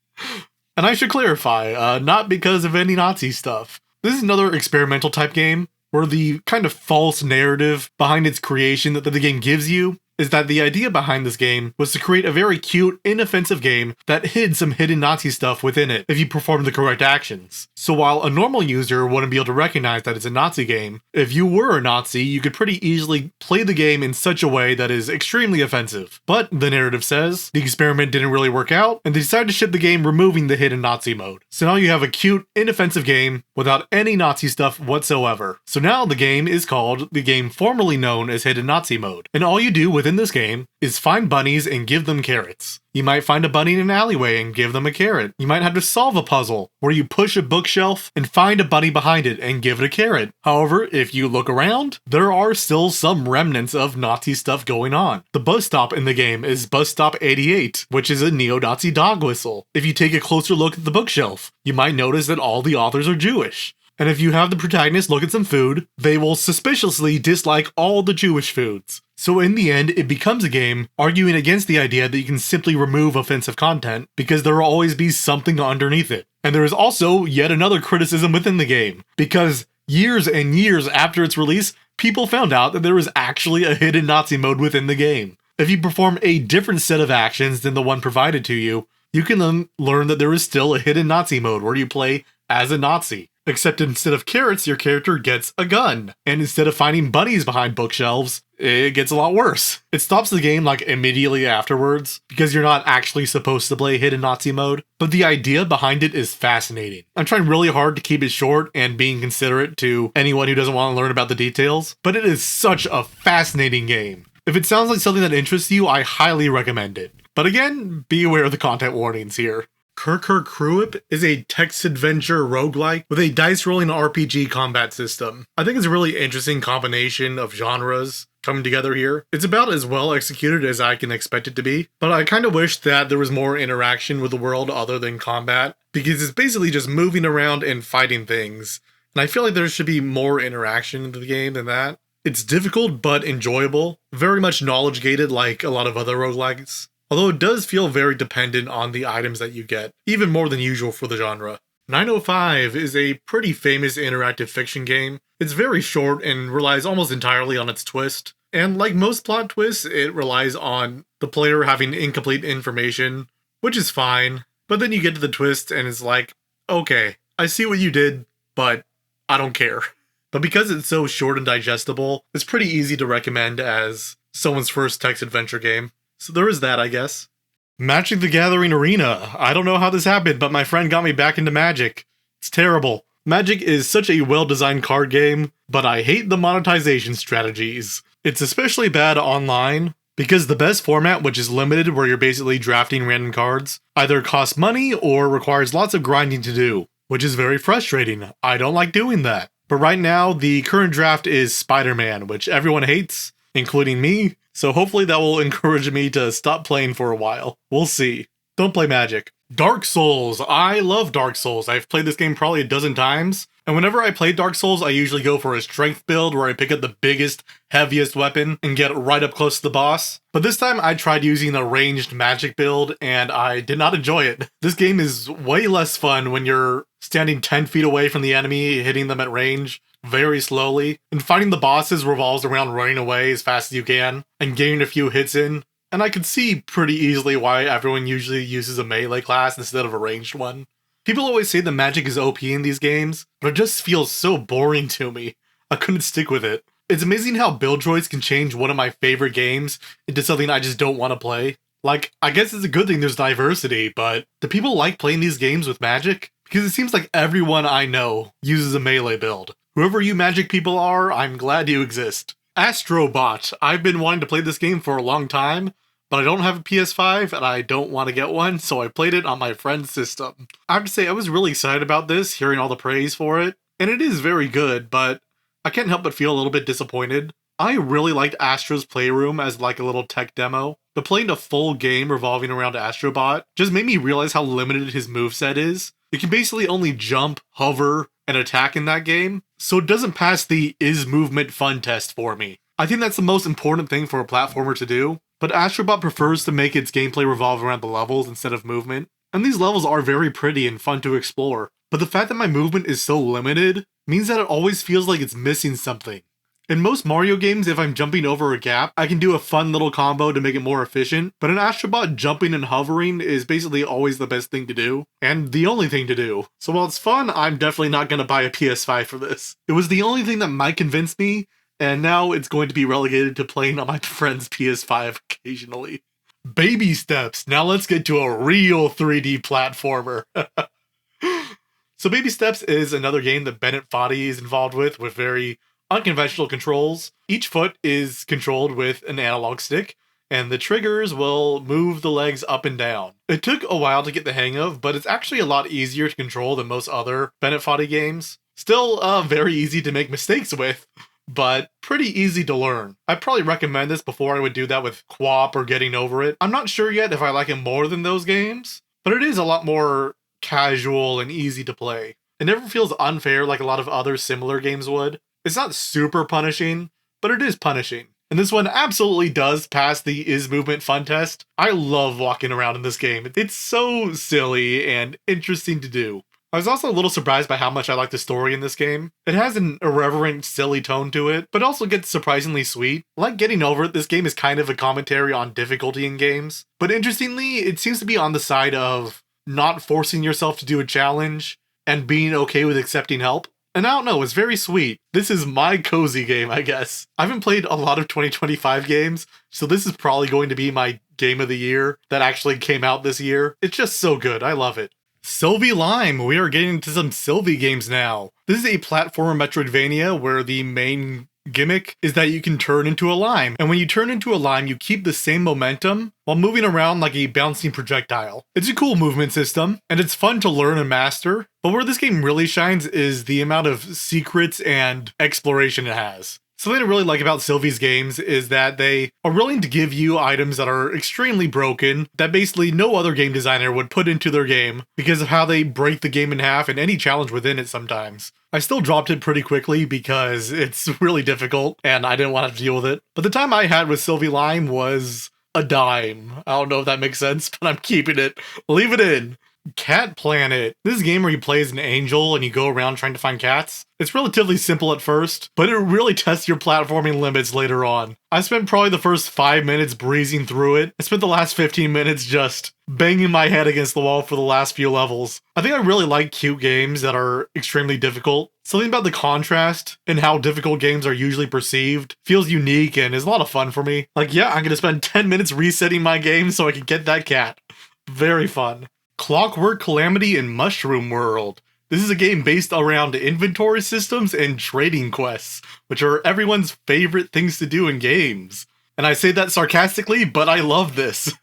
And I should clarify, not because of any Nazi stuff. This is another experimental type game where the kind of false narrative behind its creation that the game gives you is that the idea behind this game was to create a very cute, inoffensive game that hid some hidden Nazi stuff within it if you performed the correct actions. So while a normal user wouldn't be able to recognize that it's a Nazi game, if you were a Nazi, you could pretty easily play the game in such a way that is extremely offensive. But the narrative says the experiment didn't really work out, and they decided to ship the game removing the hidden Nazi mode. So now you have a cute, inoffensive game without any Nazi stuff whatsoever. So now the game is called the game formerly known as Hidden Nazi Mode, and all you do within this game is find bunnies and give them carrots. You might find a bunny in an alleyway and give them a carrot. You might have to solve a puzzle where you push a bookshelf and find a bunny behind it and give it a carrot. However, if you look around, there are still some remnants of Nazi stuff going on. The bus stop in the game is Bus Stop 88, which is a neo-Nazi dog whistle. If you take a closer look at the bookshelf, you might notice that all the authors are Jewish. And if you have the protagonist look at some food, they will suspiciously dislike all the Jewish foods. So in the end, it becomes a game arguing against the idea that you can simply remove offensive content because there will always be something underneath it. And there is also yet another criticism within the game, because years and years after its release, people found out that there was actually a hidden Nazi mode within the game. If you perform a different set of actions than the one provided to you, you can then learn that there is still a hidden Nazi mode where you play as a Nazi. Except instead of carrots, your character gets a gun. And instead of finding bunnies behind bookshelves, it gets a lot worse. It stops the game like immediately afterwards, because you're not actually supposed to play hidden Nazi mode. But the idea behind it is fascinating. I'm trying really hard to keep it short and being considerate to anyone who doesn't want to learn about the details, but it is such a fascinating game. If it sounds like something that interests you, I highly recommend it. But again, be aware of the content warnings here. Kurkur Kruip is a text-adventure roguelike with a dice-rolling RPG combat system. I think it's a really interesting combination of genres coming together here. It's about as well executed as I can expect it to be, but I kind of wish that there was more interaction with the world other than combat, because it's basically just moving around and fighting things, and I feel like there should be more interaction in the game than that. It's difficult but enjoyable, very much knowledge-gated like a lot of other roguelikes. although it does feel very dependent on the items that you get, even more than usual for the genre. 905 is a pretty famous interactive fiction game. It's very short and relies almost entirely on its twist. And like most plot twists, it relies on the player having incomplete information, which is fine. But then you get to the twist and it's like, okay, I see what you did, but I don't care. But because it's so short and digestible, it's pretty easy to recommend as someone's first text adventure game. So there is that, I guess. Magic the Gathering Arena. I don't know how this happened, but my friend got me back into Magic. It's terrible. Magic is such a well-designed card game, but I hate the monetization strategies. It's especially bad online, because the best format, which is limited where you're basically drafting random cards, either costs money or requires lots of grinding to do, which is very frustrating. I don't like doing that. But right now, the current draft is Spider-Man, which everyone hates, including me, so hopefully that will encourage me to stop playing for a while. We'll see. Don't play Magic. Dark Souls. I love Dark Souls. I've played this game probably a dozen times, and whenever I play Dark Souls, I usually go for a strength build where I pick up the biggest, heaviest weapon and get right up close to the boss. But this time I tried using a ranged magic build, and I did not enjoy it. This game is way less fun when you're standing 10 feet away from the enemy, hitting them at range very slowly, and fighting the bosses revolves around running away as fast as you can and getting a few hits in. And I could see pretty easily why everyone usually uses a melee class instead of a ranged one. People always say the magic is OP in these games, but it just feels so boring to me. I couldn't stick with it. It's amazing how build droids can change one of my favorite games into something I just don't want to play. Like, I guess it's a good thing there's diversity, but do people like playing these games with magic? Because it seems like everyone I know uses a melee build. Whoever you magic people are, I'm glad you exist. Astrobot. I've been wanting to play this game for a long time, but I don't have a PS5 and I don't want to get one, so I played it on my friend's system. I have to say, I was really excited about this, hearing all the praise for it, and it is very good, but I can't help but feel a little bit disappointed. I really liked Astro's Playroom as like a little tech demo, but playing a full game revolving around Astrobot just made me realize how limited his moveset is. You can basically only jump, hover, and attack in that game, so it doesn't pass the is movement fun test for me. I think that's the most important thing for a platformer to do, but Astrobot prefers to make its gameplay revolve around the levels instead of movement, and these levels are very pretty and fun to explore, but the fact that my movement is so limited means that it always feels like it's missing something. In most Mario games, if I'm jumping over a gap, I can do a fun little combo to make it more efficient, but in Astrobot, jumping and hovering is basically always the best thing to do, and the only thing to do. So while it's fun, I'm definitely not going to buy a PS5 for this. It was the only thing that might convince me, and now it's going to be relegated to playing on my friend's PS5 occasionally. Baby Steps. Now let's get to a real 3D platformer. So Baby Steps is another game that Bennett Foddy is involved with very unconventional controls. Each foot is controlled with an analog stick, and the triggers will move the legs up and down. It took a while to get the hang of, but it's actually a lot easier to control than most other Bennett Foddy games. Still very easy to make mistakes with, but pretty easy to learn. I'd probably recommend this before I would do that with QWOP or Getting Over It. I'm not sure yet if I like it more than those games, but it is a lot more casual and easy to play. It never feels unfair like a lot of other similar games would. It's not super punishing, but it is punishing. And this one absolutely does pass the is movement fun test. I love walking around in this game. It's so silly and interesting to do. I was also a little surprised by how much I like the story in this game. It has an irreverent, silly tone to it, but also gets surprisingly sweet. Like Getting Over It, this game is kind of a commentary on difficulty in games. But interestingly, it seems to be on the side of not forcing yourself to do a challenge and being okay with accepting help. And I don't know, it's very sweet. This is my cozy game, I guess. I haven't played a lot of 2025 games, so this is probably going to be my game of the year that actually came out this year. It's just so good, I love it. Sylvie Lime, we are getting into some Sylvie games now. This is a platformer Metroidvania where the main gimmick is that you can turn into a lime, and when you turn into a lime, you keep the same momentum while moving around like a bouncing projectile. It's a cool movement system, and it's fun to learn and master, but where this game really shines is the amount of secrets and exploration it has. Something I really like about Sylvie's games is that they are willing to give you items that are extremely broken that basically no other game designer would put into their game because of how they break the game in half and any challenge within it sometimes. I still dropped it pretty quickly because it's really difficult and I didn't want to deal with it. But the time I had with Sylvie Lime was a dime. I don't know if that makes sense, but I'm keeping it. Leave it in. Cat Planet. This is a game where you play as an angel and you go around trying to find cats. It's relatively simple at first, but it really tests your platforming limits later on. I spent probably the first 5 minutes breezing through it. I spent the last 15 minutes just banging my head against the wall for the last few levels. I think I really like cute games that are extremely difficult. Something about the contrast and how difficult games are usually perceived feels unique and is a lot of fun for me. Like, yeah, I'm gonna spend 10 minutes resetting my game so I can get that cat. Very fun. Clockwork Calamity in Mushroom World. This is a game based around inventory systems and trading quests, which are everyone's favorite things to do in games. And I say that sarcastically, but I love this.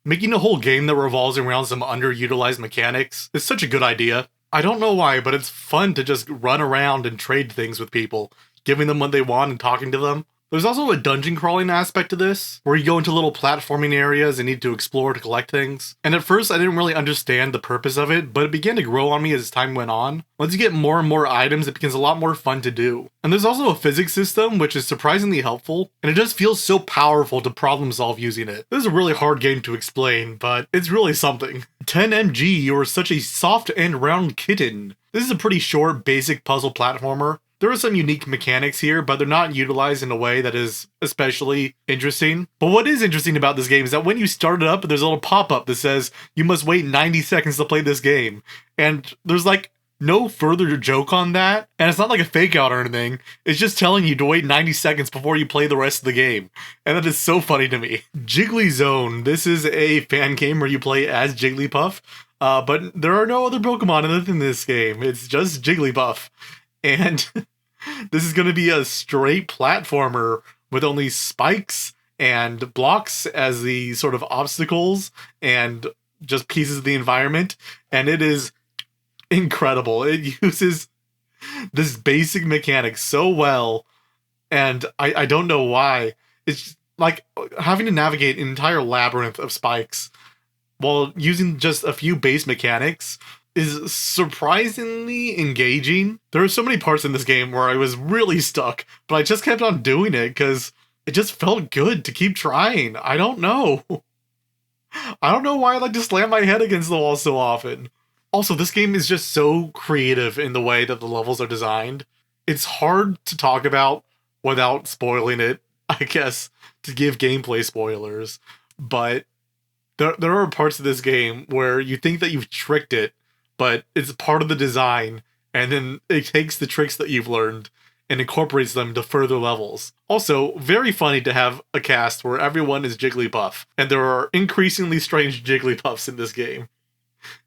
Making a whole game that revolves around some underutilized mechanics is such a good idea. I don't know why, but it's fun to just run around and trade things with people, giving them what they want and talking to them. There's also a dungeon crawling aspect to this, where you go into little platforming areas and need to explore to collect things. And at first I didn't really understand the purpose of it, but it began to grow on me as time went on. Once you get more and more items, it becomes a lot more fun to do. And there's also a physics system, which is surprisingly helpful, and it just feels so powerful to problem solve using it. This is a really hard game to explain, but it's really something. 10MG, you're such a soft and round kitten. This is a pretty short, basic puzzle platformer. There are some unique mechanics here, but they're not utilized in a way that is especially interesting. But what is interesting about this game is that when you start it up, there's a little pop-up that says, you must wait 90 seconds to play this game. And there's like no further joke on that, and it's not like a fake out or anything. It's just telling you to wait 90 seconds before you play the rest of the game. And that is so funny to me. Jiggly Zone. This is a fan game where you play as Jigglypuff, but there are no other Pokemon in this game. It's just Jigglypuff. And this is going to be a straight platformer with only spikes and blocks as the sort of obstacles and just pieces of the environment. And it is incredible. It uses this basic mechanic so well. And I don't know why. It's just like having to navigate an entire labyrinth of spikes while using just a few base mechanics is surprisingly engaging. There are so many parts in this game where I was really stuck, but I just kept on doing it because it just felt good to keep trying. I don't know. I don't know why I like to slam my head against the wall so often. Also, this game is just so creative in the way that the levels are designed. It's hard to talk about without spoiling it, I guess, to give gameplay spoilers. But there are parts of this game where you think that you've tricked it, but it's part of the design, and then it takes the tricks that you've learned and incorporates them to further levels. Also, very funny to have a cast where everyone is Jigglypuff, and there are increasingly strange Jigglypuffs in this game.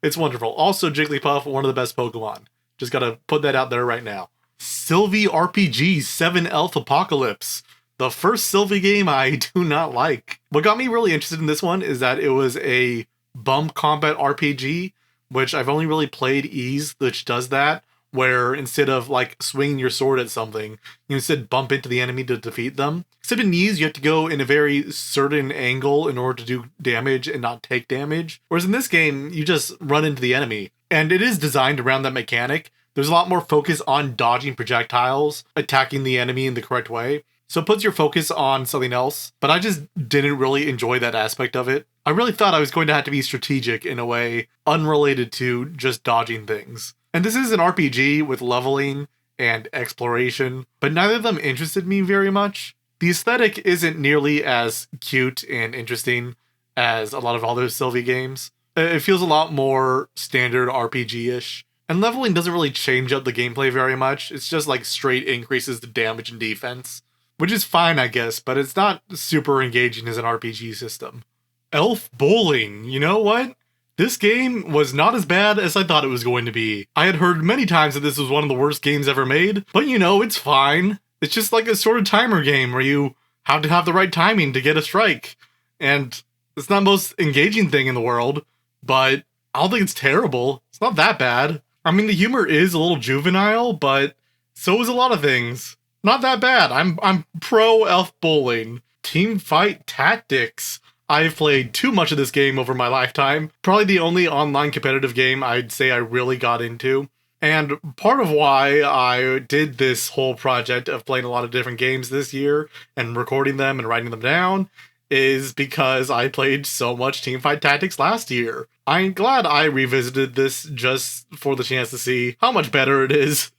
It's wonderful. Also, Jigglypuff, one of the best Pokemon. Just gotta put that out there right now. Sylvie RPG 7 Elf Apocalypse. The first Sylvie game I do not like. What got me really interested in this one is that it was a bump combat RPG, which I've only really played Ys, which does that, where instead of like swinging your sword at something, you instead bump into the enemy to defeat them. Except in Ys, you have to go in a very certain angle in order to do damage and not take damage. Whereas in this game, you just run into the enemy. And it is designed around that mechanic. There's a lot more focus on dodging projectiles, attacking the enemy in the correct way. So it puts your focus on something else, but I just didn't really enjoy that aspect of it. I really thought I was going to have to be strategic in a way unrelated to just dodging things. And this is an RPG with leveling and exploration, but neither of them interested me very much. The aesthetic isn't nearly as cute and interesting as a lot of other Sylvie games. It feels a lot more standard RPG-ish. And leveling doesn't really change up the gameplay very much. It's just like straight increases the damage and defense. Which is fine, I guess, but it's not super engaging as an RPG system. Elf Bowling, you know what? This game was not as bad as I thought it was going to be. I had heard many times that this was one of the worst games ever made, but you know, it's fine. It's just like a sort of timer game where you have to have the right timing to get a strike. And it's not the most engaging thing in the world, but I don't think it's terrible. It's not that bad. I mean, the humor is a little juvenile, but so is a lot of things. Not that bad. I'm pro Elf Bowling. Teamfight Tactics. I've played too much of this game over my lifetime. Probably the only online competitive game I'd say I really got into. And part of why I did this whole project of playing a lot of different games this year and recording them and writing them down is because I played so much Teamfight Tactics last year. I'm glad I revisited this just for the chance to see how much better it is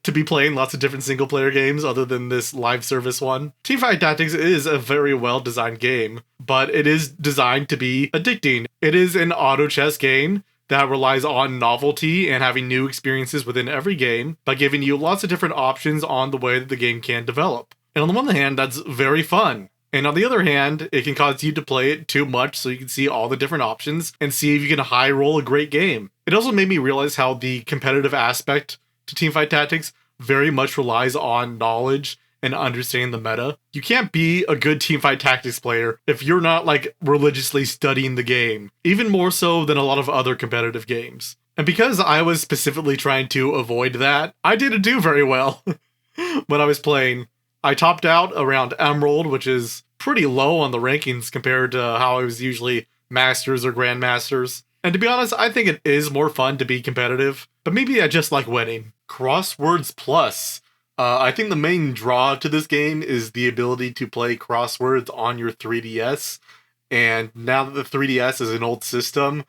to be playing lots of different single-player games other than this live service one. Teamfight Tactics is a very well-designed game, but it is designed to be addicting. It is an auto chess game that relies on novelty and having new experiences within every game by giving you lots of different options on the way that the game can develop. And on the one hand, that's very fun. And on the other hand, it can cause you to play it too much so you can see all the different options and see if you can high roll a great game. It also made me realize how the competitive aspect to Teamfight Tactics very much relies on knowledge and understanding the meta. You can't be a good Teamfight Tactics player if you're not like religiously studying the game, even more so than a lot of other competitive games. And because I was specifically trying to avoid that, I didn't do very well when I was playing. I topped out around Emerald, which is pretty low on the rankings compared to how I was usually Masters or Grandmasters. And to be honest, I think it is more fun to be competitive, but maybe I just like winning. Crosswords Plus. I think the main draw to this game is the ability to play crosswords on your 3DS. And now that the 3DS is an old system,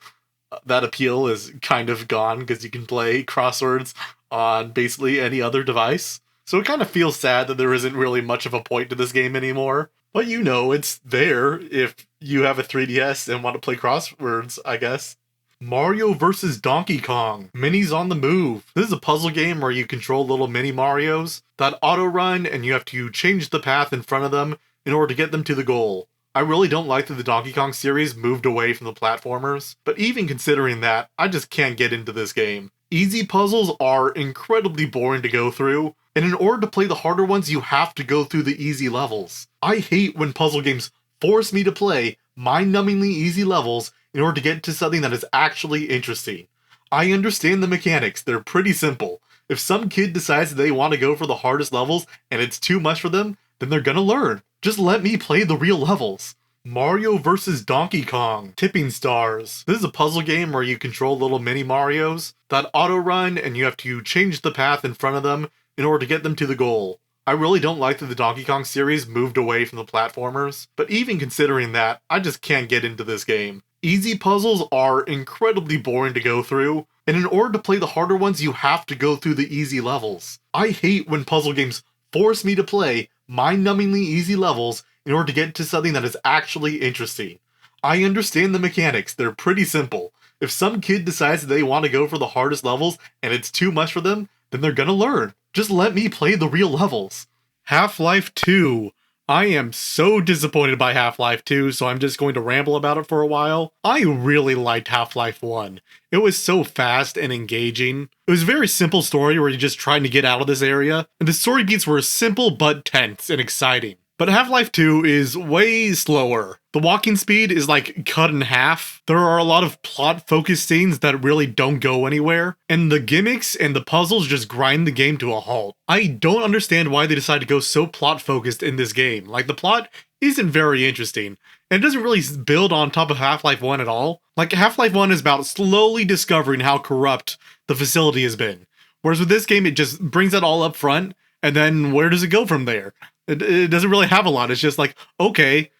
that appeal is kind of gone because you can play crosswords on basically any other device. So it kind of feels sad that there isn't really much of a point to this game anymore. But you know, it's there if you have a 3DS and want to play crosswords, I guess. Mario vs. Donkey Kong. Minis on the Move. This is a puzzle game where you control little mini Marios that auto run and you have to change the path in front of them in order to get them to the goal. I really don't like that the Donkey Kong series moved away from the platformers, but even considering that, I just can't get into this game. Easy puzzles are incredibly boring to go through, and in order to play the harder ones, you have to go through the easy levels. I hate when puzzle games force me to play mind-numbingly easy levels in order to get to something that is actually interesting. I understand the mechanics, they're pretty simple. If some kid decides that they want to go for the hardest levels and it's too much for them, then they're gonna learn. Just let me play the real levels. Mario vs. Donkey Kong. Tipping Stars. This is a puzzle game where you control little mini Marios that auto run and you have to change the path in front of them in order to get them to the goal. I really don't like that the Donkey Kong series moved away from the platformers, but even considering that, I just can't get into this game. Easy puzzles are incredibly boring to go through, and in order to play the harder ones, you have to go through the easy levels. I hate when puzzle games force me to play mind-numbingly easy levels in order to get to something that is actually interesting. I understand the mechanics, they're pretty simple. If some kid decides that they want to go for the hardest levels and it's too much for them, then they're gonna learn. Just let me play the real levels. Half-Life 2. I am so disappointed by Half-Life 2, so I'm just going to ramble about it for a while. I really liked Half-Life 1. It was so fast and engaging. It was a very simple story where you're just trying to get out of this area, and the story beats were simple but tense and exciting. But Half-Life 2 is way slower. The walking speed is like cut in half. There are a lot of plot-focused scenes that really don't go anywhere, and the gimmicks and the puzzles just grind the game to a halt. I don't understand why they decided to go so plot-focused in this game. Like, the plot isn't very interesting, and it doesn't really build on top of Half-Life 1 at all. Like, Half-Life 1 is about slowly discovering how corrupt the facility has been. Whereas with this game, it just brings that all up front, and then where does it go from there? It doesn't really have a lot. It's just like, okay,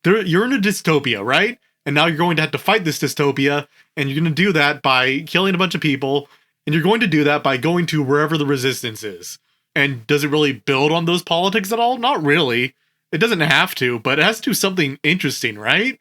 you're in a dystopia, right? And now you're going to have to fight this dystopia, and you're going to do that by killing a bunch of people, and you're going to do that by going to wherever the resistance is. And does it really build on those politics at all? Not really. It doesn't have to, but it has to do something interesting, right?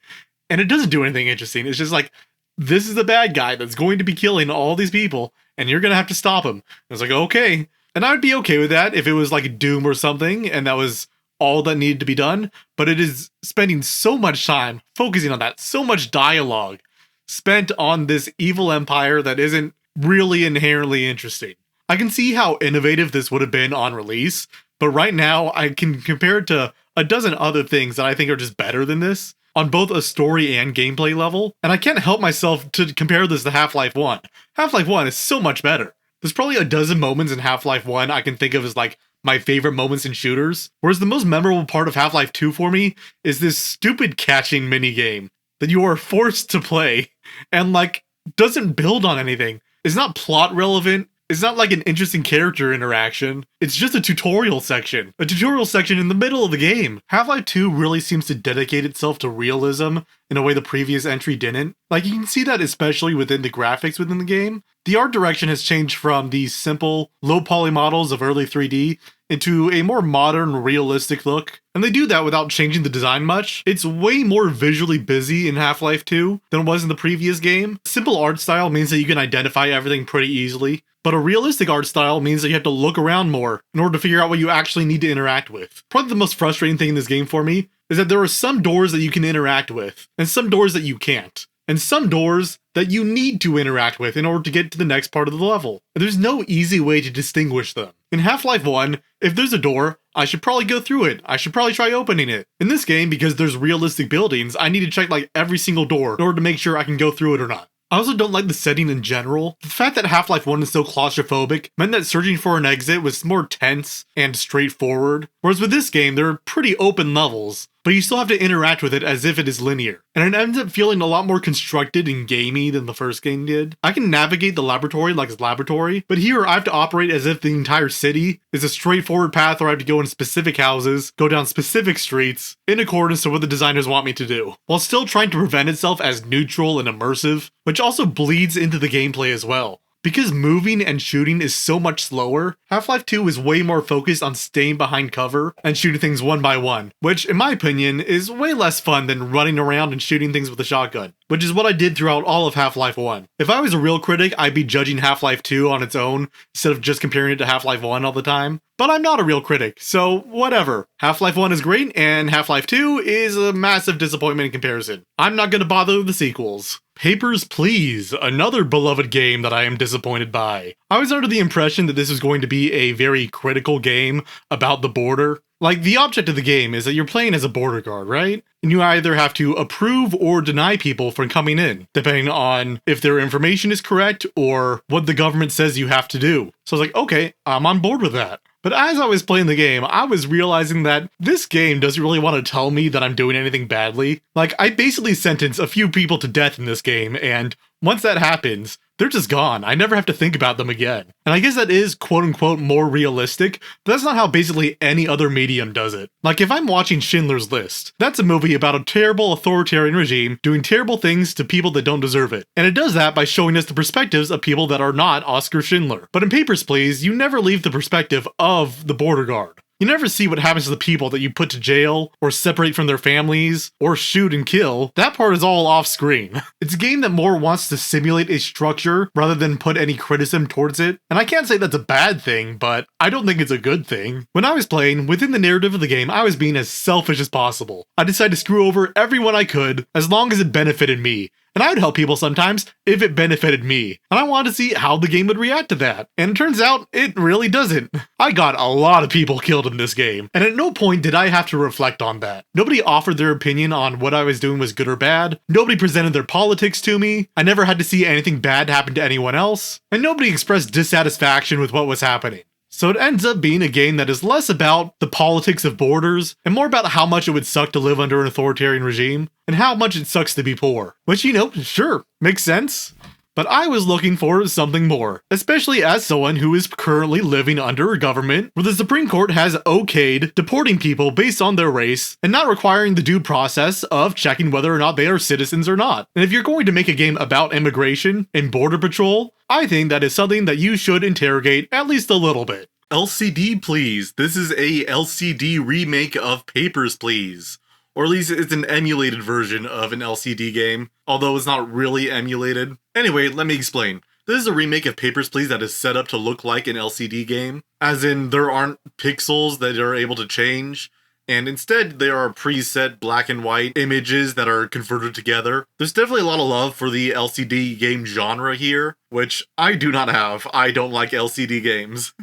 And it doesn't do anything interesting. It's just like, this is the bad guy that's going to be killing all these people, and you're going to have to stop him. And it's like, okay. And I would be okay with that if it was like Doom or something, and that was all that needed to be done. But it is spending so much time focusing on that, so much dialogue spent on this evil empire that isn't really inherently interesting. I can see how innovative this would have been on release, but right now I can compare it to a dozen other things that I think are just better than this on both a story and gameplay level. And I can't help myself to compare this to Half-Life 1. Half-Life 1 is so much better. There's probably a dozen moments in Half-Life 1 I can think of as like my favorite moments in shooters, whereas the most memorable part of Half-Life 2 for me is this stupid catching minigame that you are forced to play and like doesn't build on anything. It's not plot relevant, It's not like an interesting character interaction. It's just a tutorial section. A tutorial section in the middle of the game. Half-Life 2 really seems to dedicate itself to realism in a way the previous entry didn't. Like, you can see that especially within the graphics within the game. The art direction has changed from these simple, low-poly models of early 3D into a more modern, realistic look. And they do that without changing the design much. It's way more visually busy in Half-Life 2 than it was in the previous game. Simple art style means that you can identify everything pretty easily, but a realistic art style means that you have to look around more in order to figure out what you actually need to interact with. Probably the most frustrating thing in this game for me is that there are some doors that you can interact with, and some doors that you can't. And some doors that you need to interact with in order to get to the next part of the level. There's no easy way to distinguish them. In Half-Life 1, if there's a door, I should probably go through it. I should probably try opening it. In this game, because there's realistic buildings, I need to check like every single door in order to make sure I can go through it or not. I also don't like the setting in general. The fact that Half-Life 1 is so claustrophobic meant that searching for an exit was more tense and straightforward, whereas with this game, there are pretty open levels, but you still have to interact with it as if it is linear, and it ends up feeling a lot more constructed and gamey than the first game did. I can navigate the laboratory like it's laboratory, but here I have to operate as if the entire city is a straightforward path where I have to go in specific houses, go down specific streets, in accordance to what the designers want me to do, while still trying to prevent itself as neutral and immersive, which also bleeds into the gameplay as well. Because moving and shooting is so much slower, Half-Life 2 is way more focused on staying behind cover and shooting things one by one, which, in my opinion, is way less fun than running around and shooting things with a shotgun, which is what I did throughout all of Half-Life 1. If I was a real critic, I'd be judging Half-Life 2 on its own, instead of just comparing it to Half-Life 1 all the time. But I'm not a real critic, so whatever. Half-Life 1 is great, and Half-Life 2 is a massive disappointment in comparison. I'm not gonna bother with the sequels. Papers, Please, another beloved game that I am disappointed by. I was under the impression that this was going to be a very critical game about the border. Like, the object of the game is that you're playing as a border guard, right? And you either have to approve or deny people from coming in, depending on if their information is correct or what the government says you have to do. So I was like, okay, I'm on board with that. But as I was playing the game, I was realizing that this game doesn't really want to tell me that I'm doing anything badly. Like, I basically sentence a few people to death in this game, and once that happens, they're just gone. I never have to think about them again. And I guess that is quote-unquote more realistic, but that's not how basically any other medium does it. Like, if I'm watching Schindler's List, that's a movie about a terrible authoritarian regime doing terrible things to people that don't deserve it. And it does that by showing us the perspectives of people that are not Oskar Schindler. But in Papers, Please, you never leave the perspective of the border guard. You never see what happens to the people that you put to jail, or separate from their families, or shoot and kill. That part is all off screen. It's a game that more wants to simulate a structure rather than put any criticism towards it. And I can't say that's a bad thing, but I don't think it's a good thing. When I was playing, within the narrative of the game, I was being as selfish as possible. I decided to screw over everyone I could, as long as it benefited me. And I would help people sometimes if it benefited me. And I wanted to see how the game would react to that. And it turns out, it really doesn't. I got a lot of people killed in this game, and at no point did I have to reflect on that. Nobody offered their opinion on what I was doing was good or bad. Nobody presented their politics to me. I never had to see anything bad happen to anyone else. And nobody expressed dissatisfaction with what was happening. So it ends up being a game that is less about the politics of borders and more about how much it would suck to live under an authoritarian regime and how much it sucks to be poor. Which, you know, sure, makes sense. But I was looking for something more, especially as someone who is currently living under a government where the Supreme Court has okayed deporting people based on their race and not requiring the due process of checking whether or not they are citizens or not. And if you're going to make a game about immigration and border patrol, I think that is something that you should interrogate at least a little bit. LCD, Please. This is a LCD remake of Papers, Please. Or at least it's an emulated version of an LCD game, although it's not really emulated. Anyway, let me explain. This is a remake of Papers, Please that is set up to look like an LCD game, as in there aren't pixels that are able to change, and instead there are preset black and white images that are converted together. There's definitely a lot of love for the LCD game genre here, which I do not have. I don't like LCD games.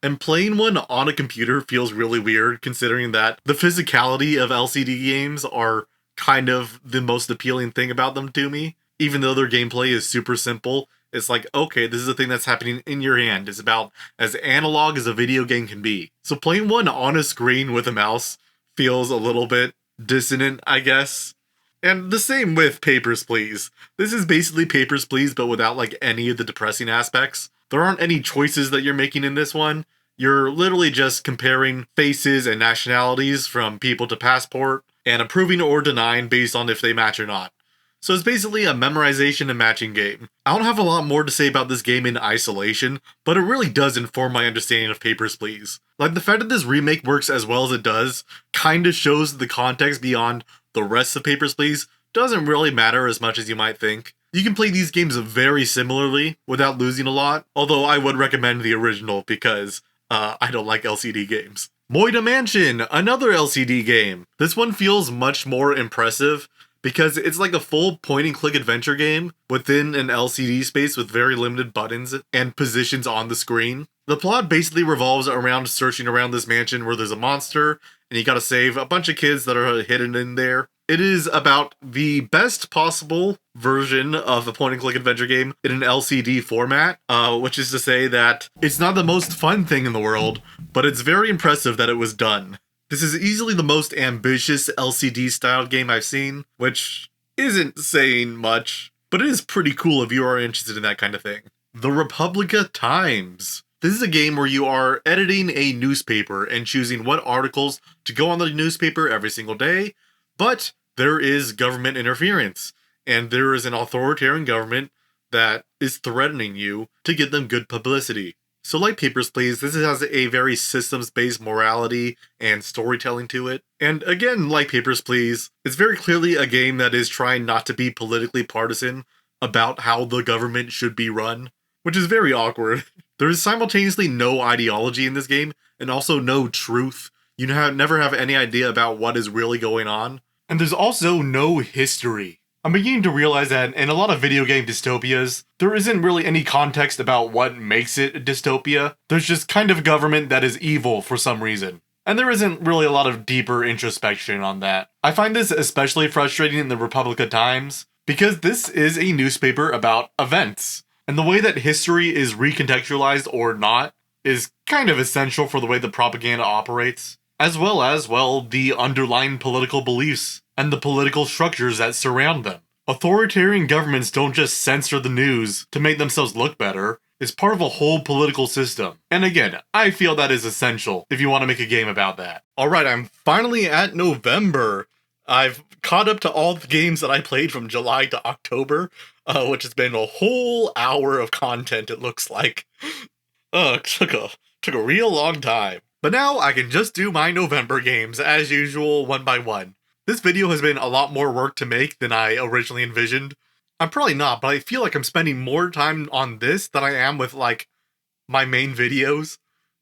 And playing one on a computer feels really weird, considering that the physicality of LCD games are kind of the most appealing thing about them to me. Even though their gameplay is super simple, it's like, okay, this is a thing that's happening in your hand. It's about as analog as a video game can be. So playing one on a screen with a mouse feels a little bit dissonant, I guess. And the same with Papers, Please. This is basically Papers, Please, but without like any of the depressing aspects. There aren't any choices that you're making in this one. You're literally just comparing faces and nationalities from people to passport and approving or denying based on if they match or not. So it's basically a memorization and matching game. I don't have a lot more to say about this game in isolation, but it really does inform my understanding of Papers, Please. Like, the fact that this remake works as well as it does kinda shows the context beyond the rest of Papers, Please doesn't really matter as much as you might think. You can play these games very similarly without losing a lot, although I would recommend the original because I don't like LCD games. Moida Mansion, another LCD game. This one feels much more impressive because it's like a full point-and-click adventure game within an LCD space with very limited buttons and positions on the screen. The plot basically revolves around searching around this mansion where there's a monster, and you gotta save a bunch of kids that are hidden in there. It is about the best possible version of a point-and-click adventure game in an LCD format, which is to say that it's not the most fun thing in the world, but it's very impressive that it was done. This is easily the most ambitious LCD-styled game I've seen, which isn't saying much, but it is pretty cool if you are interested in that kind of thing. The Republica Times. This is a game where you are editing a newspaper and choosing what articles to go on the newspaper every single day, but there is government interference, and there is an authoritarian government that is threatening you to get them good publicity. So like Papers, Please, this has a very systems-based morality and storytelling to it. And again, like Papers, Please, it's very clearly a game that is trying not to be politically partisan about how the government should be run, which is very awkward. There is simultaneously no ideology in this game, and also no truth. You never have any idea about what is really going on. And there's also no history. I'm beginning to realize that in a lot of video game dystopias, there isn't really any context about what makes it a dystopia. There's just kind of a government that is evil for some reason. And there isn't really a lot of deeper introspection on that. I find this especially frustrating in the Republica Times, because this is a newspaper about events. And the way that history is recontextualized or not is kind of essential for the way the propaganda operates, as well as, well, the underlying political beliefs and the political structures that surround them. Authoritarian governments don't just censor the news to make themselves look better. It's part of a whole political system. And again, I feel that is essential if you want to make a game about that. Alright, I'm finally at November. I've caught up to all the games that I played from July to October, which has been a whole hour of content, it looks like. It took a real long time. But now I can just do my November games, as usual, one by one. This video has been a lot more work to make than I originally envisioned. I'm probably not, but I feel like I'm spending more time on this than I am with, like, my main videos.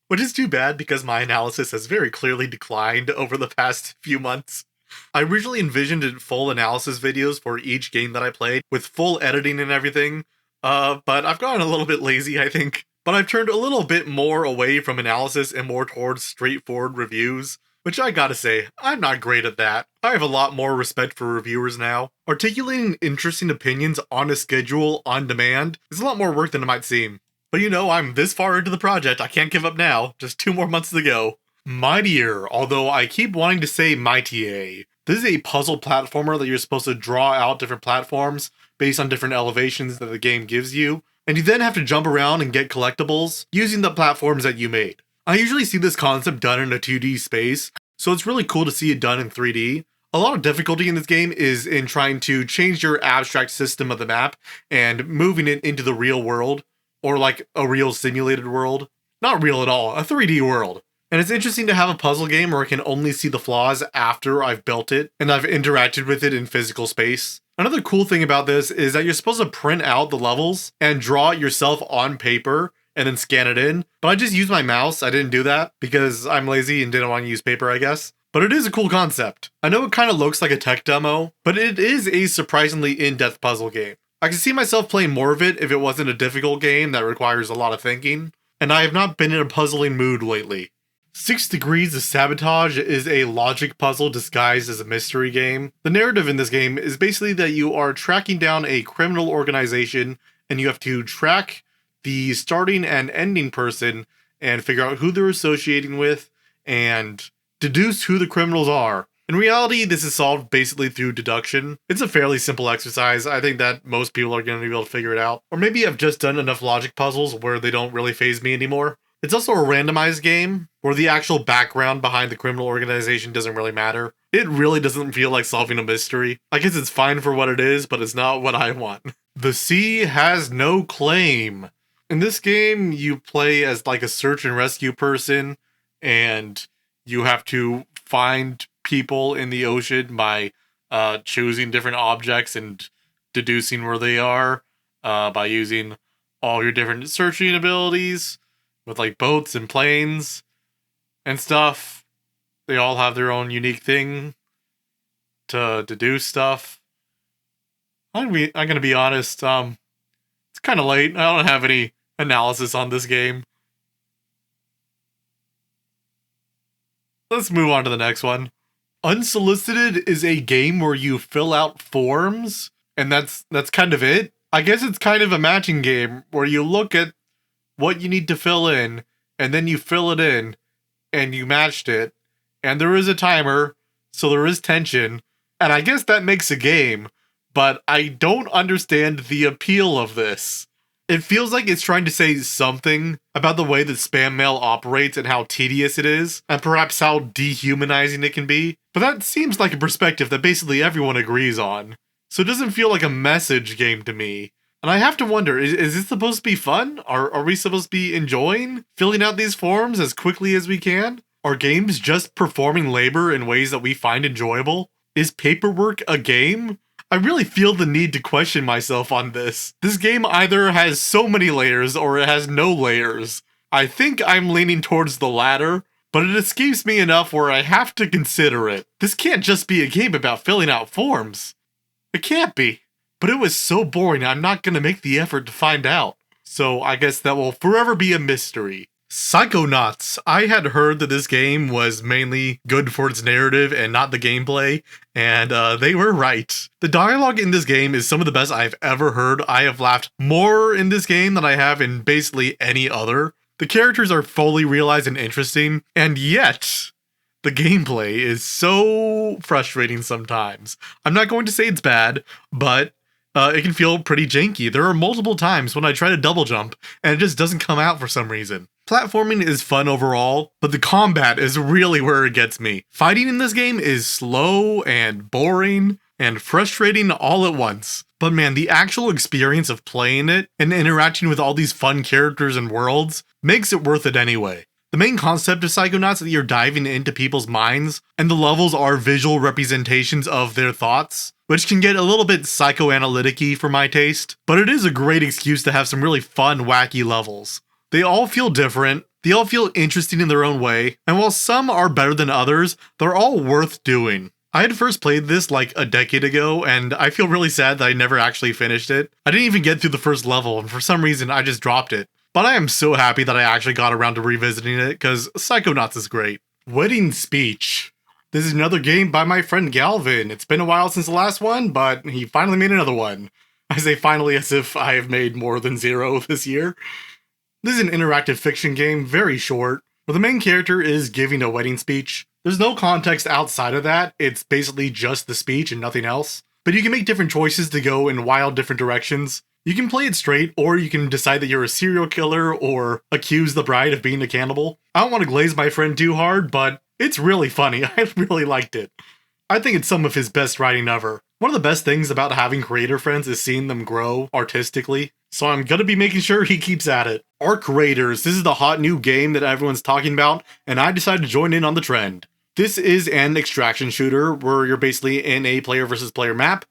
Which is too bad because my analysis has very clearly declined over the past few months. I originally envisioned full analysis videos for each game that I played, with full editing and everything, but I've gotten a little bit lazy, I think. But I've turned a little bit more away from analysis and more towards straightforward reviews, which I gotta say, I'm not great at that. I have a lot more respect for reviewers now. Articulating interesting opinions on a schedule, on demand, is a lot more work than it might seem. But you know, I'm this far into the project, I can't give up now. Just 2 more months to go. Mightier, although I keep wanting to say Mightier. This is a puzzle platformer that you're supposed to draw out different platforms based on different elevations that the game gives you, and you then have to jump around and get collectibles using the platforms that you made. I usually see this concept done in a 2D space, so it's really cool to see it done in 3D. A lot of difficulty in this game is in trying to change your abstract system of the map and moving it into the real world, or like a real simulated world. Not real at all, a 3D world. And it's interesting to have a puzzle game where I can only see the flaws after I've built it and I've interacted with it in physical space. Another cool thing about this is that you're supposed to print out the levels and draw it yourself on paper and then scan it in, but I just used my mouse. I didn't do that because I'm lazy and didn't want to use paper, I guess. But it is a cool concept. I know it kind of looks like a tech demo, but it is a surprisingly in-depth puzzle game. I can see myself playing more of it if it wasn't a difficult game that requires a lot of thinking, and I have not been in a puzzling mood lately. 6 Degrees of Sabotage is a logic puzzle disguised as a mystery game. The narrative in this game is basically that you are tracking down a criminal organization and you have to track the starting and ending person and figure out who they're associating with and deduce who the criminals are. In reality, this is solved basically through deduction. It's a fairly simple exercise. I think that most people are going to be able to figure it out. Or maybe I've just done enough logic puzzles where they don't really faze me anymore. It's also a randomized game where the actual background behind the criminal organization doesn't really matter. It really doesn't feel like solving a mystery. I guess it's fine for what it is, but it's not what I want. The sea has no claim. In this game, you play as like a search and rescue person, and you have to find people in the ocean by choosing different objects and deducing where they are by using all your different searching abilities with like boats and planes and stuff. They all have their own unique thing to deduce stuff. I'm gonna be honest, it's kind of late. I don't have any analysis on this game. Let's move on to the next one. Unsolicited is a game where you fill out forms, and that's kind of it. I guess it's kind of a matching game where you look at what you need to fill in, and then you fill it in, and you matched it, and there is a timer, so there is tension, and I guess that makes a game, but I don't understand the appeal of this. It feels like it's trying to say something about the way that spam mail operates and how tedious it is, and perhaps how dehumanizing it can be, but that seems like a perspective that basically everyone agrees on. So it doesn't feel like a message game to me. And I have to wonder, is this supposed to be fun? Are we supposed to be enjoying filling out these forms as quickly as we can? Are games just performing labor in ways that we find enjoyable? Is paperwork a game? I really feel the need to question myself on this. This game either has so many layers or it has no layers. I think I'm leaning towards the latter, but it escapes me enough where I have to consider it. This can't just be a game about filling out forms. It can't be. But it was so boring, I'm not going to make the effort to find out. So I guess that will forever be a mystery. Psychonauts. I had heard that this game was mainly good for its narrative and not the gameplay, and they were right. The dialogue in this game is some of the best I've ever heard. I have laughed more in this game than I have in basically any other. The characters are fully realized and interesting, and yet the gameplay is so frustrating sometimes. I'm not going to say it's bad, but it can feel pretty janky. There are multiple times when I try to double jump and it just doesn't come out for some reason. Platforming is fun overall, but the combat is really where it gets me. Fighting in this game is slow and boring and frustrating all at once. But man, the actual experience of playing it and interacting with all these fun characters and worlds makes it worth it anyway. The main concept of Psychonauts is that you're diving into people's minds, and the levels are visual representations of their thoughts, which can get a little bit psychoanalytic-y for my taste, but it is a great excuse to have some really fun, wacky levels. They all feel different, they all feel interesting in their own way, and while some are better than others, they're all worth doing. I had first played this like a decade ago, and I feel really sad that I never actually finished it. I didn't even get through the first level, and for some reason I just dropped it. But I am so happy that I actually got around to revisiting it, because Psychonauts is great. Wedding Speech. This is another game by my friend Galvin. It's been a while since the last one, but he finally made another one. I say finally as if I have made more than 0 this year. This is an interactive fiction game, very short, where the main character is giving a wedding speech. There's no context outside of that, it's basically just the speech and nothing else. But you can make different choices to go in wild different directions. You can play it straight, or you can decide that you're a serial killer or accuse the bride of being a cannibal. I don't want to glaze my friend too hard, but it's really funny. I really liked it. I think it's some of his best writing ever. One of the best things about having creator friends is seeing them grow artistically, so I'm gonna be making sure he keeps at it. Arc Raiders, this is the hot new game that everyone's talking about, and I decided to join in on the trend. This is an extraction shooter where you're basically in a player versus player map,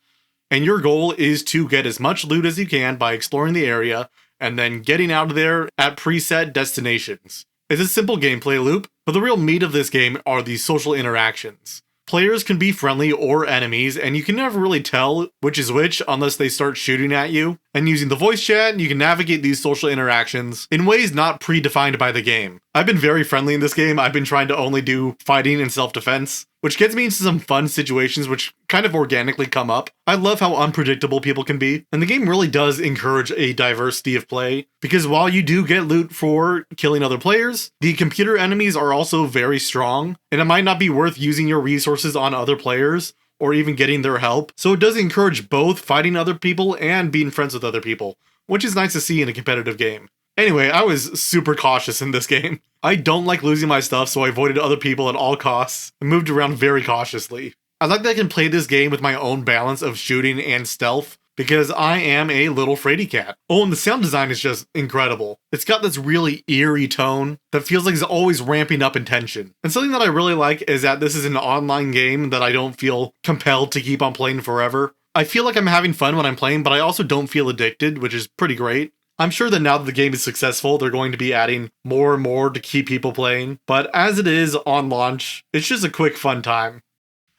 and your goal is to get as much loot as you can by exploring the area and then getting out of there at preset destinations. It's a simple gameplay loop, but the real meat of this game are the social interactions. Players can be friendly or enemies, and you can never really tell which is which unless they start shooting at you. And using the voice chat, you can navigate these social interactions in ways not predefined by the game. I've been very friendly in this game. I've been trying to only do fighting and self-defense, which gets me into some fun situations which kind of organically come up. I love how unpredictable people can be, and the game really does encourage a diversity of play, because while you do get loot for killing other players, the computer enemies are also very strong, and it might not be worth using your resources on other players, or even getting their help, so it does encourage both fighting other people and being friends with other people, which is nice to see in a competitive game. Anyway, I was super cautious in this game. I don't like losing my stuff, so I avoided other people at all costs and moved around very cautiously. I like that I can play this game with my own balance of shooting and stealth, because I am a little fraidy cat. Oh, and the sound design is just incredible. It's got this really eerie tone that feels like it's always ramping up in tension. And something that I really like is that this is an online game that I don't feel compelled to keep on playing forever. I feel like I'm having fun when I'm playing, but I also don't feel addicted, which is pretty great. I'm sure that now that the game is successful, they're going to be adding more and more to keep people playing, but as it is on launch, it's just a quick fun time.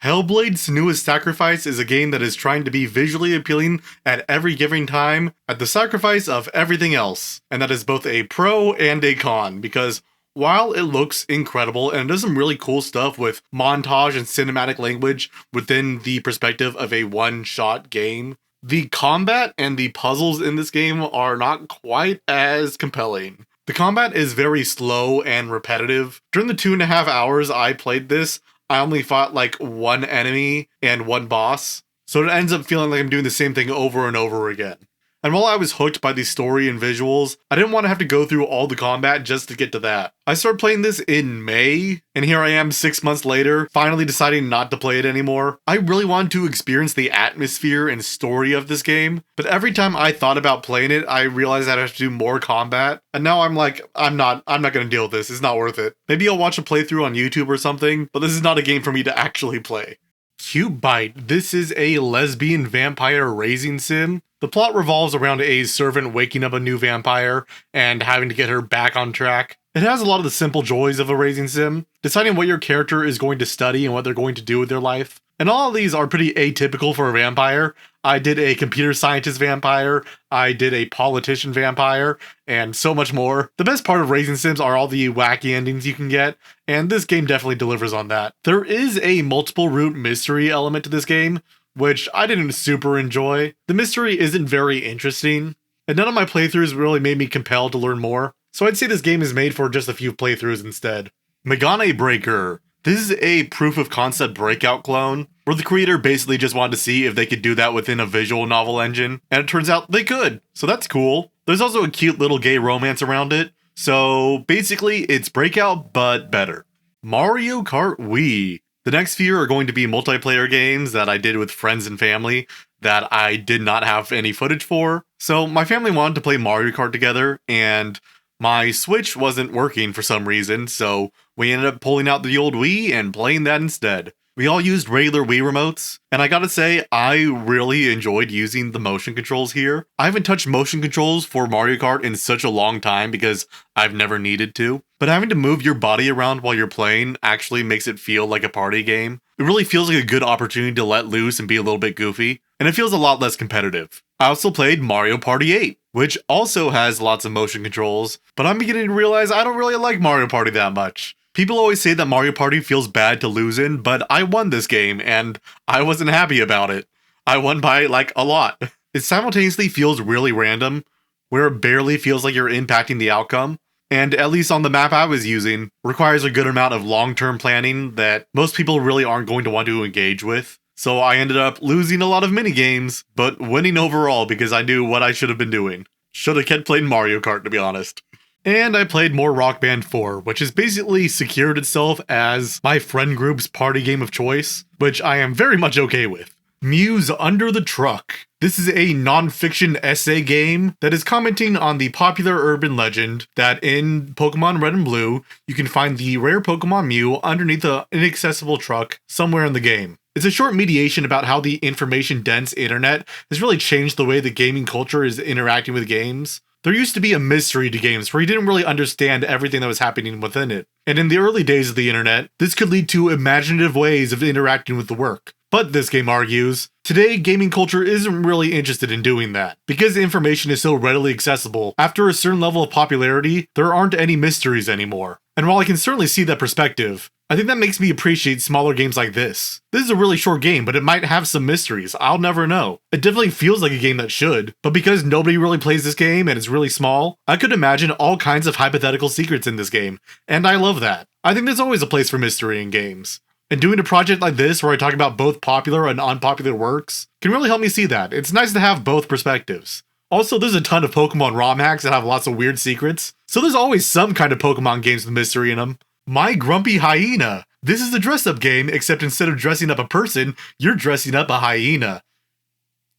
Hellblade: Senua's Sacrifice is a game that is trying to be visually appealing at every given time, at the sacrifice of everything else, and that is both a pro and a con, because while it looks incredible and it does some really cool stuff with montage and cinematic language within the perspective of a one-shot game, the combat and the puzzles in this game are not quite as compelling. The combat is very slow and repetitive. During the 2.5 hours I played this, I only fought like one enemy and one boss, so it ends up feeling like I'm doing the same thing over and over again. And while I was hooked by the story and visuals, I didn't want to have to go through all the combat just to get to that. I started playing this in May, and here I am 6 months later, finally deciding not to play it anymore. I really wanted to experience the atmosphere and story of this game, but every time I thought about playing it, I realized I'd have to do more combat, and now I'm like, I'm not gonna deal with this, it's not worth it. Maybe I'll watch a playthrough on YouTube or something, but this is not a game for me to actually play. Cute Bite. This is a lesbian vampire raising sim. The plot revolves around a servant waking up a new vampire and having to get her back on track. It has a lot of the simple joys of a raising sim, deciding what your character is going to study and what they're going to do with their life. And all of these are pretty atypical for a vampire. I did a computer scientist vampire, I did a politician vampire, and so much more. The best part of raising sims are all the wacky endings you can get, and this game definitely delivers on that. There is a multiple route mystery element to this game, which I didn't super enjoy. The mystery isn't very interesting, and none of my playthroughs really made me compelled to learn more, so I'd say this game is made for just a few playthroughs instead. Megane Breaker. This is a proof of concept Breakout clone, where the creator basically just wanted to see if they could do that within a visual novel engine, and it turns out they could, so that's cool. There's also a cute little gay romance around it, so basically it's Breakout but better. Mario Kart Wii. The next few are going to be multiplayer games that I did with friends and family that I did not have any footage for. So my family wanted to play Mario Kart together, and my Switch wasn't working for some reason, so we ended up pulling out the old Wii and playing that instead. We all used regular Wii remotes, and I gotta say, I really enjoyed using the motion controls here. I haven't touched motion controls for Mario Kart in such a long time because I've never needed to, but having to move your body around while you're playing actually makes it feel like a party game. It really feels like a good opportunity to let loose and be a little bit goofy, and it feels a lot less competitive. I also played Mario Party 8, which also has lots of motion controls, but I'm beginning to realize I don't really like Mario Party that much. People always say that Mario Party feels bad to lose in, but I won this game, and I wasn't happy about it. I won by, like, a lot. It simultaneously feels really random, where it barely feels like you're impacting the outcome, and at least on the map I was using, requires a good amount of long-term planning that most people really aren't going to want to engage with. So I ended up losing a lot of minigames, but winning overall because I knew what I should have been doing. Should have kept playing Mario Kart, to be honest. And I played more Rock Band 4, which has basically secured itself as my friend group's party game of choice, which I am very much okay with. Muse Under the Truck. This is a non-fiction essay game that is commenting on the popular urban legend that in Pokemon Red and Blue, you can find the rare Pokemon Mew underneath an inaccessible truck somewhere in the game. It's a short mediation about how the information-dense internet has really changed the way the gaming culture is interacting with games. There used to be a mystery to games where you didn't really understand everything that was happening within it. And in the early days of the internet, this could lead to imaginative ways of interacting with the work. But this game argues, today gaming culture isn't really interested in doing that. Because information is so readily accessible, after a certain level of popularity, there aren't any mysteries anymore. And while I can certainly see that perspective, I think that makes me appreciate smaller games like this. This is a really short game, but it might have some mysteries. I'll never know. It definitely feels like a game that should, but because nobody really plays this game and it's really small, I could imagine all kinds of hypothetical secrets in this game, and I love that. I think there's always a place for mystery in games. And doing a project like this where I talk about both popular and unpopular works can really help me see that. It's nice to have both perspectives. Also, there's a ton of Pokemon ROM hacks that have lots of weird secrets, so there's always some kind of Pokemon games with mystery in them. My Grumpy Hyena! This is a dress-up game, except instead of dressing up a person, you're dressing up a hyena.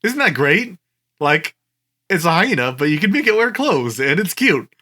Isn't that great? Like, it's a hyena, but you can make it wear clothes, and it's cute.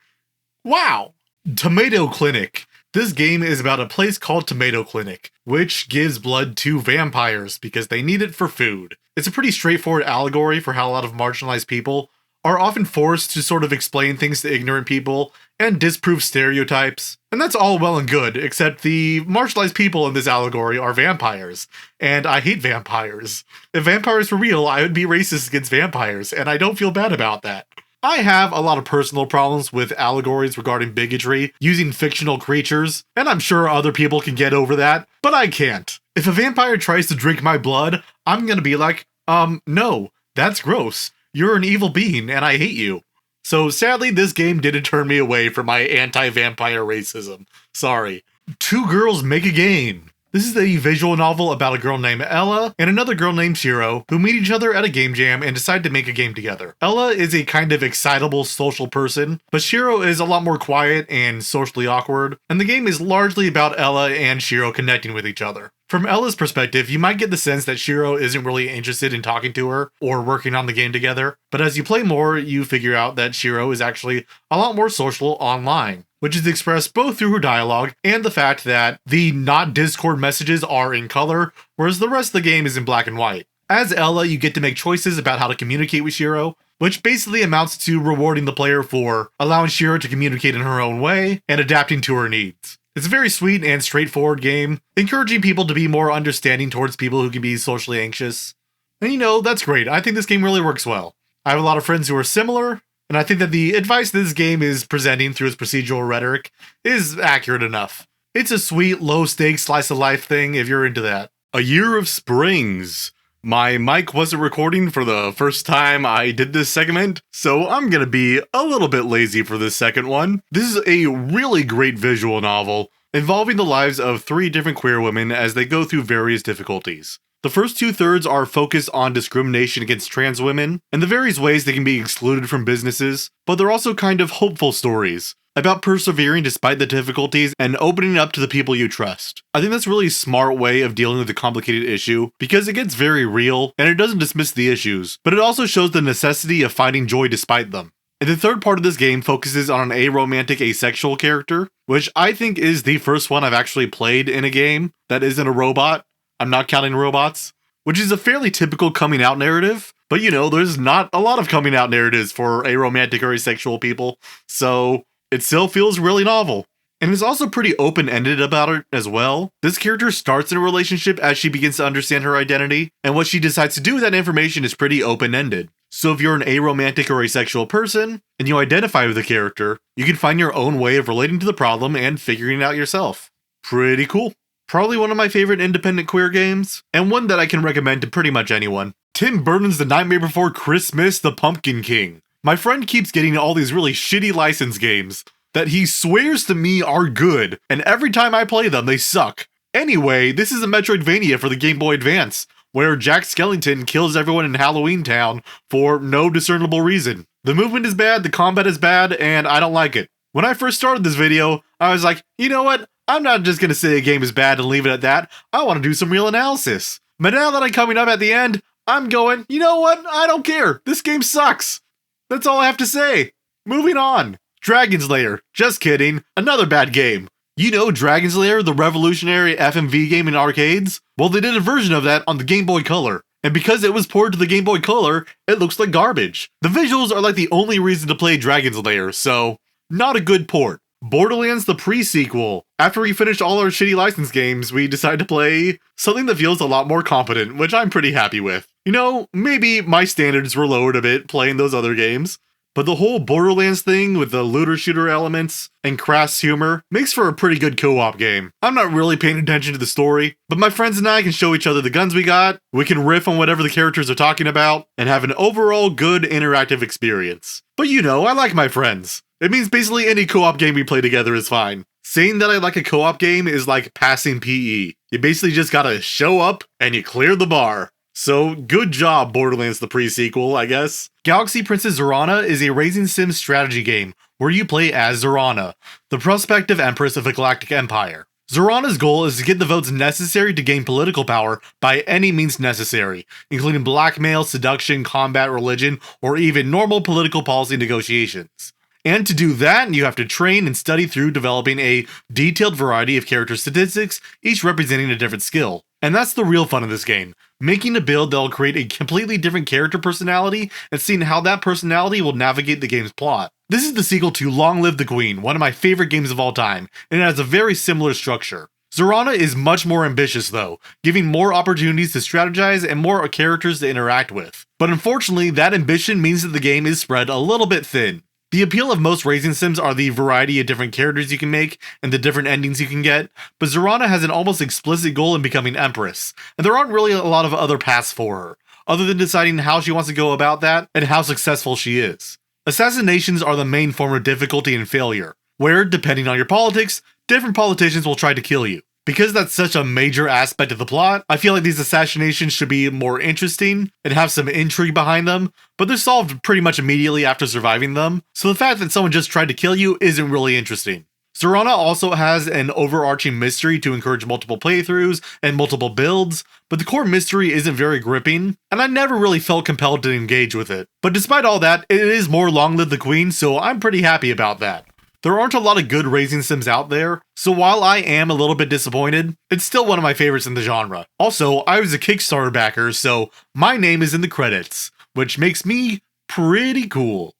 Wow! Tomato Clinic. This game is about a place called Tomato Clinic, which gives blood to vampires because they need it for food. It's a pretty straightforward allegory for how a lot of marginalized people are often forced to sort of explain things to ignorant people and disprove stereotypes. And that's all well and good, except the marginalized people in this allegory are vampires. And I hate vampires. If vampires were real, I would be racist against vampires, and I don't feel bad about that. I have a lot of personal problems with allegories regarding bigotry using fictional creatures, and I'm sure other people can get over that, but I can't. If a vampire tries to drink my blood, I'm gonna be like, no, that's gross. You're an evil being, and I hate you. So sadly, this game didn't turn me away from my anti-vampire racism. Sorry. Two Girls Make a Game. This is a visual novel about a girl named Ella and another girl named Shiro who meet each other at a game jam and decide to make a game together. Ella is a kind of excitable social person, but Shiro is a lot more quiet and socially awkward, and the game is largely about Ella and Shiro connecting with each other. From Ella's perspective, you might get the sense that Shiro isn't really interested in talking to her or working on the game together, but as you play more, you figure out that Shiro is actually a lot more social online, which is expressed both through her dialogue and the fact that the not Discord messages are in color, whereas the rest of the game is in black and white. As Ella, you get to make choices about how to communicate with Shiro, which basically amounts to rewarding the player for allowing Shiro to communicate in her own way and adapting to her needs. It's a very sweet and straightforward game, encouraging people to be more understanding towards people who can be socially anxious. And that's great. I think this game really works well. I have a lot of friends who are similar, and I think that the advice this game is presenting through its procedural rhetoric is accurate enough. It's a sweet, low-stakes slice-of-life thing if you're into that. A Year of Springs. My mic wasn't recording for the first time I did this segment, so I'm gonna be a little bit lazy for this second one. This is a really great visual novel involving the lives of 3 different queer women as they go through various difficulties. The first 2/3 are focused on discrimination against trans women and the various ways they can be excluded from businesses, but they're also kind of hopeful stories about persevering despite the difficulties and opening up to the people you trust. I think that's a really smart way of dealing with a complicated issue because it gets very real and it doesn't dismiss the issues, but it also shows the necessity of finding joy despite them. And the third part of this game focuses on an aromantic asexual character, which I think is the first one I've actually played in a game that isn't a robot. I'm not counting robots, which is a fairly typical coming out narrative, but there's not a lot of coming out narratives for aromantic or asexual people, so it still feels really novel. And it's also pretty open-ended about it as well. This character starts in a relationship as she begins to understand her identity, and what she decides to do with that information is pretty open-ended. So if you're an aromantic or asexual person, and you identify with the character, you can find your own way of relating to the problem and figuring it out yourself. Pretty cool. Probably one of my favorite independent queer games, and one that I can recommend to pretty much anyone. Tim Burton's The Nightmare Before Christmas: The Pumpkin King. My friend keeps getting all these really shitty license games that he swears to me are good, and every time I play them, they suck. Anyway, this is a Metroidvania for the Game Boy Advance, where Jack Skellington kills everyone in Halloween Town for no discernible reason. The movement is bad, the combat is bad, and I don't like it. When I first started this video, I was like, you know what? I'm not just gonna say a game is bad and leave it at that. I want to do some real analysis. But now that I'm coming up at the end, I'm going, you know what? I don't care. This game sucks. That's all I have to say. Moving on. Dragon's Lair. Just kidding. Another bad game. Dragon's Lair, the revolutionary FMV game in arcades? Well, they did a version of that on the Game Boy Color. And because it was ported to the Game Boy Color, it looks like garbage. The visuals are like the only reason to play Dragon's Lair, so not a good port. Borderlands the pre-sequel. After we finished all our shitty license games, we decided to play something that feels a lot more competent, which I'm pretty happy with. Maybe my standards were lowered a bit playing those other games, but the whole Borderlands thing with the looter shooter elements and crass humor makes for a pretty good co-op game. I'm not really paying attention to the story, but my friends and I can show each other the guns we got, we can riff on whatever the characters are talking about, and have an overall good interactive experience. But you know, I like my friends. It means basically any co-op game we play together is fine. Saying that I like a co-op game is like passing PE. You basically just gotta show up and you clear the bar. So, good job, Borderlands the pre-sequel, I guess. Galaxy Princess Zorana is a racing sim strategy game where you play as Zorana, the prospective empress of the Galactic Empire. Zorana's goal is to get the votes necessary to gain political power by any means necessary, including blackmail, seduction, combat, religion, or even normal political policy negotiations. And to do that, you have to train and study through developing a detailed variety of character statistics, each representing a different skill. And that's the real fun of this game, making a build that'll create a completely different character personality and seeing how that personality will navigate the game's plot. This is the sequel to Long Live the Queen, one of my favorite games of all time, and it has a very similar structure. Zorana is much more ambitious though, giving more opportunities to strategize and more characters to interact with. But unfortunately, that ambition means that the game is spread a little bit thin. The appeal of most racing sims are the variety of different characters you can make and the different endings you can get, but Zorana has an almost explicit goal in becoming Empress, and there aren't really a lot of other paths for her, other than deciding how she wants to go about that and how successful she is. Assassinations are the main form of difficulty and failure, where, depending on your politics, different politicians will try to kill you. Because that's such a major aspect of the plot, I feel like these assassinations should be more interesting and have some intrigue behind them, but they're solved pretty much immediately after surviving them, so the fact that someone just tried to kill you isn't really interesting. Zorana also has an overarching mystery to encourage multiple playthroughs and multiple builds, but the core mystery isn't very gripping, and I never really felt compelled to engage with it. But despite all that, it is more Long Live the Queen, so I'm pretty happy about that. There aren't a lot of good racing sims out there, so while I am a little bit disappointed, it's still one of my favorites in the genre. Also, I was a Kickstarter backer, so my name is in the credits, which makes me pretty cool.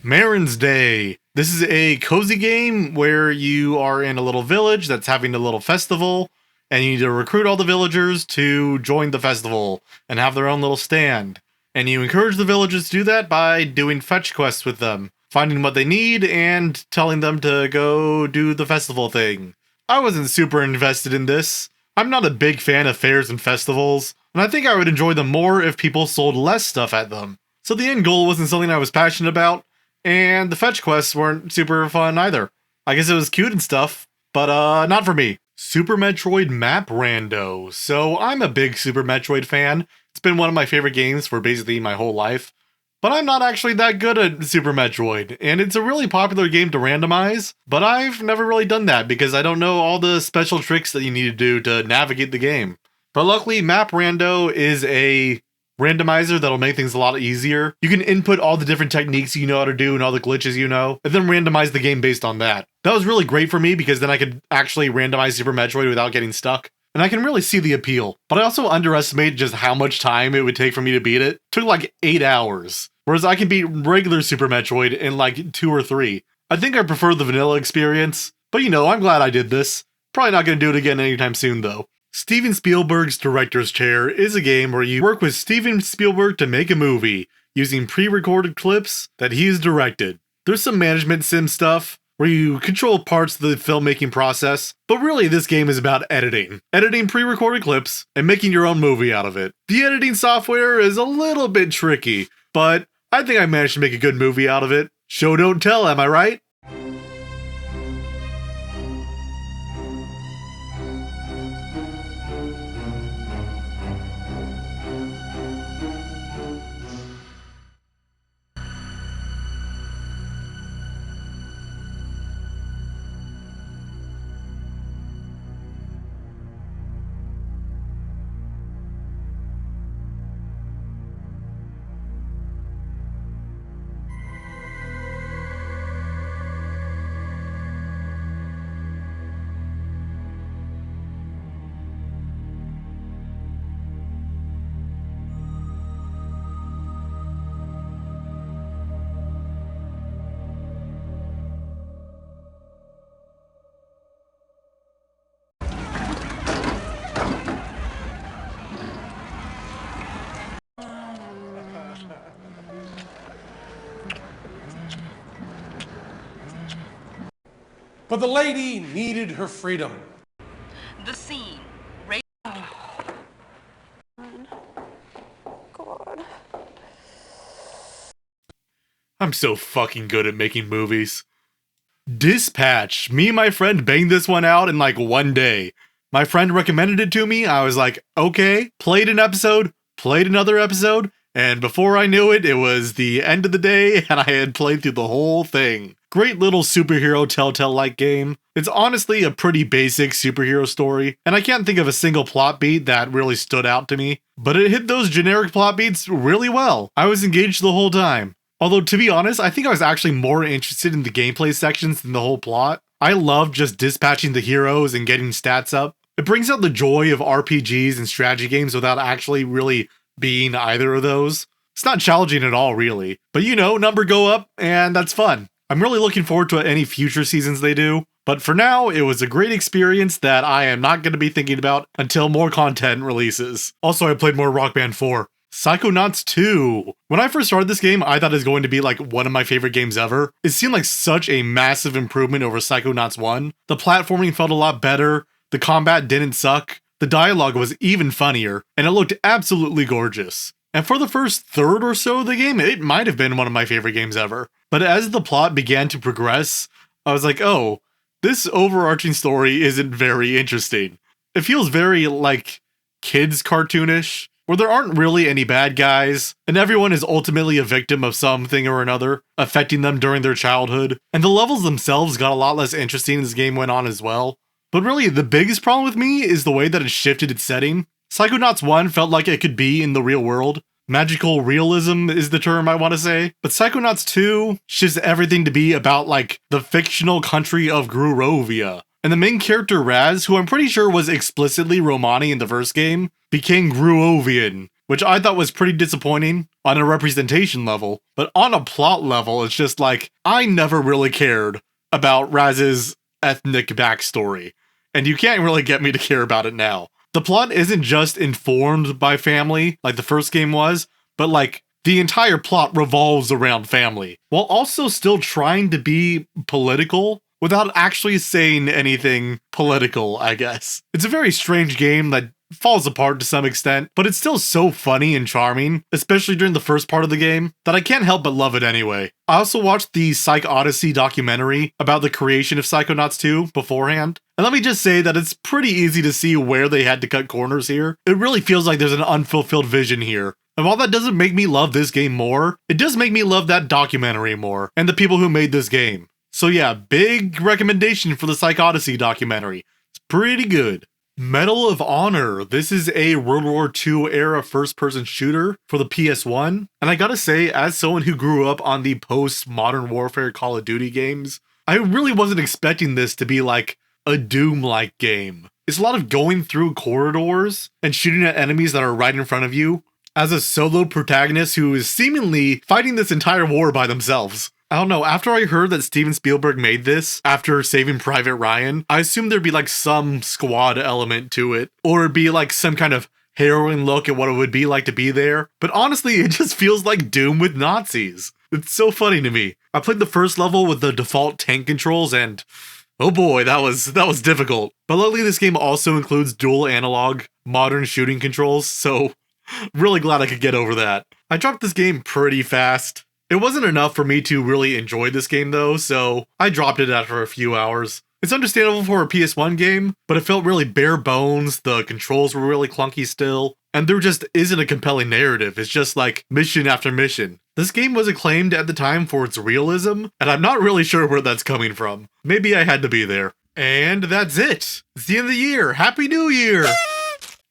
Marin's Day. This is a cozy game where you are in a little village that's having a little festival, and you need to recruit all the villagers to join the festival and have their own little stand. And you encourage the villagers to do that by doing fetch quests with them, finding what they need, and telling them to go do the festival thing. I wasn't super invested in this. I'm not a big fan of fairs and festivals, and I think I would enjoy them more if people sold less stuff at them. So the end goal wasn't something I was passionate about, and the fetch quests weren't super fun either. I guess it was cute and stuff, but not for me. Super Metroid Map Rando. So I'm a big Super Metroid fan. It's been one of my favorite games for basically my whole life. But I'm not actually that good at Super Metroid, and it's a really popular game to randomize, but I've never really done that because I don't know all the special tricks that you need to do to navigate the game. But luckily, Map Rando is a randomizer that'll make things a lot easier. You can input all the different techniques you know how to do and all the glitches you know, and then randomize the game based on that. That was really great for me because then I could actually randomize Super Metroid without getting stuck. And I can really see the appeal, but I also underestimated just how much time it would take for me to beat it. It took like 8 hours, whereas I can beat regular Super Metroid in like 2 or 3. I think I prefer the vanilla experience, but you know, I'm glad I did this. Probably not going to do it again anytime soon though. Steven Spielberg's Director's Chair is a game where you work with Steven Spielberg to make a movie, using pre-recorded clips that he's directed. There's some management sim stuff, where you control parts of the filmmaking process, but really this game is about editing. Editing pre-recorded clips and making your own movie out of it. The editing software is a little bit tricky, but I think I managed to make a good movie out of it. Show don't tell, am I right? But the lady needed her freedom. The scene. God. I'm so fucking good at making movies. Dispatch. Me and my friend banged this one out in like one day. My friend recommended it to me. I was like, okay. Played an episode, played another episode, and before I knew it, it was the end of the day and I had played through the whole thing. Great little superhero Telltale-like game. It's honestly a pretty basic superhero story, and I can't think of a single plot beat that really stood out to me, but it hit those generic plot beats really well. I was engaged the whole time. Although, to be honest, I think I was actually more interested in the gameplay sections than the whole plot. I love just dispatching the heroes and getting stats up. It brings out the joy of RPGs and strategy games without actually really being either of those. It's not challenging at all, really. But you know, number go up, and that's fun. I'm really looking forward to any future seasons they do. But for now, it was a great experience that I am not going to be thinking about until more content releases. Also, I played more Rock Band 4. Psychonauts 2. When I first started this game, I thought it was going to be like one of my favorite games ever. It seemed like such a massive improvement over Psychonauts 1. The platforming felt a lot better, the combat didn't suck, the dialogue was even funnier, and it looked absolutely gorgeous. And for the first third or so of the game, it might have been one of my favorite games ever. But as the plot began to progress, I was like, oh, this overarching story isn't very interesting. It feels very, like, kids cartoonish, where there aren't really any bad guys, and everyone is ultimately a victim of something or another, affecting them during their childhood, and the levels themselves got a lot less interesting as the game went on as well. But really, the biggest problem with me is the way that it shifted its setting. Psychonauts 1 felt like it could be in the real world. Magical realism is the term I want to say. But Psychonauts 2 shifts everything to be about, like, the fictional country of Grurovia. And the main character Raz, who I'm pretty sure was explicitly Romani in the first game, became Gruovian, which I thought was pretty disappointing on a representation level. But on a plot level, it's just like, I never really cared about Raz's ethnic backstory. And you can't really get me to care about it now. The plot isn't just informed by family, like the first game was, but like, the entire plot revolves around family, while also still trying to be political, without actually saying anything political, I guess. It's a very strange game that falls apart to some extent, but it's still so funny and charming, especially during the first part of the game, that I can't help but love it anyway. I also watched the Psych Odyssey documentary about the creation of Psychonauts 2 beforehand, and let me just say that it's pretty easy to see where they had to cut corners here. It really feels like there's an unfulfilled vision here. And while that doesn't make me love this game more, it does make me love that documentary more, and the people who made this game. So yeah, big recommendation for the Psych Odyssey documentary. It's pretty good. Medal of Honor. This is a World War II era first-person shooter for the PS1. And I gotta say, as someone who grew up on the post-Modern Warfare Call of Duty games, I really wasn't expecting this to be like a Doom-like game. It's a lot of going through corridors and shooting at enemies that are right in front of you, as a solo protagonist who is seemingly fighting this entire war by themselves. I don't know, after I heard that Steven Spielberg made this after Saving Private Ryan, I assumed there'd be like some squad element to it, or it'd be like some kind of harrowing look at what it would be like to be there. But honestly, it just feels like Doom with Nazis. It's so funny to me. I played the first level with the default tank controls and oh boy, that was difficult. But luckily this game also includes dual analog modern shooting controls, so really glad I could get over that. I dropped this game pretty fast. It wasn't enough for me to really enjoy this game though, so I dropped it after a few hours. It's understandable for a PS1 game, but it felt really bare bones, the controls were really clunky still, and there just isn't a compelling narrative, it's just like mission after mission. This game was acclaimed at the time for its realism, and I'm not really sure where that's coming from. Maybe I had to be there. And that's it! It's the end of the year! Happy New Year!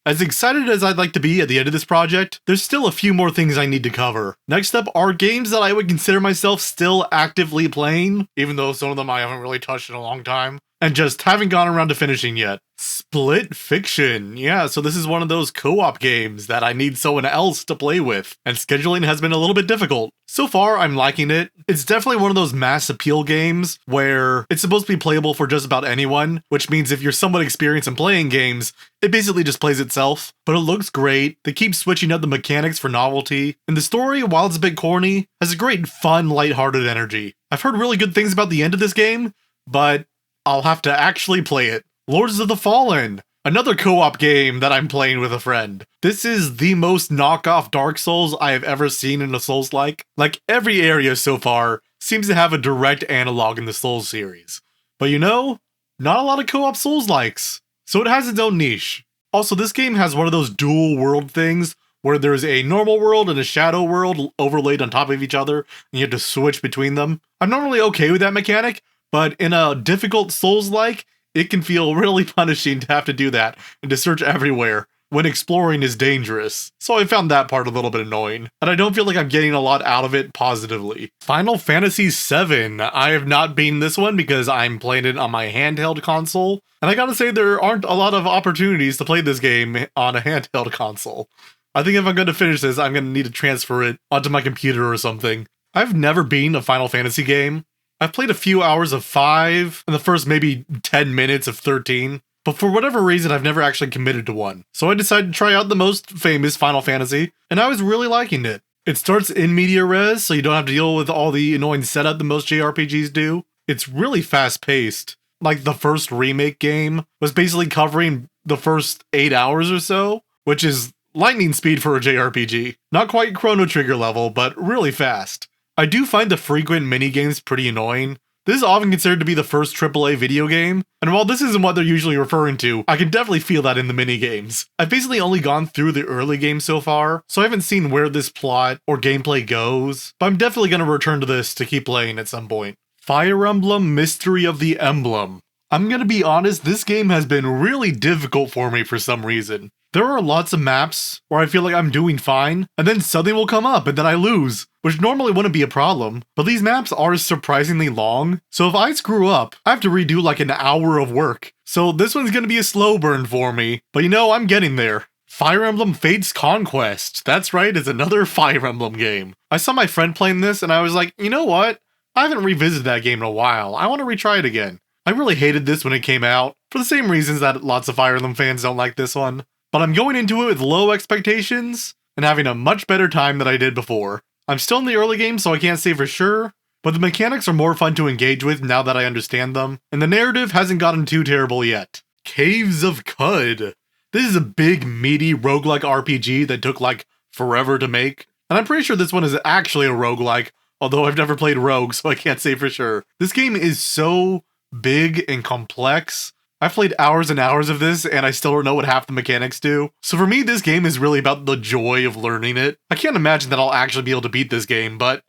As excited as I'd like to be at the end of this project, there's still a few more things I need to cover. Next up are games that I would consider myself still actively playing, even though some of them I haven't really touched in a long time, and just haven't gone around to finishing yet. Split Fiction. Yeah, so this is one of those co-op games that I need someone else to play with, and scheduling has been a little bit difficult. So far, I'm liking it. It's definitely one of those mass appeal games where it's supposed to be playable for just about anyone, which means if you're somewhat experienced in playing games, it basically just plays itself. But it looks great, they keep switching up the mechanics for novelty, and the story, while it's a bit corny, has a great fun, lighthearted energy. I've heard really good things about the end of this game, but I'll have to actually play it. Lords of the Fallen, another co-op game that I'm playing with a friend. This is the most knockoff Dark Souls I have ever seen in a Souls-like. Like, every area so far seems to have a direct analog in the Souls series. But you know, not a lot of co-op Souls-likes, so it has its own niche. Also, this game has one of those dual world things where there's a normal world and a shadow world overlaid on top of each other, and you have to switch between them. I'm normally okay with that mechanic, but in a difficult Souls-like, it can feel really punishing to have to do that and to search everywhere when exploring is dangerous. So I found that part a little bit annoying, and I don't feel like I'm getting a lot out of it positively. Final Fantasy VII. I have not beaten this one because I'm playing it on my handheld console, and I gotta say there aren't a lot of opportunities to play this game on a handheld console. I think if I'm going to finish this, I'm going to need to transfer it onto my computer or something. I've never been a Final Fantasy game. I've played a few hours of 5 and the first maybe 10 minutes of 13, but for whatever reason I've never actually committed to one. So I decided to try out the most famous Final Fantasy, and I was really liking it. It starts in media res, so you don't have to deal with all the annoying setup that most JRPGs do. It's really fast-paced. Like, the first remake game was basically covering the first 8 hours or so, which is lightning speed for a JRPG. Not quite Chrono Trigger level, but really fast. I do find the frequent minigames pretty annoying. This is often considered to be the first AAA video game, and while this isn't what they're usually referring to, I can definitely feel that in the minigames. I've basically only gone through the early game so far, so I haven't seen where this plot or gameplay goes, but I'm definitely going to return to this to keep playing at some point. Fire Emblem Mystery of the Emblem. I'm going to be honest, this game has been really difficult for me for some reason. There are lots of maps where I feel like I'm doing fine, and then something will come up and then I lose, which normally wouldn't be a problem, but these maps are surprisingly long, so if I screw up, I have to redo like an hour of work. So this one's gonna be a slow burn for me, but you know, I'm getting there. Fire Emblem Fates Conquest. That's right, it's another Fire Emblem game. I saw my friend playing this and I was like, you know what? I haven't revisited that game in a while. I want to retry it again. I really hated this when it came out, for the same reasons that lots of Fire Emblem fans don't like this one. But I'm going into it with low expectations and having a much better time than I did before. I'm still in the early game, so I can't say for sure, but the mechanics are more fun to engage with now that I understand them, and the narrative hasn't gotten too terrible yet. Caves of Qud. This is a big, meaty roguelike RPG that took like forever to make, and I'm pretty sure this one is actually a roguelike, although I've never played Rogue, so I can't say for sure. This game is so big and complex. I've played hours and hours of this, and I still don't know what half the mechanics do. So for me, this game is really about the joy of learning it. I can't imagine that I'll actually be able to beat this game, but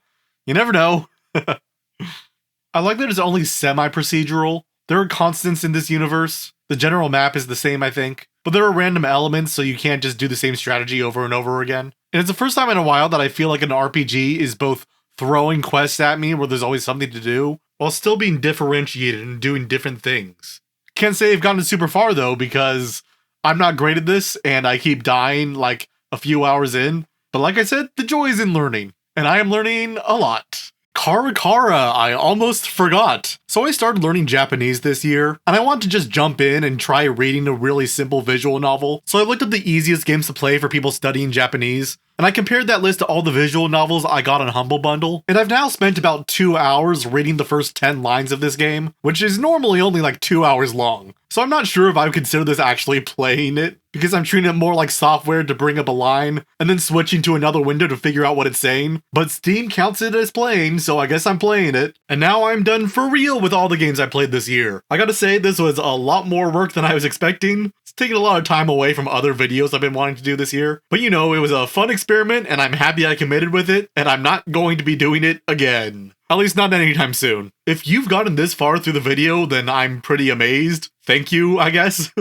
you never know. I like that it's only semi-procedural. There are constants in this universe. The general map is the same, I think. But there are random elements, so you can't just do the same strategy over and over again. And it's the first time in a while that I feel like an RPG is both throwing quests at me where there's always something to do, while still being differentiated and doing different things. Can't say I've gotten super far though, because I'm not great at this and I keep dying like a few hours in. But like I said, the joy is in learning, and I am learning a lot. Karakara, I almost forgot. So I started learning Japanese this year, and I want to just jump in and try reading a really simple visual novel. So I looked up the easiest games to play for people studying Japanese, and I compared that list to all the visual novels I got on Humble Bundle, and I've now spent about 2 hours reading the first 10 lines of this game, which is normally only like 2 hours long. So I'm not sure if I would consider this actually playing it, because I'm treating it more like software to bring up a line, and then switching to another window to figure out what it's saying. But Steam counts it as playing, so I guess I'm playing it. And now I'm done for real with all the games I played this year. I gotta say, this was a lot more work than I was expecting. It's taken a lot of time away from other videos I've been wanting to do this year. But you know, it was a fun experiment, and I'm happy I committed with it, and I'm not going to be doing it again. At least not anytime soon. If you've gotten this far through the video, then I'm pretty amazed. Thank you, I guess.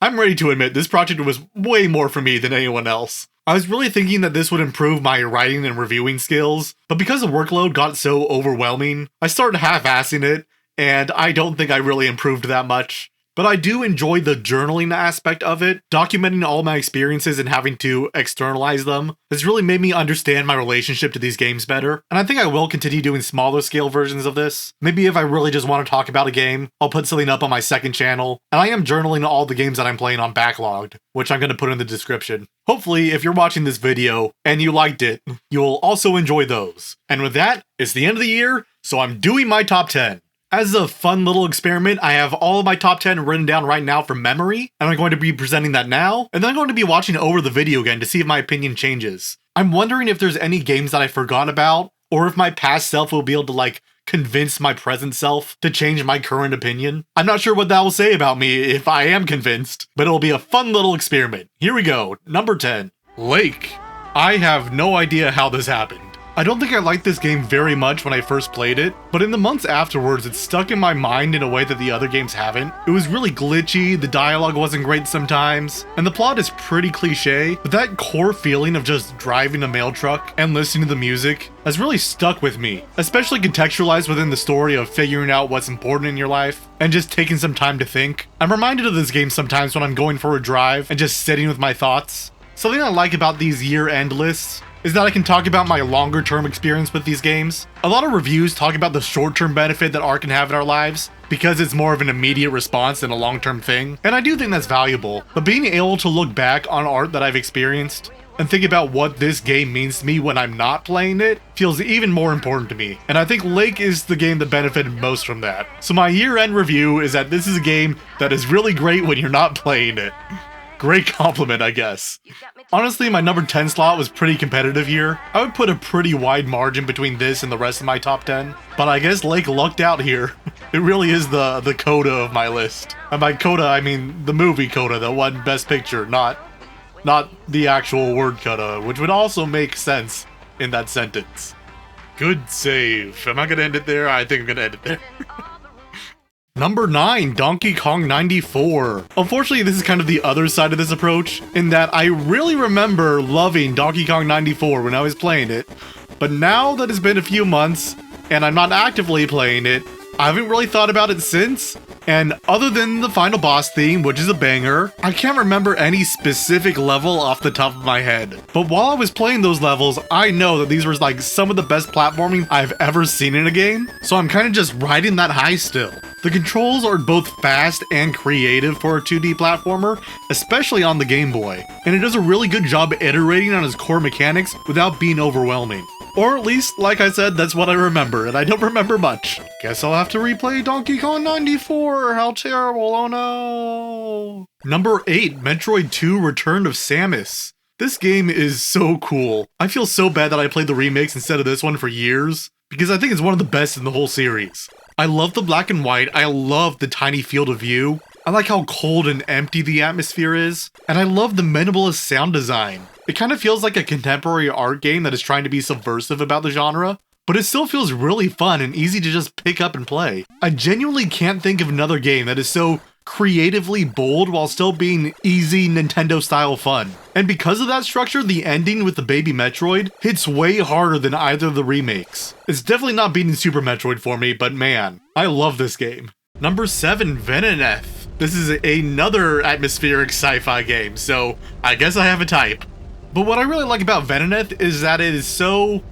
I'm ready to admit this project was way more for me than anyone else. I was really thinking that this would improve my writing and reviewing skills, but because the workload got so overwhelming, I started half-assing it, and I don't think I really improved that much. But I do enjoy the journaling aspect of it. Documenting all my experiences and having to externalize them has really made me understand my relationship to these games better. And I think I will continue doing smaller scale versions of this. Maybe if I really just want to talk about a game, I'll put something up on my second channel. And I am journaling all the games that I'm playing on Backlogged, which I'm going to put in the description. Hopefully, if you're watching this video and you liked it, you'll also enjoy those. And with that, it's the end of the year, so I'm doing my top 10. As a fun little experiment, I have all of my top 10 written down right now from memory, and I'm going to be presenting that now, and then I'm going to be watching over the video again to see if my opinion changes. I'm wondering if there's any games that I forgot about, or if my past self will be able to, like, convince my present self to change my current opinion. I'm not sure what that will say about me if I am convinced, but it'll be a fun little experiment. Here we go. Number 10. Lake. I have no idea how this happened. I don't think I liked this game very much when I first played it, but in the months afterwards, it stuck in my mind in a way that the other games haven't. It was really glitchy, the dialogue wasn't great sometimes, and the plot is pretty cliche, but that core feeling of just driving a mail truck and listening to the music has really stuck with me, especially contextualized within the story of figuring out what's important in your life and just taking some time to think. I'm reminded of this game sometimes when I'm going for a drive and just sitting with my thoughts. Something I like about these year-end lists is that I can talk about my longer term experience with these games. A lot of reviews talk about the short term benefit that art can have in our lives because it's more of an immediate response than a long term thing, and I do think that's valuable, but being able to look back on art that I've experienced and think about what this game means to me when I'm not playing it feels even more important to me, and I think Lake is the game that benefited most from that. So my year-end review is that this is a game that is really great when you're not playing it. Great compliment, I guess. Honestly, my number 10 slot was pretty competitive here. I would put a pretty wide margin between this and the rest of my top 10, but I guess Lake lucked out here. It really is the coda of my list. And by coda, I mean the movie coda that won Best Picture, not the actual word coda, which would also make sense in that sentence. Good save. Am I gonna end it there? I think I'm gonna end it there. Number 9, Donkey Kong 94. Unfortunately, this is kind of the other side of this approach, in that I really remember loving Donkey Kong 94 when I was playing it, but now that it's been a few months, and I'm not actively playing it, I haven't really thought about it since, and other than the final boss theme, which is a banger, I can't remember any specific level off the top of my head. But while I was playing those levels, I know that these were like some of the best platforming I've ever seen in a game, so I'm kind of just riding that high still. The controls are both fast and creative for a 2D platformer, especially on the Game Boy, and it does a really good job iterating on its core mechanics without being overwhelming. Or at least, like I said, that's what I remember, and I don't remember much. Guess I'll have to replay Donkey Kong 94, how terrible, oh no. Number 8, Metroid 2 Return of Samus. This game is so cool. I feel so bad that I played the remakes instead of this one for years, because I think it's one of the best in the whole series. I love the black and white, I love the tiny field of view, I like how cold and empty the atmosphere is, and I love the minimalist sound design. It kind of feels like a contemporary art game that is trying to be subversive about the genre, but it still feels really fun and easy to just pick up and play. I genuinely can't think of another game that is so creatively bold while still being easy Nintendo-style fun. And because of that structure, the ending with the baby Metroid hits way harder than either of the remakes. It's definitely not beating Super Metroid for me, but man, I love this game. Number 7, Venoneth. This is another atmospheric sci-fi game, so I guess I have a type. But what I really like about Venoneth is that it is so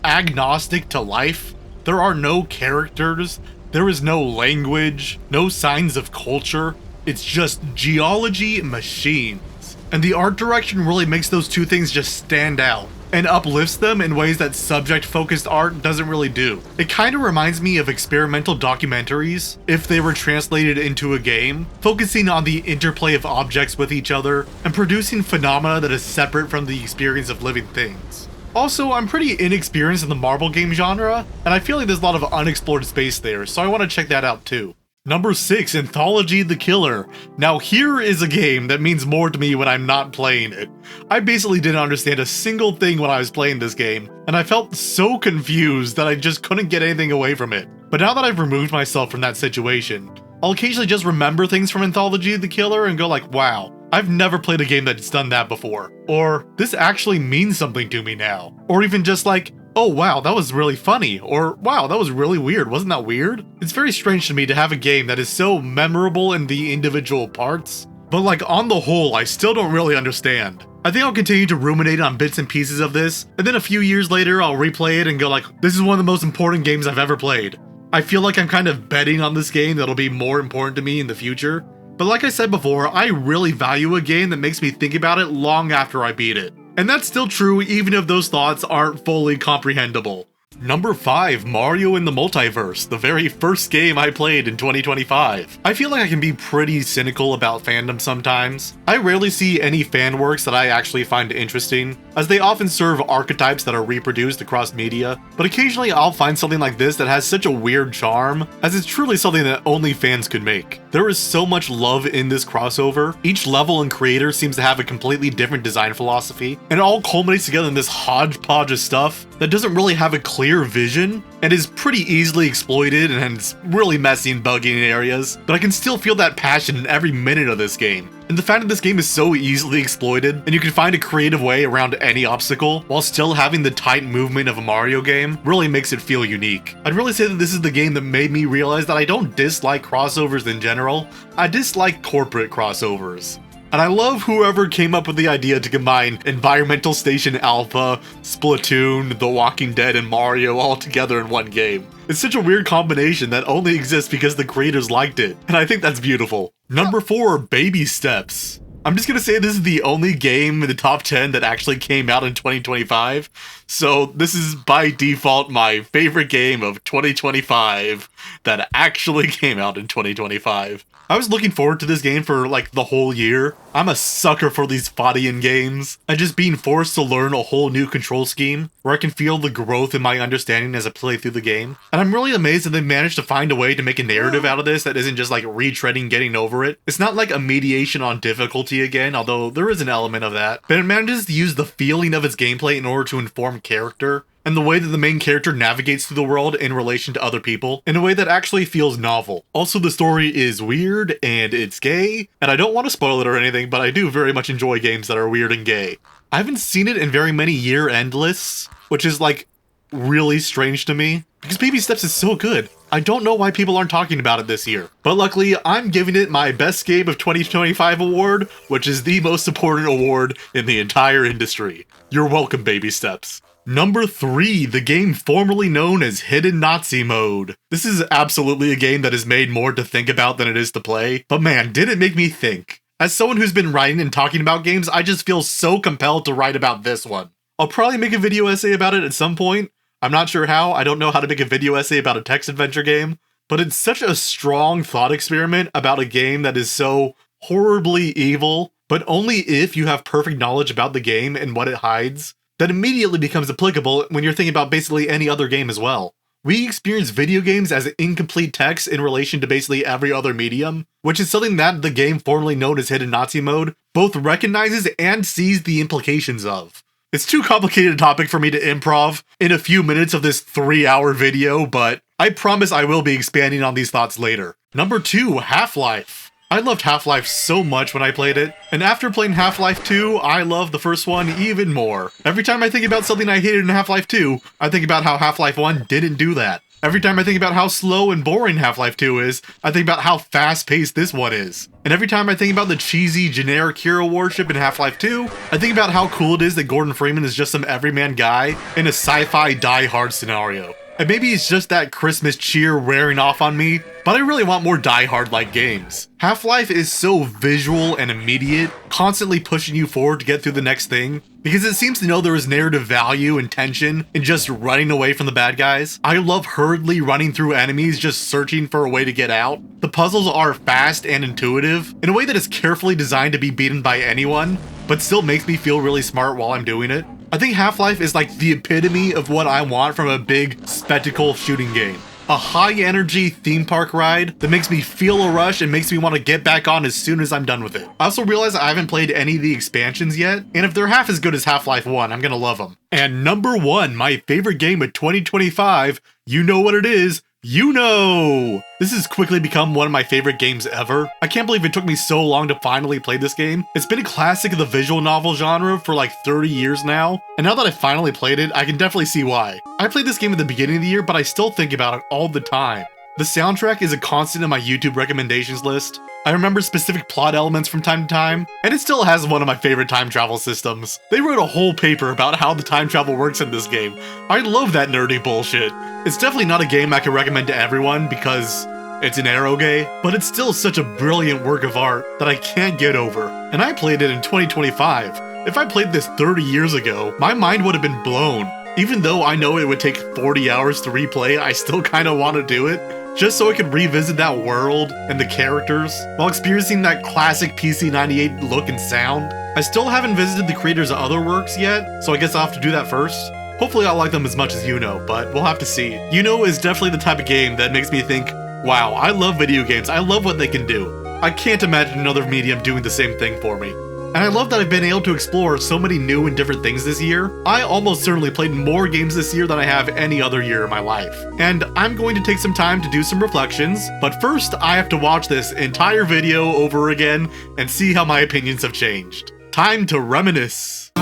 agnostic to life. There are no characters, there is no language, no signs of culture. It's just geology machines. And the art direction really makes those two things just stand out and uplifts them in ways that subject-focused art doesn't really do. It kind of reminds me of experimental documentaries if they were translated into a game, focusing on the interplay of objects with each other and producing phenomena that is separate from the experience of living things. Also, I'm pretty inexperienced in the marble game genre, and I feel like there's a lot of unexplored space there, so I want to check that out too. Number 6, Anthology the Killer. Now here is a game that means more to me when I'm not playing it. I basically didn't understand a single thing when I was playing this game, and I felt so confused that I just couldn't get anything away from it. But now that I've removed myself from that situation, I'll occasionally just remember things from Anthology the Killer and go like, wow, I've never played a game that's done that before. Or, this actually means something to me now. Or even just like, oh wow, that was really funny, or wow, that was really weird, wasn't that weird? It's very strange to me to have a game that is so memorable in the individual parts, but like on the whole, I still don't really understand. I think I'll continue to ruminate on bits and pieces of this, and then a few years later I'll replay it and go like, this is one of the most important games I've ever played. I feel like I'm kind of betting on this game that'll be more important to me in the future, but like I said before, I really value a game that makes me think about it long after I beat it. And that's still true even if those thoughts aren't fully comprehensible. Number 5, Mario in the Multiverse, the very first game I played in 2025. I feel like I can be pretty cynical about fandom sometimes. I rarely see any fan works that I actually find interesting, as they often serve archetypes that are reproduced across media, but occasionally I'll find something like this that has such a weird charm, as it's truly something that only fans could make. There is so much love in this crossover. Each level and creator seems to have a completely different design philosophy, and it all culminates together in this hodgepodge of stuff that doesn't really have a clear vision and is pretty easily exploited and it's really messy and buggy in areas, but I can still feel that passion in every minute of this game. And the fact that this game is so easily exploited, and you can find a creative way around any obstacle, while still having the tight movement of a Mario game, really makes it feel unique. I'd really say that this is the game that made me realize that I don't dislike crossovers in general, I dislike corporate crossovers. And I love whoever came up with the idea to combine Environmental Station Alpha, Splatoon, The Walking Dead, and Mario all together in one game. It's such a weird combination that only exists because the creators liked it, and I think that's beautiful. Number 4, Baby Steps. I'm just gonna say this is the only game in the top 10 that actually came out in 2025, so this is by default my favorite game of 2025 that actually came out in 2025. I was looking forward to this game for like the whole year. I'm a sucker for these fighting games, and just being forced to learn a whole new control scheme where I can feel the growth in my understanding as I play through the game. And I'm really amazed that they managed to find a way to make a narrative out of this that isn't just like retreading getting over it. It's not like a mediation on difficulty again, although there is an element of that, but it manages to use the feeling of its gameplay in order to inform character, and the way that the main character navigates through the world in relation to other people in a way that actually feels novel. Also, the story is weird and it's gay, and I don't want to spoil it or anything, but I do very much enjoy games that are weird and gay. I haven't seen it in very many year-end lists, which is like really strange to me, because Baby Steps is so good. I don't know why people aren't talking about it this year, but luckily I'm giving it my Best Game of 2025 award, which is the most important award in the entire industry. You're welcome, Baby Steps. Number 3, the game formerly known as Hidden Nazi Mode. This is absolutely a game that is made more to think about than it is to play, but man, did it make me think. As someone who's been writing and talking about games, I just feel so compelled to write about this one. I'll probably make a video essay about it at some point. I'm not sure how, I don't know how to make a video essay about a text adventure game, but it's such a strong thought experiment about a game that is so horribly evil, but only if you have perfect knowledge about the game and what it hides, that immediately becomes applicable when you're thinking about basically any other game as well. We experience video games as incomplete text in relation to basically every other medium, which is something that the game formerly known as Hidden Nazi Mode both recognizes and sees the implications of. It's too complicated a topic for me to improv in a few minutes of this 3-hour video, but I promise I will be expanding on these thoughts later. Number 2, Half-Life. I loved Half-Life so much when I played it, and after playing Half-Life 2, I love the first one even more. Every time I think about something I hated in Half-Life 2, I think about how Half-Life 1 didn't do that. Every time I think about how slow and boring Half-Life 2 is, I think about how fast-paced this one is. And every time I think about the cheesy, generic hero worship in Half-Life 2, I think about how cool it is that Gordon Freeman is just some everyman guy in a sci-fi Die Hard scenario. And maybe it's just that Christmas cheer wearing off on me, but I really want more Die Hard-like games. Half-Life is so visual and immediate, constantly pushing you forward to get through the next thing, because it seems to know there is narrative value and tension in just running away from the bad guys. I love hurriedly running through enemies just searching for a way to get out. The puzzles are fast and intuitive, in a way that is carefully designed to be beaten by anyone, but still makes me feel really smart while I'm doing it. I think Half-Life is like the epitome of what I want from a big spectacle shooting game. A high-energy theme park ride that makes me feel a rush and makes me want to get back on as soon as I'm done with it. I also realize I haven't played any of the expansions yet, and if they're half as good as Half-Life 1, I'm gonna love them. And number 1, my favorite game of 2025, you know what it is, You Know! This has quickly become one of my favorite games ever. I can't believe it took me so long to finally play this game. It's been a classic of the visual novel genre for like 30 years now, and now that I finally played it, I can definitely see why. I played this game at the beginning of the year, but I still think about it all the time. The soundtrack is a constant in my YouTube recommendations list. I remember specific plot elements from time to time, and it still has one of my favorite time travel systems. They wrote a whole paper about how the time travel works in this game. I love that nerdy bullshit. It's definitely not a game I can recommend to everyone because it's an eroge, but it's still such a brilliant work of art that I can't get over. And I played it in 2025. If I played this 30 years ago, my mind would have been blown. Even though I know it would take 40 hours to replay, I still kind of want to do it, just so I could revisit that world and the characters while experiencing that classic PC98 look and sound. I still haven't visited the creators of other works yet, so I guess I'll have to do that first. Hopefully I'll like them as much as Yuno, but we'll have to see. Yuno is definitely the type of game that makes me think, wow, I love video games, I love what they can do. I can't imagine another medium doing the same thing for me. And I love that I've been able to explore so many new and different things this year. I almost certainly played more games this year than I have any other year in my life. And I'm going to take some time to do some reflections, but first I have to watch this entire video over again and see how my opinions have changed. Time to reminisce.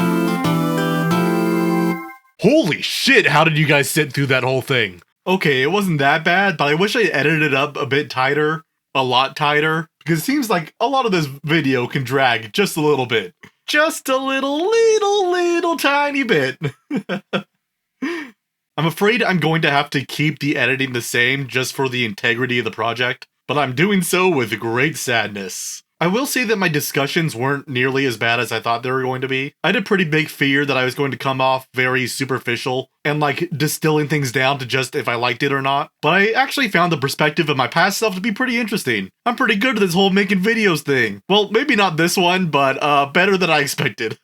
Holy shit, how did you guys sit through that whole thing? Okay, it wasn't that bad, but I wish I edited it up a bit tighter. A lot tighter. Because it seems like a lot of this video can drag just a little bit. Just a little tiny bit. I'm afraid I'm going to have to keep the editing the same just for the integrity of the project, but I'm doing so with great sadness. I will say that my discussions weren't nearly as bad as I thought they were going to be. I had a pretty big fear that I was going to come off very superficial and like distilling things down to just if I liked it or not. But I actually found the perspective of my past self to be pretty interesting. I'm pretty good at this whole making videos thing. Well, maybe not this one, but better than I expected.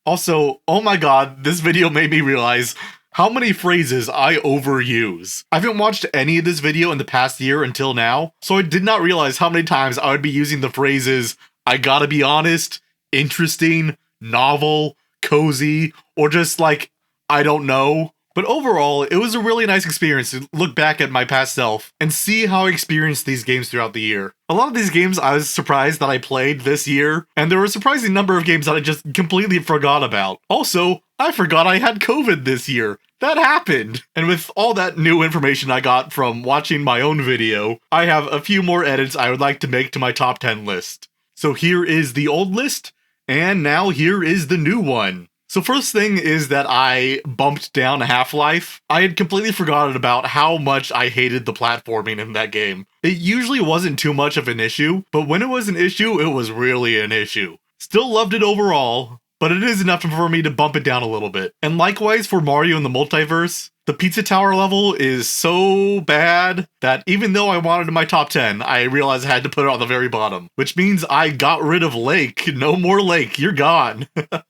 Also, oh my god, this video made me realize how many phrases I overuse. I haven't watched any of this video in the past year until now, so I did not realize how many times I would be using the phrases, I gotta be honest, interesting, novel, cozy, or just like, I don't know. But overall, it was a really nice experience to look back at my past self and see how I experienced these games throughout the year. A lot of these games I was surprised that I played this year, and there were a surprising number of games that I just completely forgot about. Also, I forgot I had COVID this year. That happened! And with all that new information I got from watching my own video, I have a few more edits I would like to make to my top 10 list. So here is the old list, and now here is the new one. So first thing is that I bumped down Half-Life. I had completely forgotten about how much I hated the platforming in that game. It usually wasn't too much of an issue, but when it was an issue, it was really an issue. Still loved it overall, but it is enough for me to bump it down a little bit. And likewise for Mario in the Multiverse, the Pizza Tower level is so bad that even though I wanted it in my top 10, I realized I had to put it on the very bottom. Which means I got rid of Lake. No more Lake, you're gone.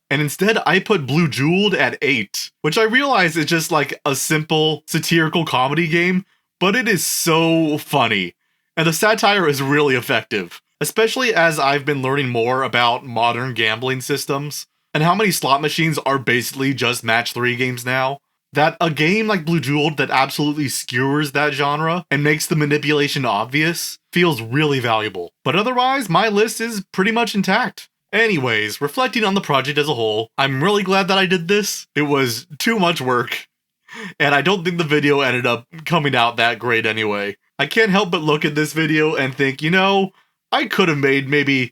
And instead I put Blue Jeweled at 8, which I realize is just like a simple satirical comedy game, but it is so funny. And the satire is really effective, especially as I've been learning more about modern gambling systems and how many slot machines are basically just match 3 games now. That a game like Blue Jeweled that absolutely skewers that genre and makes the manipulation obvious feels really valuable. But otherwise, my list is pretty much intact. Anyways, reflecting on the project as a whole, I'm really glad that I did this. It was too much work, and I don't think the video ended up coming out that great anyway. I can't help but look at this video and think, you know, I could have made maybe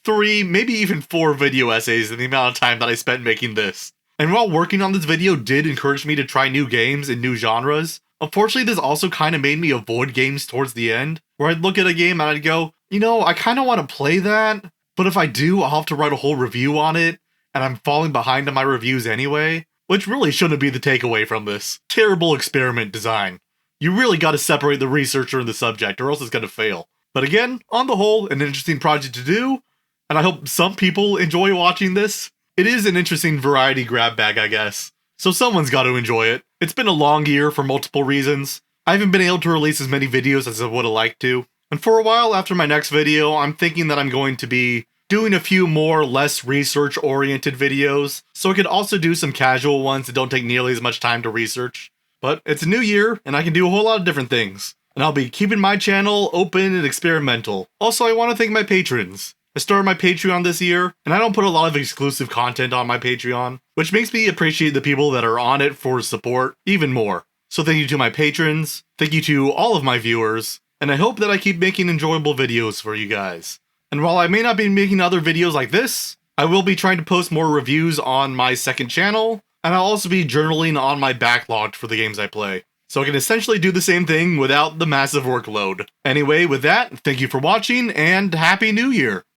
3, maybe even 4 video essays in the amount of time that I spent making this. And while working on this video did encourage me to try new games and new genres, unfortunately this also kind of made me avoid games towards the end, where I'd look at a game and I'd go, you know, I kind of want to play that, but if I do, I'll have to write a whole review on it, and I'm falling behind on my reviews anyway, which really shouldn't be the takeaway from this. Terrible experiment design. You really gotta separate the researcher and the subject, or else it's gonna fail. But again, on the whole, an interesting project to do, and I hope some people enjoy watching this. It is an interesting variety grab bag, I guess. So someone's got to enjoy it. It's been a long year for multiple reasons. I haven't been able to release as many videos as I would have liked to. And for a while after my next video, I'm thinking that I'm going to be doing a few more less research-oriented videos, so I could also do some casual ones that don't take nearly as much time to research. But it's a new year, and I can do a whole lot of different things. And I'll be keeping my channel open and experimental. Also, I want to thank my patrons. I started my Patreon this year, and I don't put a lot of exclusive content on my Patreon, which makes me appreciate the people that are on it for support even more. So thank you to my patrons, thank you to all of my viewers, and I hope that I keep making enjoyable videos for you guys. And while I may not be making other videos like this, I will be trying to post more reviews on my second channel, and I'll also be journaling on my backlog for the games I play. So I can essentially do the same thing without the massive workload. Anyway, with that, thank you for watching, and Happy New Year!